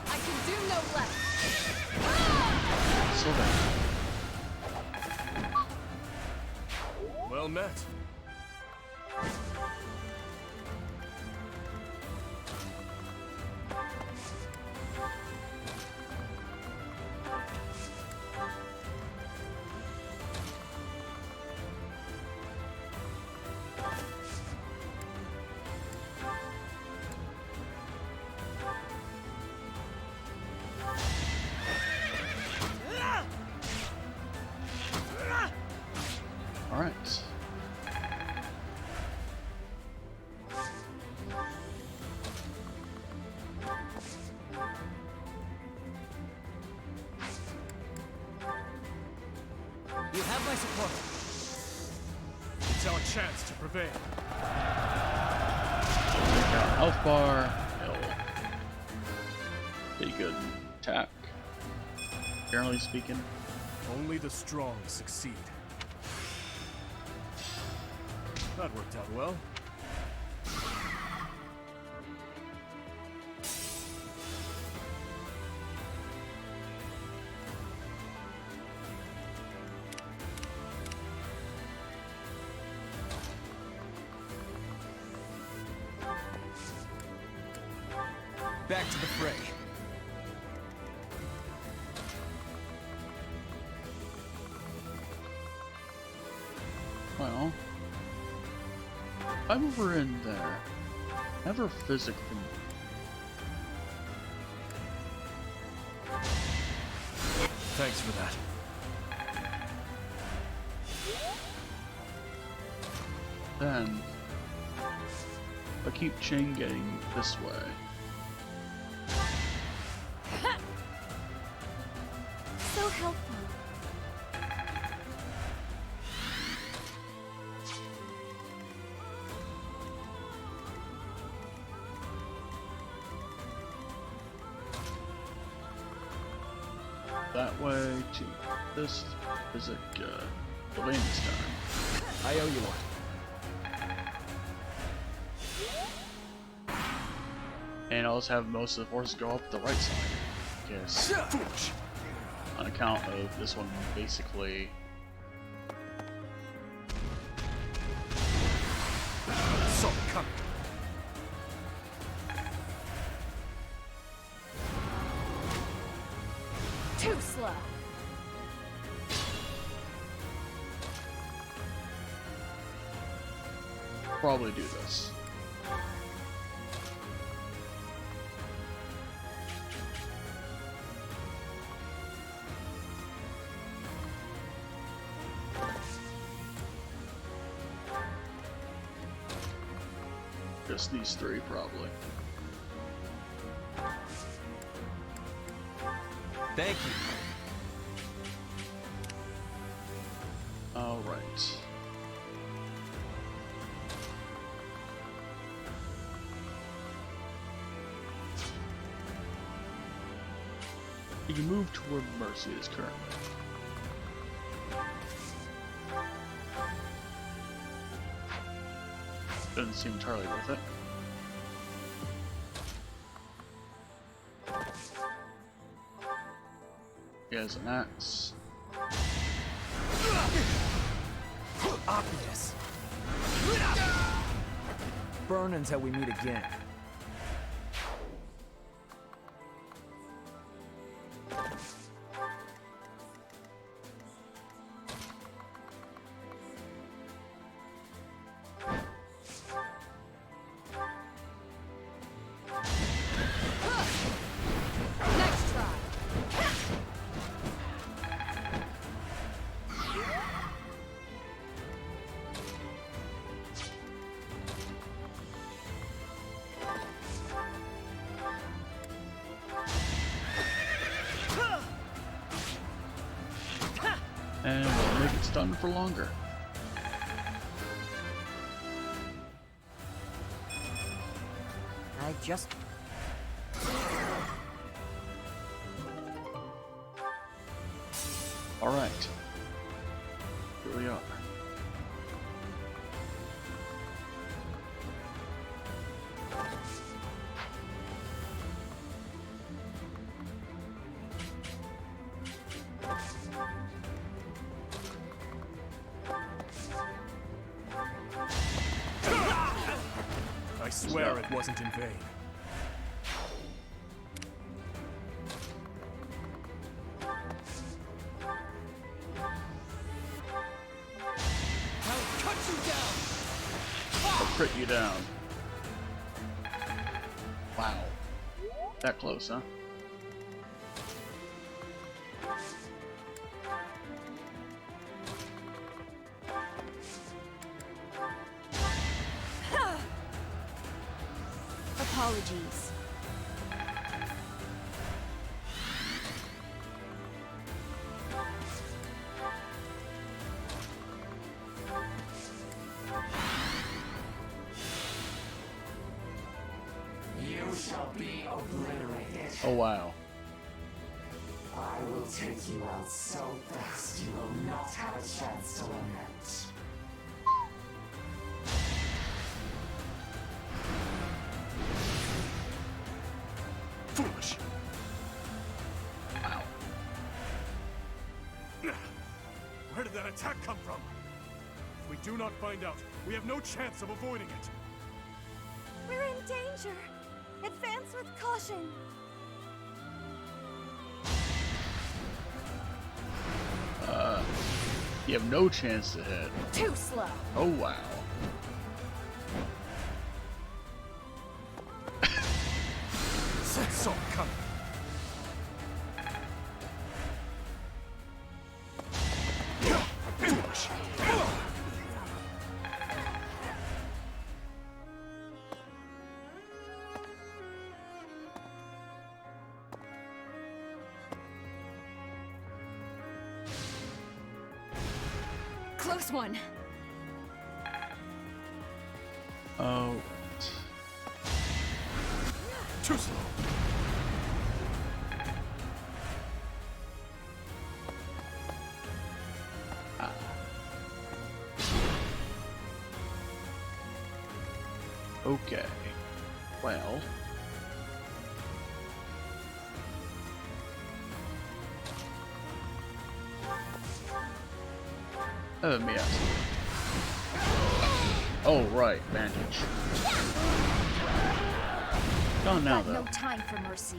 I can do no less. So bad. Well met. Alright. You have my support. It's our chance to prevail. Health bar. Hell. Pretty good attack. Generally speaking. Only the strong succeed. That worked out well. Back to the fray. Well, I'm over in there. Never physically. Thanks for that. Then, I keep chain getting this way. So helpful. That way to this physic domain this time. I owe you one. And I'll just have most of the forces go up the right side. Yes. On account of this one basically. So come. Too slow. Probably do this. Just these three, probably. Thank you. All right. You can move to where Mercy is currently. Doesn't seem entirely worth it. He has an axe. Obvious. Burn until we meet again. And we'll make it stun for longer. I just... Alright. Here we are. I swear it wasn't in vain. I'll cut you down! I'll crit you down. Wow. That close, huh? Apologies. You shall be obliterated. Oh wow. I will take you out so fast you will not have a chance to lament. Foolish. Wow. Where did that attack come from? If we do not find out, we have no chance of avoiding it. We're in danger. Advance with caution. You have no chance to hit. Too slow. Oh wow. saw it coming. Close one. Oh. Too slow. Okay. Well. Yes. Oh, right. Bandage. Gone now, Got though. no time for mercy.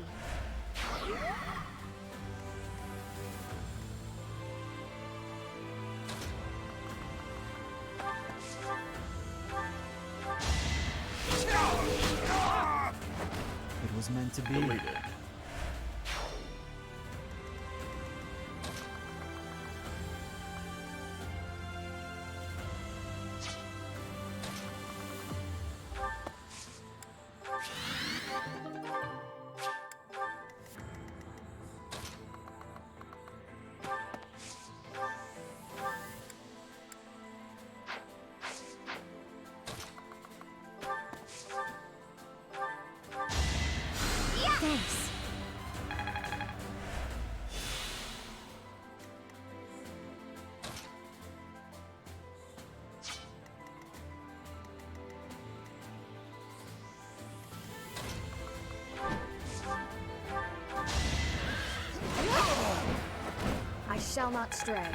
It was meant to be. Deleted. Thanks. I shall not stray.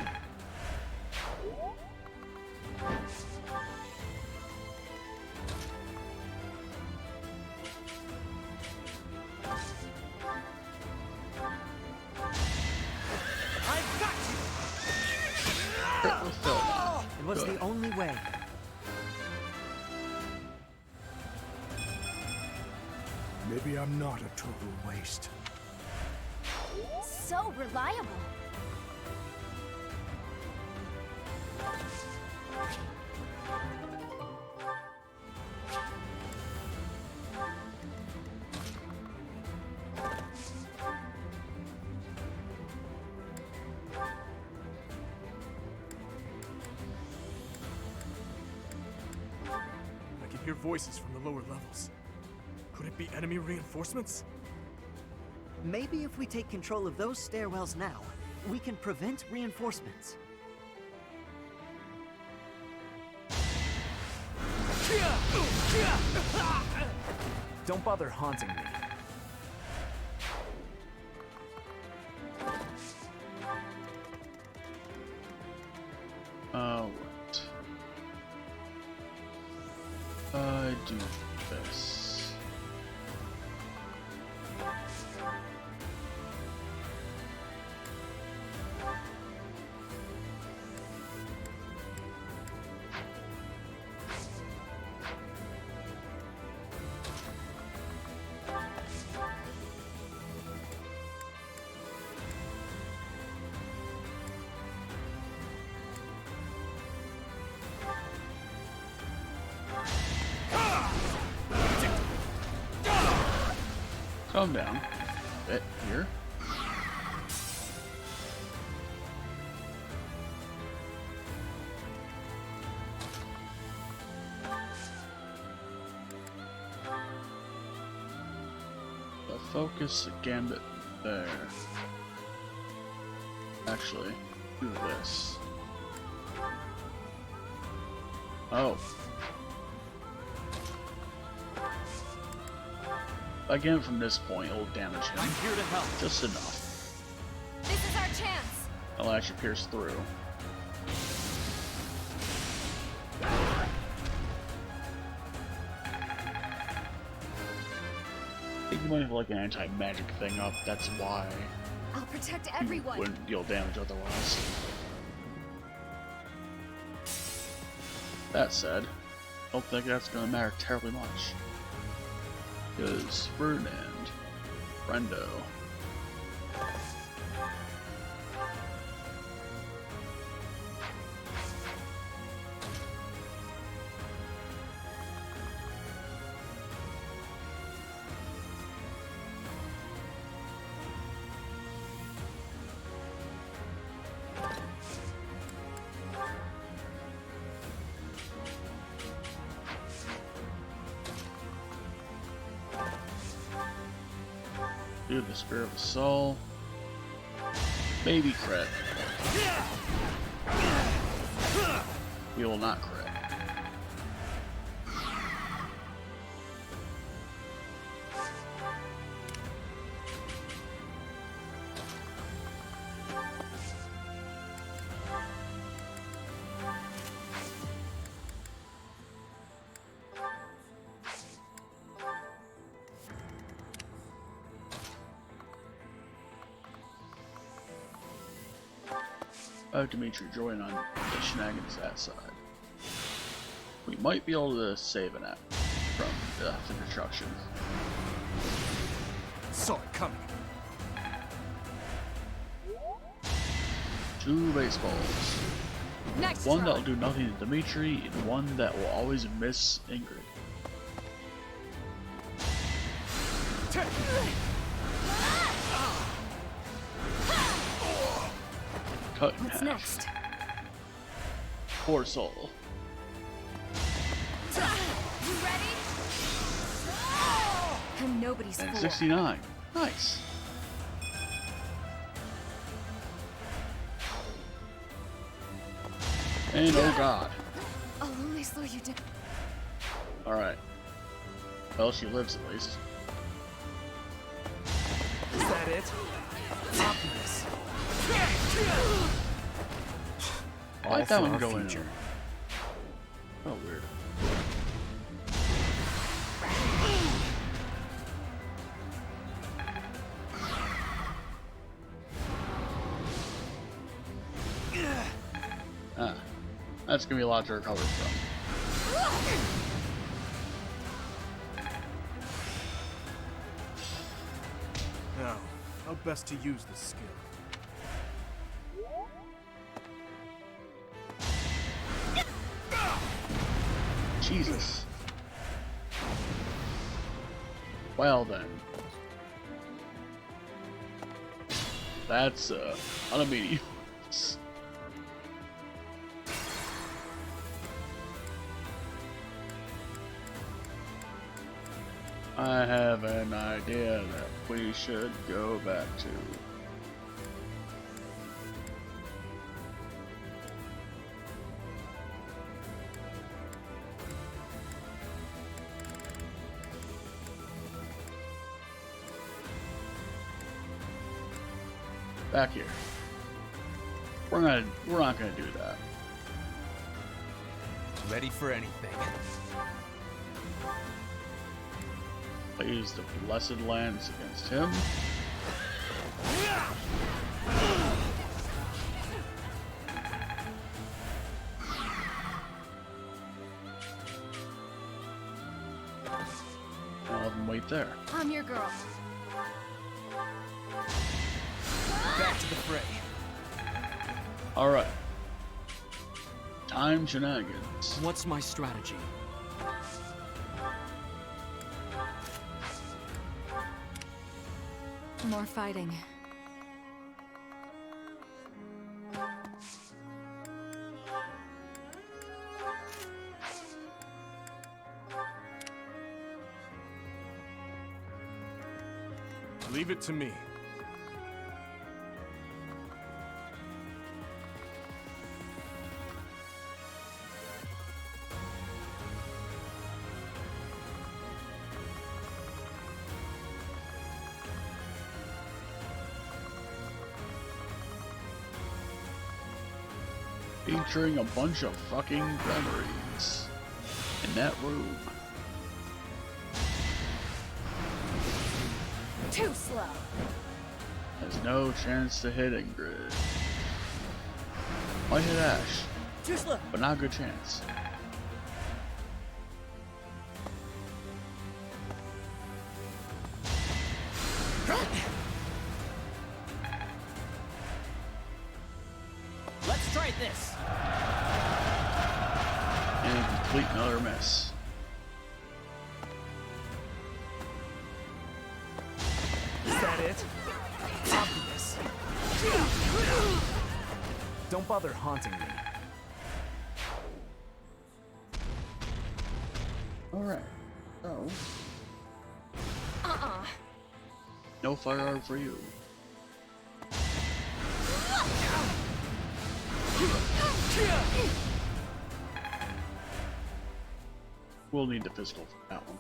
It was the only way. Maybe I'm not a total waste. So reliable. I can hear voices from the lower levels. Could it be enemy reinforcements? Maybe if we take control of those stairwells now, we can prevent reinforcements. Don't bother haunting me. What? I do this. Calm down a bit here. Focus a gambit there. Actually, do this. Oh. Again, from this point, it'll damage him. I'm here to help. Just enough. This is our chance. It'll actually pierce through. I think you might have like an anti-magic thing up, that's why I'll protect you everyone. wouldn't deal damage otherwise. That said, I don't think that's gonna matter terribly much. Because Ferdinand Friendo. Dude, the Spirit of the Soul. Maybe crit. We will not crit. Oh, Dimitri, join on the shenanigans that side. We might be able to save an app from death and destruction. Saw it coming. 2 baseballs. Next one try. that will do nothing to Dimitri, and one that will always miss Ingrid. Cut in What's half. next? Poor soul. You ready? I'm nobody's And fool. 69. Nice. And oh god. I'll only slow you down. Alright. Well, she lives at least. Is that it? Optimus. Why'd that for one our go in? future. Oh, weird. Ah, that's gonna be a lot to recover from. Now, how best to use this skill? Jesus. Well then. That's unimmediate. I have an idea that we should go back to. Back here. We're not gonna do that. Ready for anything. I use the Blessed Lance against him. I'll have him wait there. I'm your girl. Back to the fray. Alright. Time shenanigans. What's my strategy? More fighting. Leave it to me. Featuring a bunch of fucking memories in that room. Too slow. Has no chance to hit Ingrid. Might hit Ash, Too slow. but not a good chance. Let's try this. And complete another mess. Is that it? Obvious. Don't bother haunting me. Alright, so. No firearm for you. We'll need the physical for that one.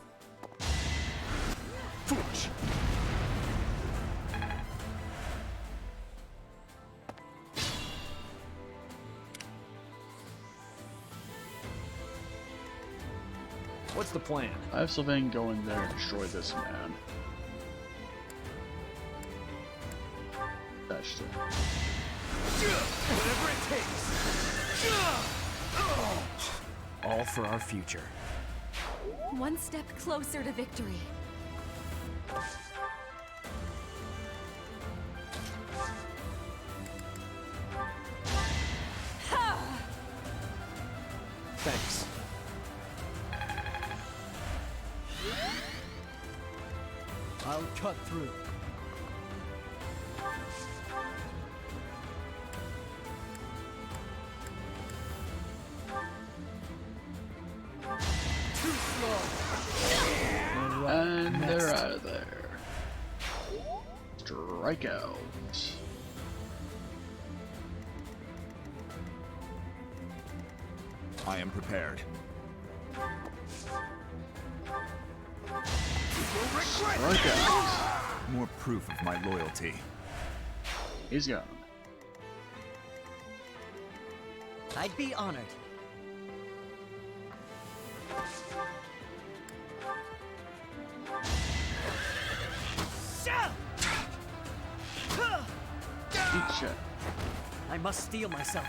Foolish. What's the plan? I have Sylvain go in there and destroy this man. That's it. Whatever it takes. All for our future. One step closer to victory. Thanks. I'll cut through. Too slow. And they're out of there. Strikeout. I am prepared. Strikeout. More proof of my loyalty. He's gone. I'd be honored. Eat shit. I must steel myself.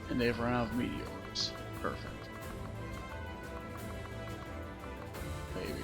And they've run out of meteors. Perfect. Baby.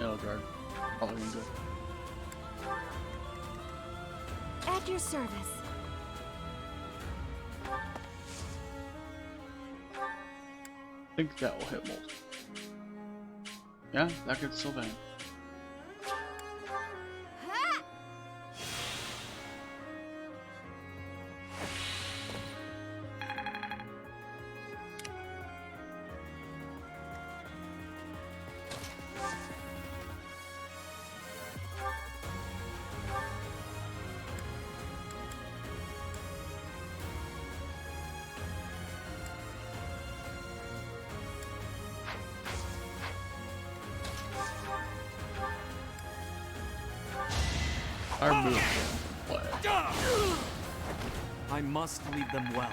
Yellow guard. Probably good. At your service. I think that will hit most. Yeah, that gets Sylvain. Our move play. I must lead them well.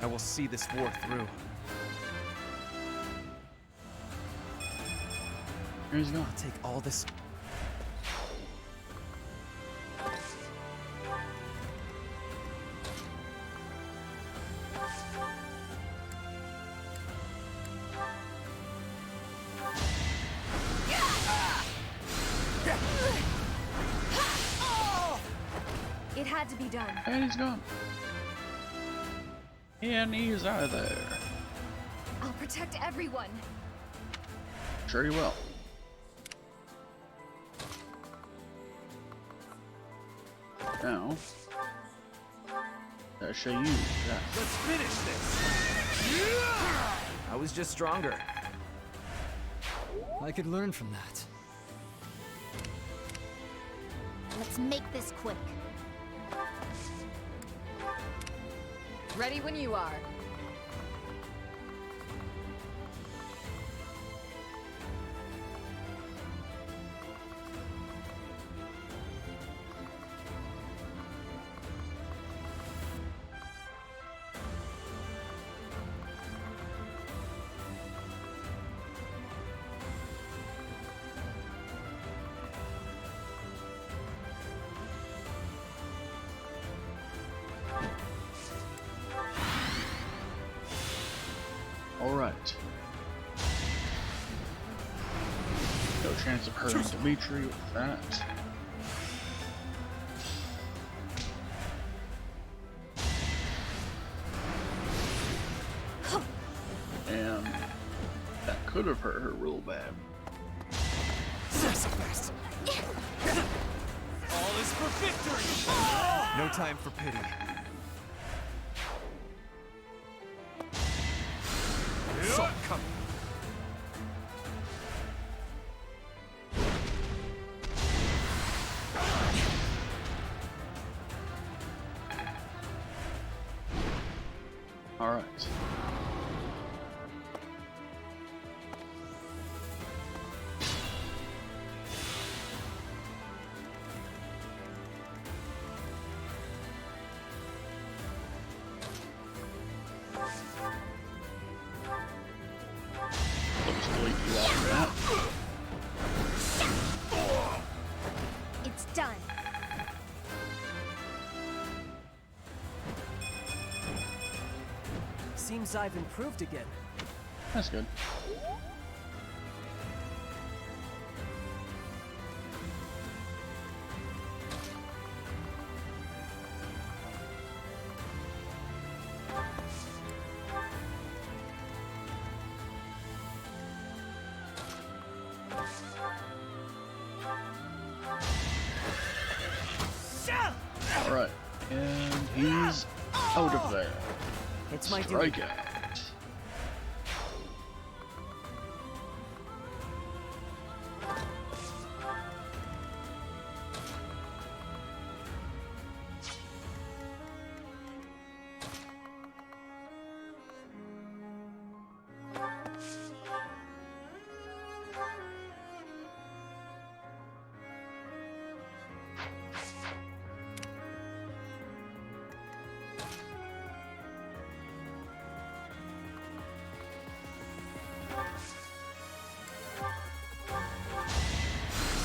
I will see this war through. Here's going. I'll take all this. It had to be done. And he's gone. And he's out of there. I'll protect everyone. Sure you will. Now, I show you that. Let's finish this! I was just stronger. I could learn from that. Let's make this quick. Ready when you are. Alright. No chance of hurting Dimitri with that. And that could have hurt her real bad. All is for victory! No time for pity. Assault coming. All right. Let's delete you off of that. It's done. Seems I've improved again. That's good. Alright, and he's out of there. It's my duty. Strike out.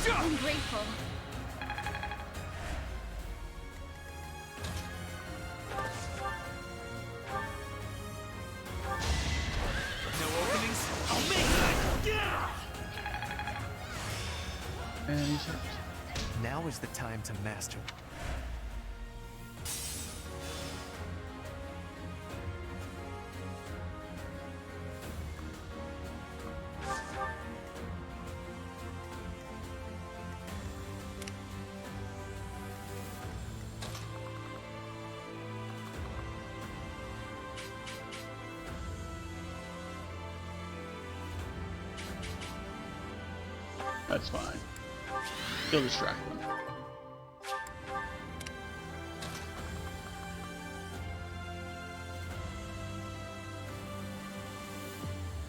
I'm grateful. No openings? I'll make that! And he's hurt. Now is the time to master. That's fine. He'll distract them.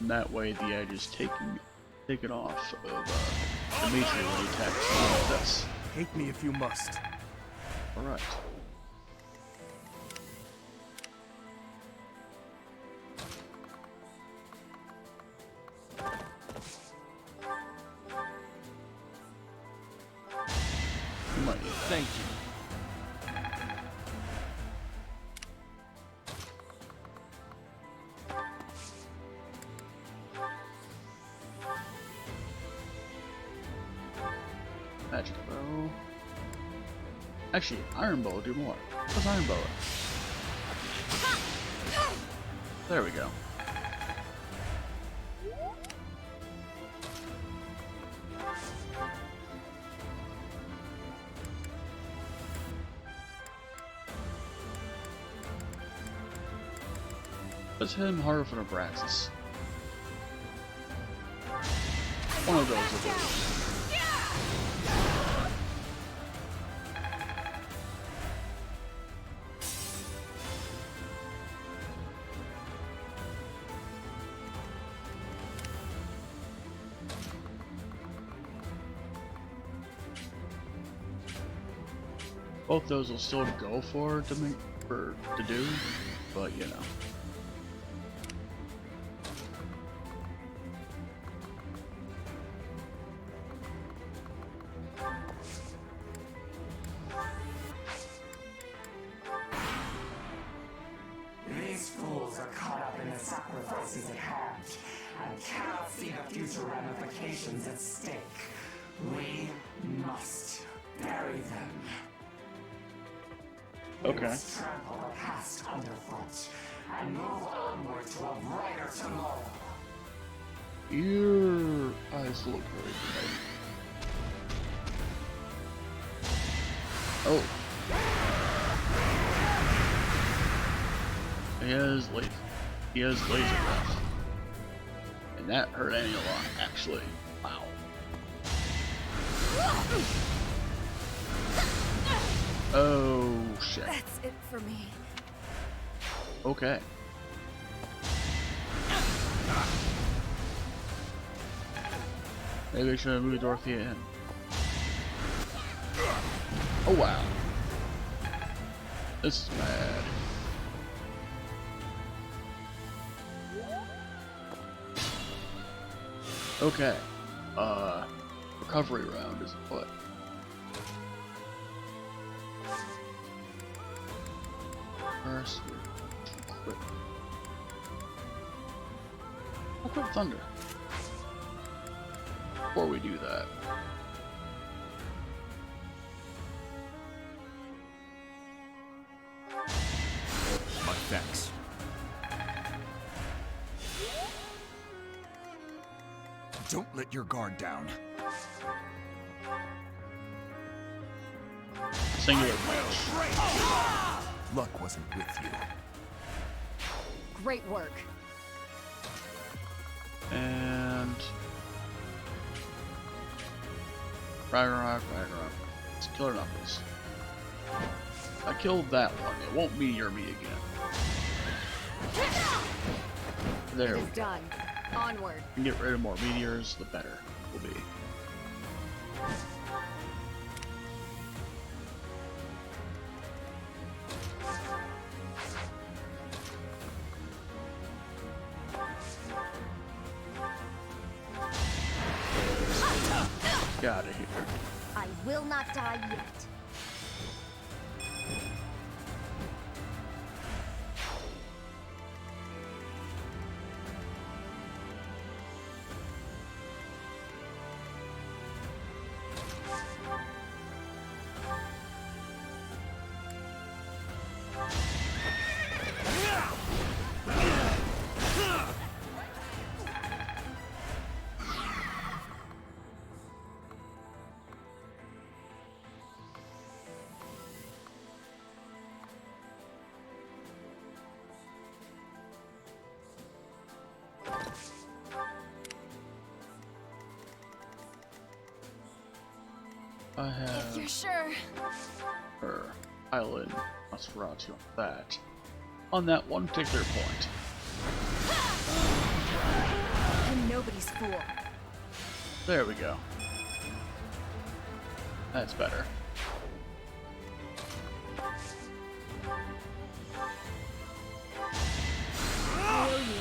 And that way the edge is taken off of Dimitri when he attacks this. Hate me if you must. Alright. You might need that. Thank you. Magic bow. Actually, iron bow will do more. What's iron bow? There we go. Was him harder for Abraxas? One of those will do. Both those will still go for to do, but you know. These fools are caught up in the sacrifices at hand and cannot see the future ramifications at stake. We must bury them. Okay. We must trample the past underfoot and move onward to a brighter tomorrow. Your eyes look very bright. Oh. He has laser breath. And that hurt Annie a lot, actually. Wow. Oh shit. That's it for me. Okay. Maybe I should have moved Dorothea in. Oh wow. This is bad. Okay. Recovery round is afoot. First, quit. I'll quit Thunder. Before we do that. My thanks. Don't let your guard down. Singular punch. Luck wasn't with you. Great work. And Ragnarok. It's Killer Knuckles. I killed that one. It won't meteor me again. There we go. Done. Onward. And get rid of more meteors, the better will be. Get out of here. I will not die yet. I have If you're sure. her island Nosferatu on that. On that one particular point. I'm nobody's fool. There we go. That's better. I owe you.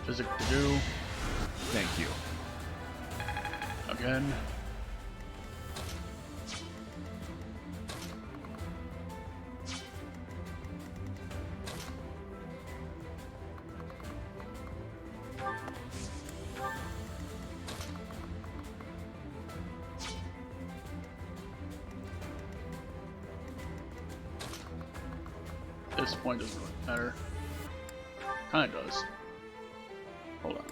Physic to do. Thank you. Again. this point doesn't really matter. Kinda does. Hold on.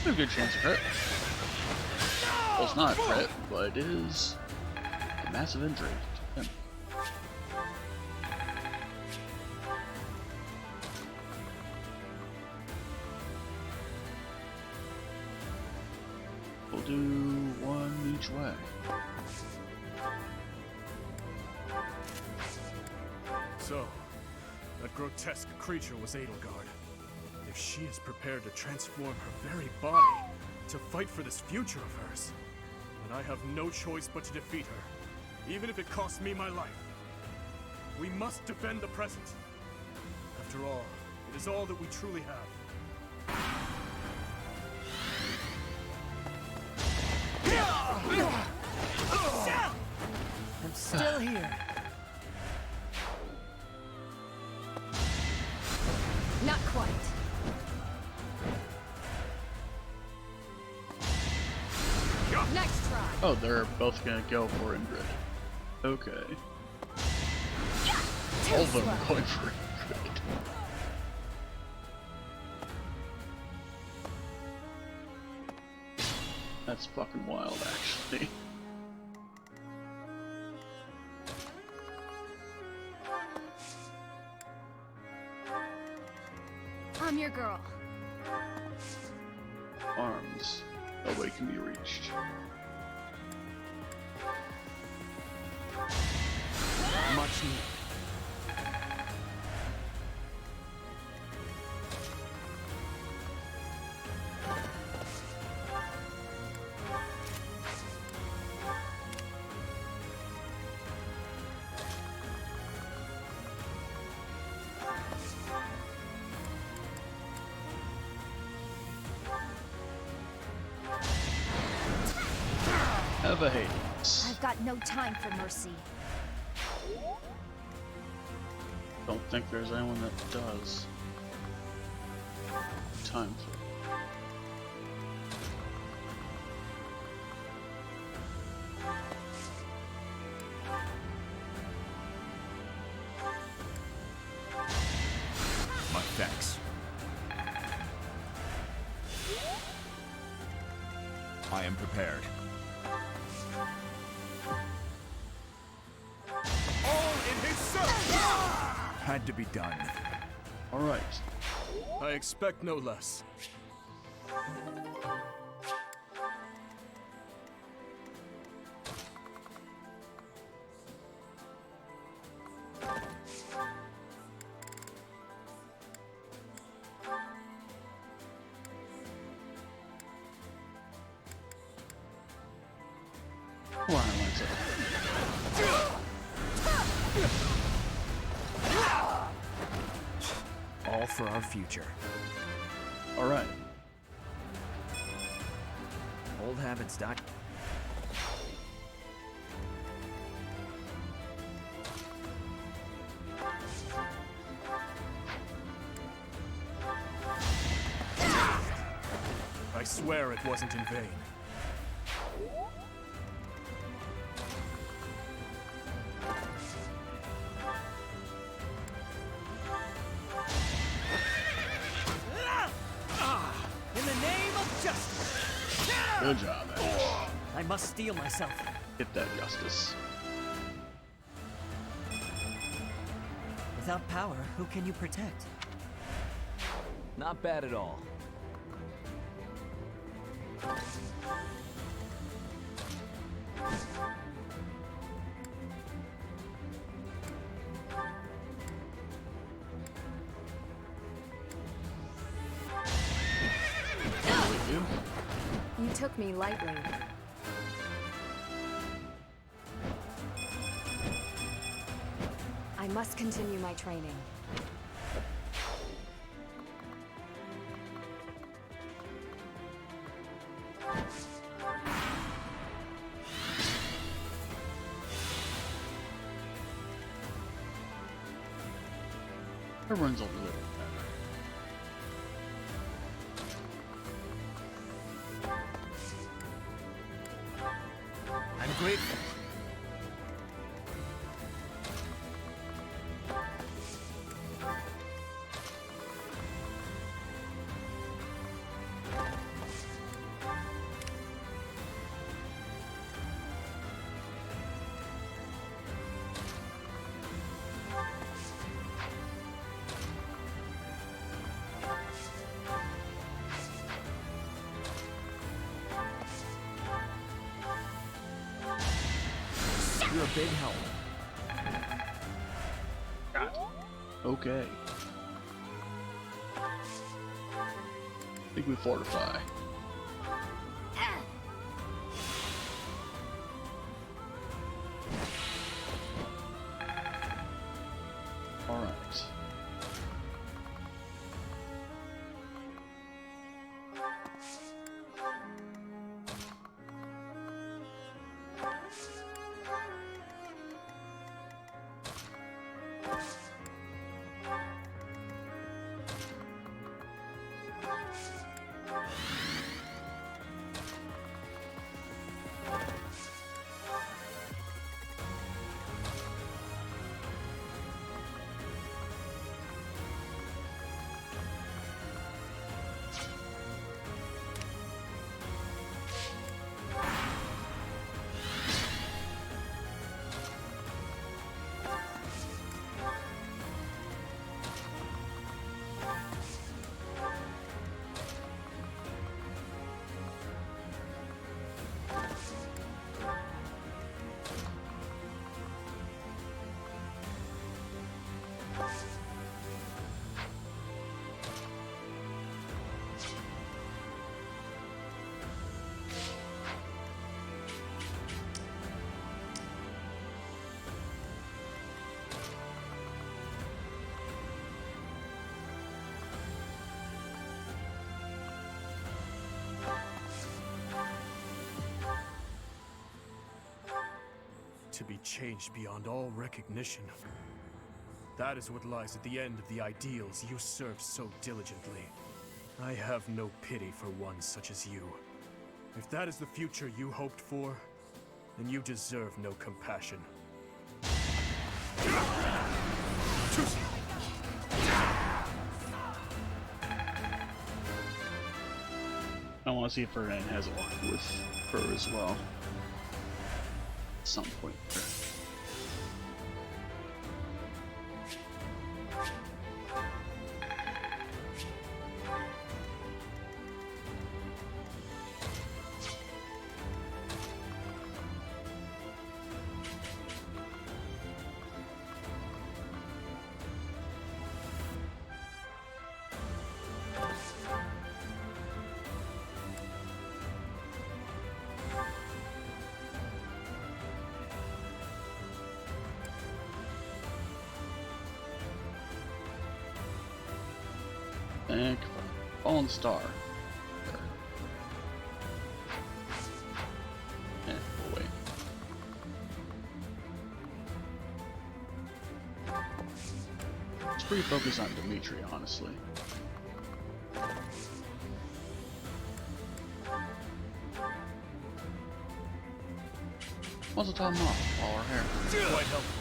A good chance of crit. Well, it's not a crit, but it is a massive injury to him. We'll do one each way. So, that grotesque creature was Edelgard. If she is prepared to transform her very body to fight for this future of hers, then I have no choice but to defeat her, even if it costs me my life. We must defend the present. After all, it is all that we truly have. I'm still here. Not quite. Next try. Oh, they're both gonna go for Ingrid. Okay. All of them are going for Ingrid. That's fucking wild, actually. I'm your girl. Arms. Nobody can be reached. Much needed. Have a Hades. I've got no time for mercy. Don't think there's anyone that does. Time for. My thanks. I am prepared. All in his service! Had to be done. Alright. I expect no less. Come on, Alexa. All for our future. Alright. Old habits die. I swear it wasn't in vain. In the name of justice! Good job, Ash. I must steel myself. Get that justice. Without power, who can you protect? Not bad at all. You took me lightly. I must continue my training. Everyone's a little better. grateful. You're a big help. Okay. I think we fortify. Alright. To be changed beyond all recognition. That is what lies at the end of the ideals you served so diligently. I have no pity for one such as you. If that is the future you hoped for, then you deserve no compassion. I want to see if Ferdinand has a line with her as well. At some point there. And fallen star. We'll wait. It's pretty focused on Dimitri, honestly. Also top him off while we're here. Quite helpful.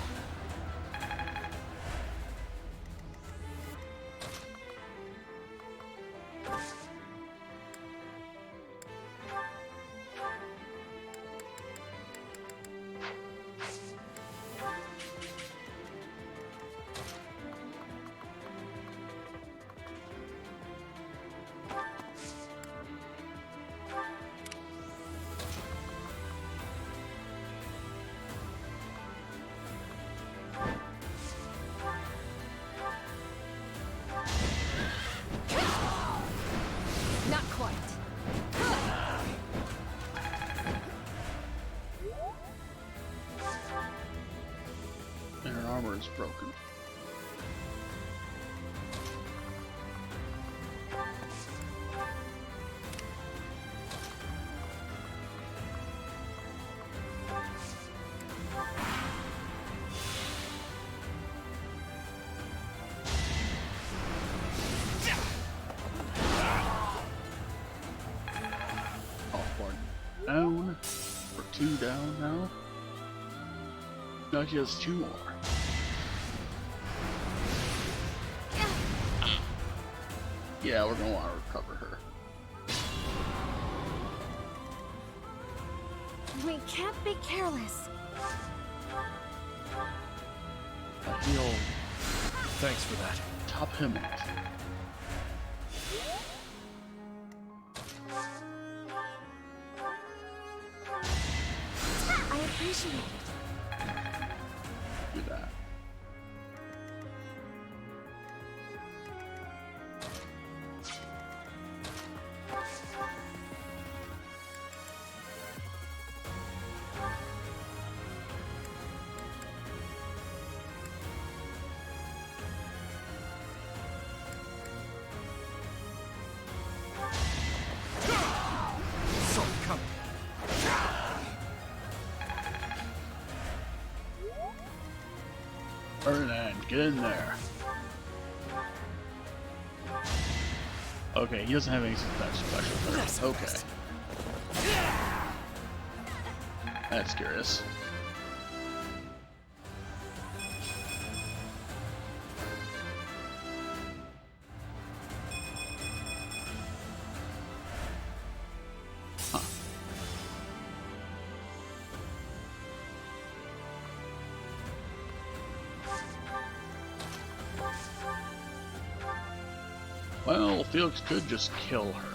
Not quite. And her armor is broken. Down for 2 down now? No, she has 2 more. Yeah, we're gonna want to recover her. We can't be careless. He'll Thanks for that. top him off. I appreciate it. Do that. So come. Ferdinand, get in there. Okay, he doesn't have anything that special. Okay. That's curious. Huh. Well, Felix could just kill her.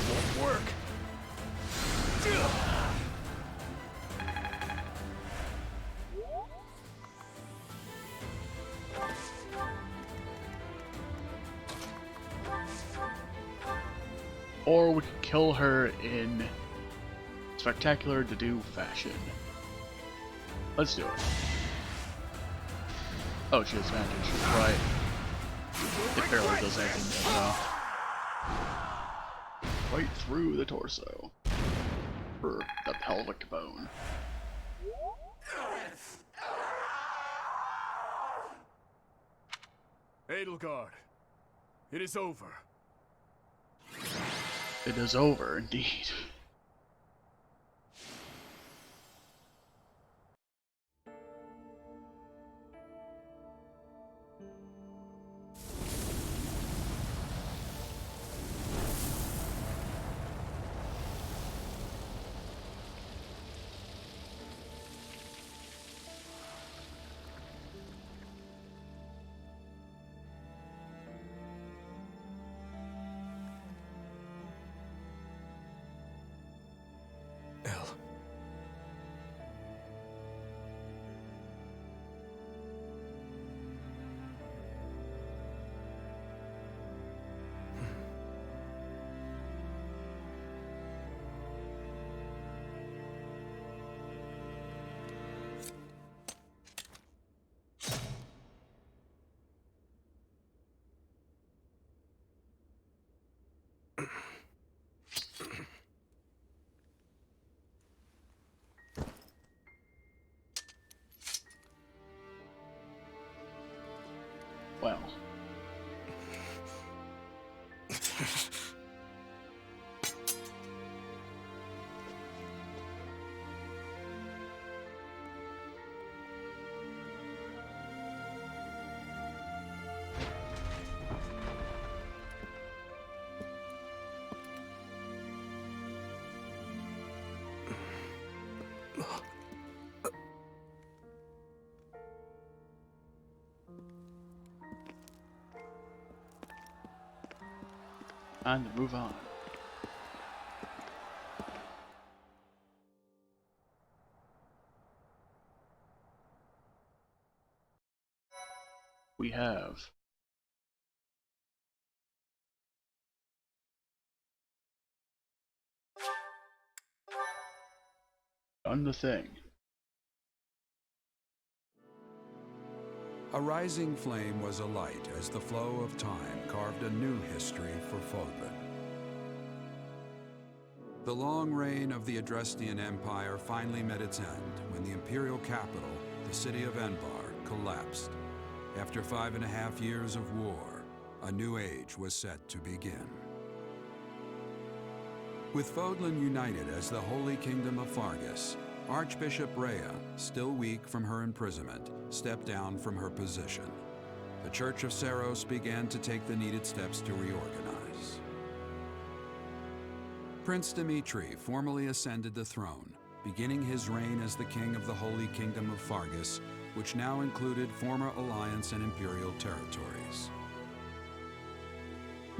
Won't work. Or we could kill her in spectacular to-do fashion. Let's do it. Oh, she has advantage. Right. It barely does anything though. Right through the torso. For the pelvic bone. Edelgard, it is over. It is over, indeed. Well. Time to move on. We have done the thing. A rising flame was alight as the flow of time carved a new history for Fodlan. The long reign of the Adrestian Empire finally met its end when the imperial capital, the city of Enbar, collapsed. After 5.5 years of war, a new age was set to begin. With Fodlan united as the Holy Kingdom of Fargus, Archbishop Rhea, still weak from her imprisonment, stepped down from her position. The Church of Seiros began to take the needed steps to reorganize. Prince Dimitri formally ascended the throne, beginning his reign as the king of the Holy Kingdom of Fargus, which now included former Alliance and Imperial territories.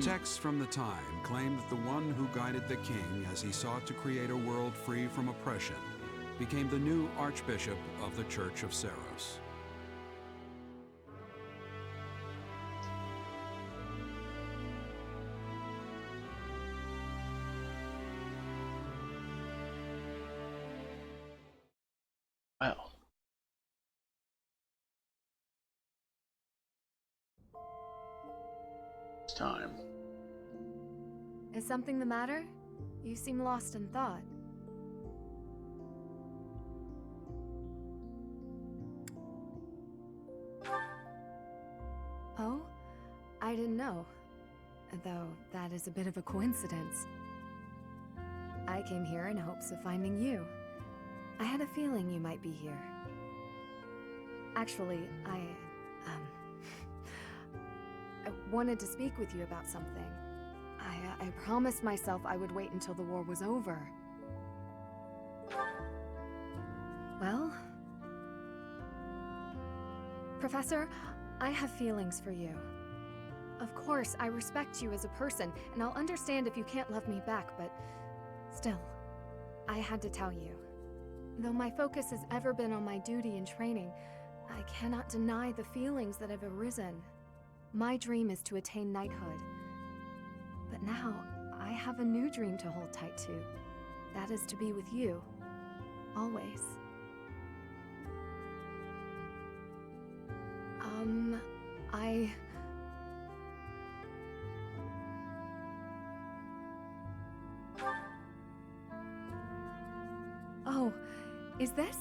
Texts from the time claim that the one who guided the king as he sought to create a world free from oppression became the new Archbishop of the Church of Seiros. Well. It's time. Is something the matter? You seem lost in thought. Oh? I didn't know. Though that is a bit of a coincidence. I came here in hopes of finding you. I had a feeling you might be here. Actually, I wanted to speak with you about something. I promised myself I would wait until the war was over. Well? Professor, I have feelings for you. Of course, I respect you as a person, and I'll understand if you can't love me back, but still, I had to tell you. Though my focus has ever been on my duty and training, I cannot deny the feelings that have arisen. My dream is to attain knighthood. But now, I have a new dream to hold tight to. That is to be with you. Always. Oh, is this?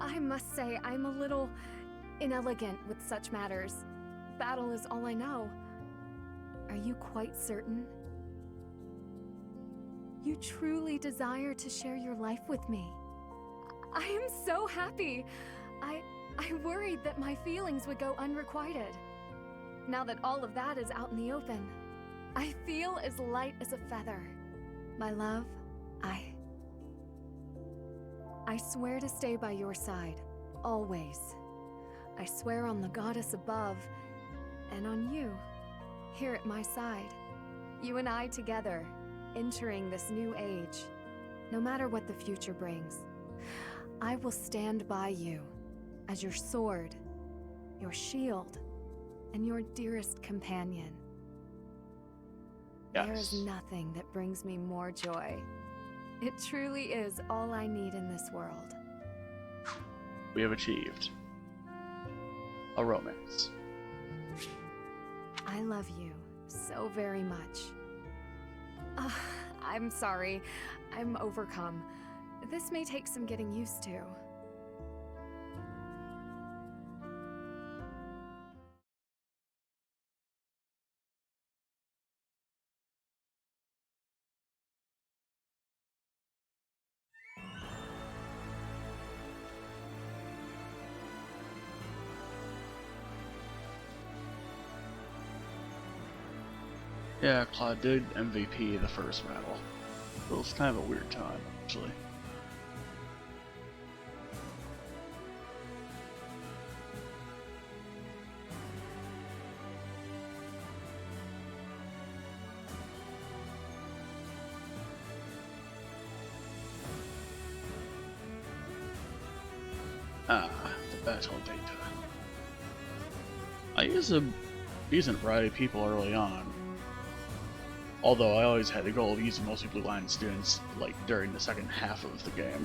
I must say, I'm a little inelegant with such matters. Battle is all I know. Are you quite certain? You truly desire to share your life with me. I am so happy. I worried that my feelings would go unrequited. Now that all of that is out in the open, I feel as light as a feather. My love, I swear to stay by your side, always. I swear on the goddess above, and on you, here at my side. You and I together, entering this new age. No matter what the future brings, I will stand by you as your sword, your shield, and your dearest companion. Yes. There is nothing that brings me more joy. It truly is all I need in this world. We have achieved a romance. I love you so very much. I'm sorry. I'm overcome. This may take some getting used to. Yeah, Claude did MVP the first battle. It was kind of a weird time, actually. Ah, the battle data. I used a decent variety of people early on. Although I always had the goal of using mostly Blue Line students, like, during the second half of the game.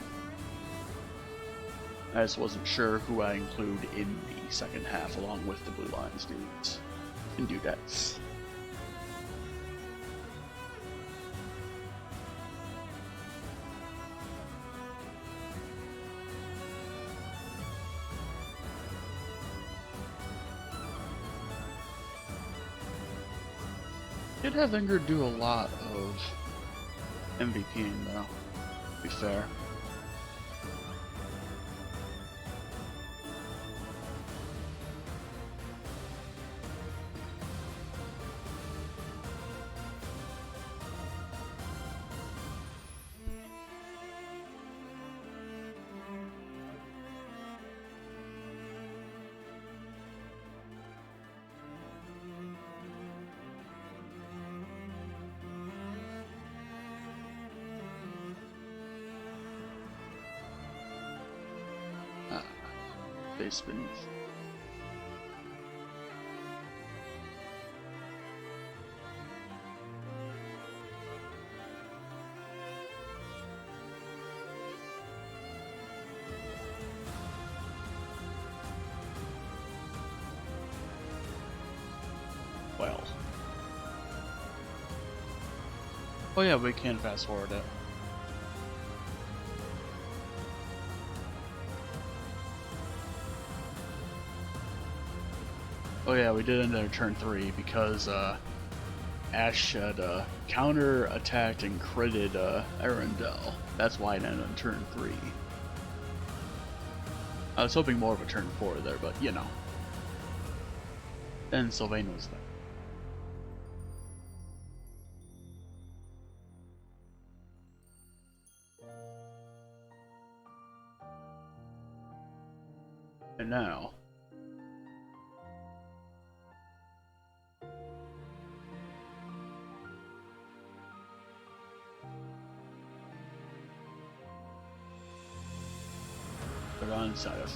I just wasn't sure who I include in the second half along with the Blue Lines dudes and dudettes. Did have Ingrid do a lot of MVPing though, to be fair. Base beneath. Well. Oh yeah, we can fast forward it. Oh yeah, we did end at turn 3 because Ash had counter-attacked and critted Arundel. That's why it ended on turn 3. I was hoping more of a turn 4 there, but you know. And Sylvain was there. And now... put it on inside us.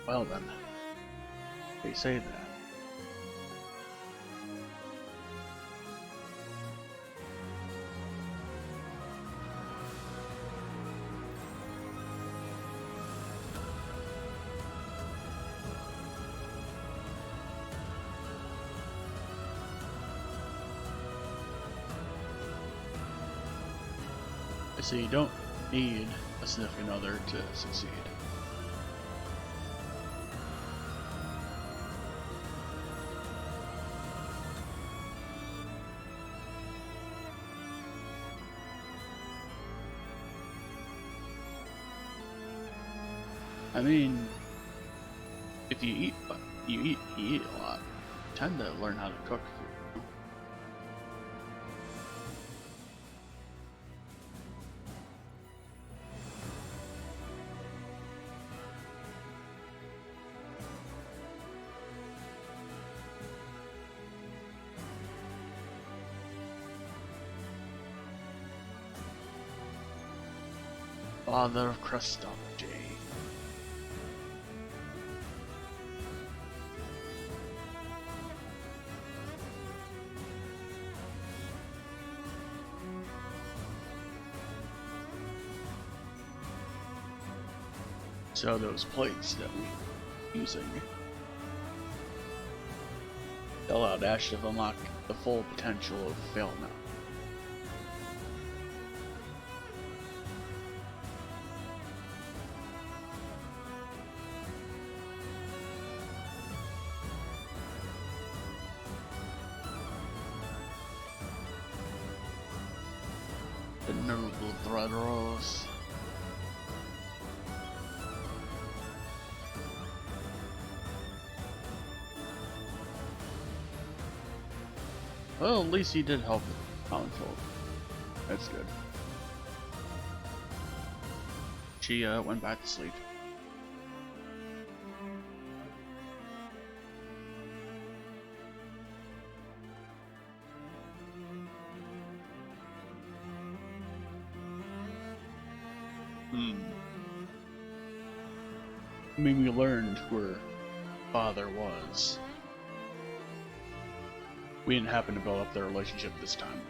Well then, they say that. So you don't need a significant other to succeed. I mean, if you eat a lot, you tend to learn how to cook food. Father of Christology. So those plates that we're using allowed Ash to unlock the full potential of Fail now. The noble thread rose. Well, at least he did help the common folk. That's good. She went back to sleep. I mean, we learned who her father was. We didn't happen to build up their relationship this time.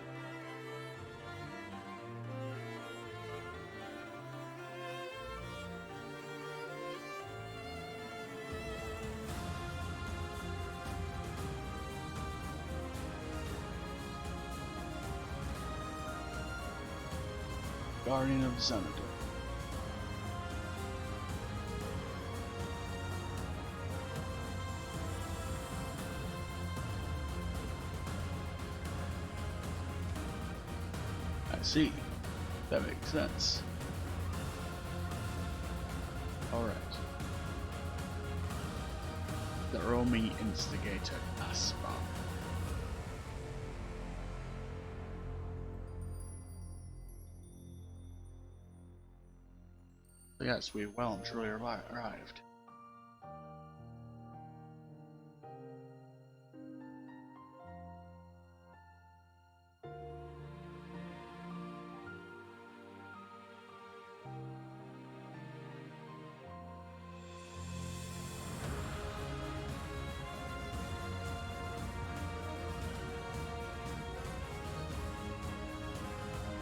Guardian of Xanadu. I see. That makes sense. Alright. The Romy instigated Aspa. Yes, we well and truly arrived.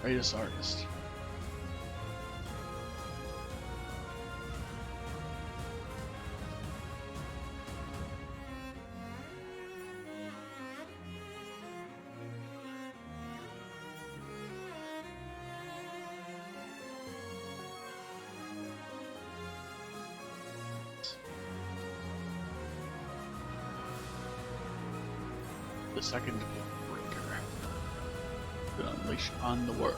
Greatest artist. The second breaker to unleash on the world.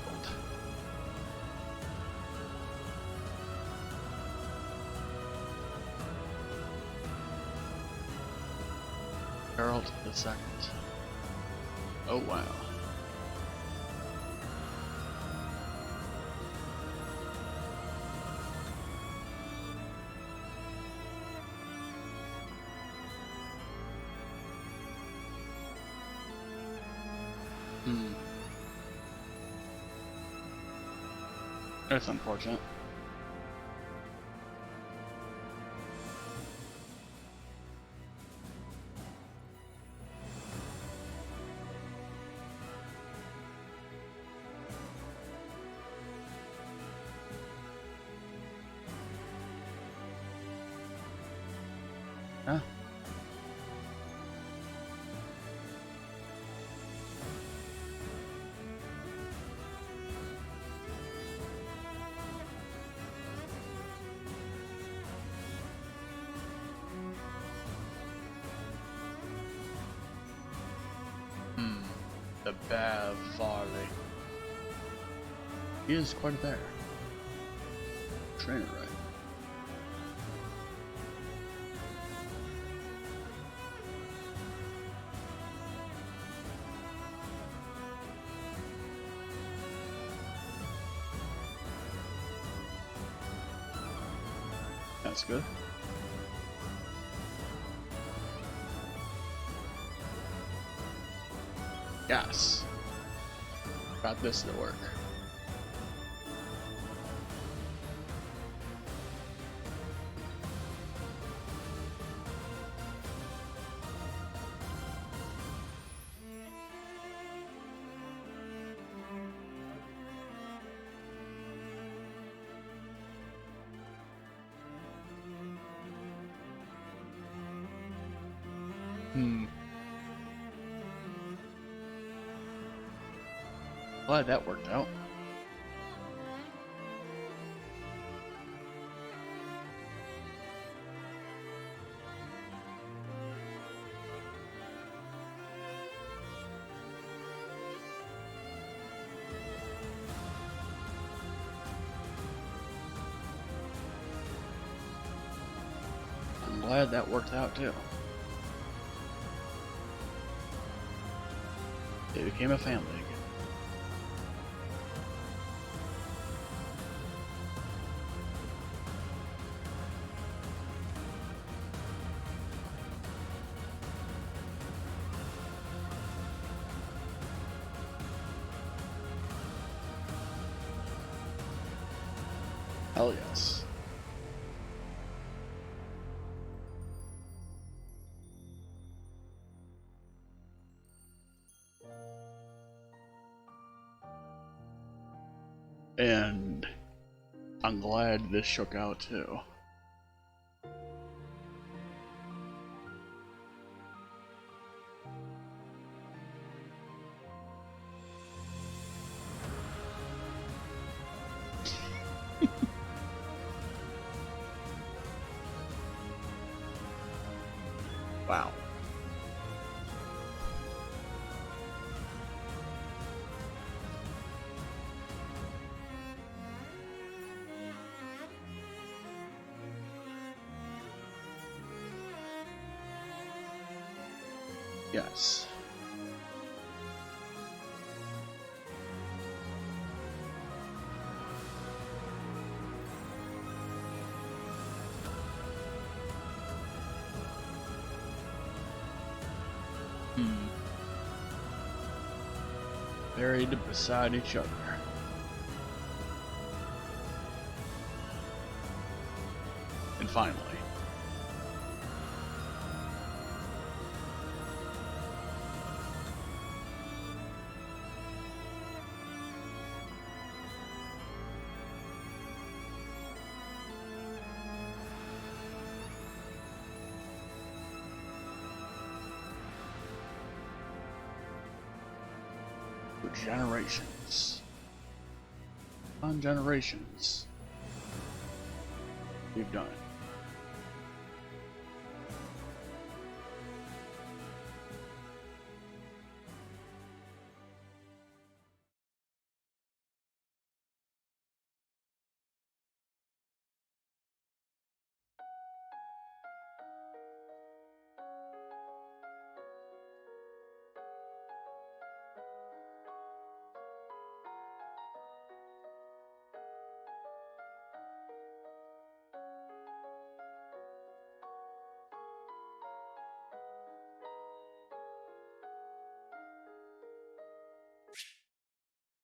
Herald the Second. Oh wow. That's unfortunate. Huh? The Bav Varley. He is quite a bear. Train it right. That's good. Yes. Got this to work. Glad that worked out. I'm glad that worked out too. They became a family again. Hell yes. And I'm glad this shook out too. Wow. Yes. Buried beside each other. And finally. For generations. On generations. We've done it.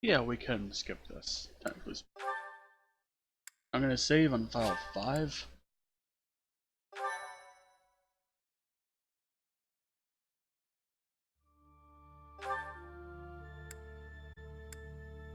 Yeah, we can skip this, technically. I'm gonna save on file 5.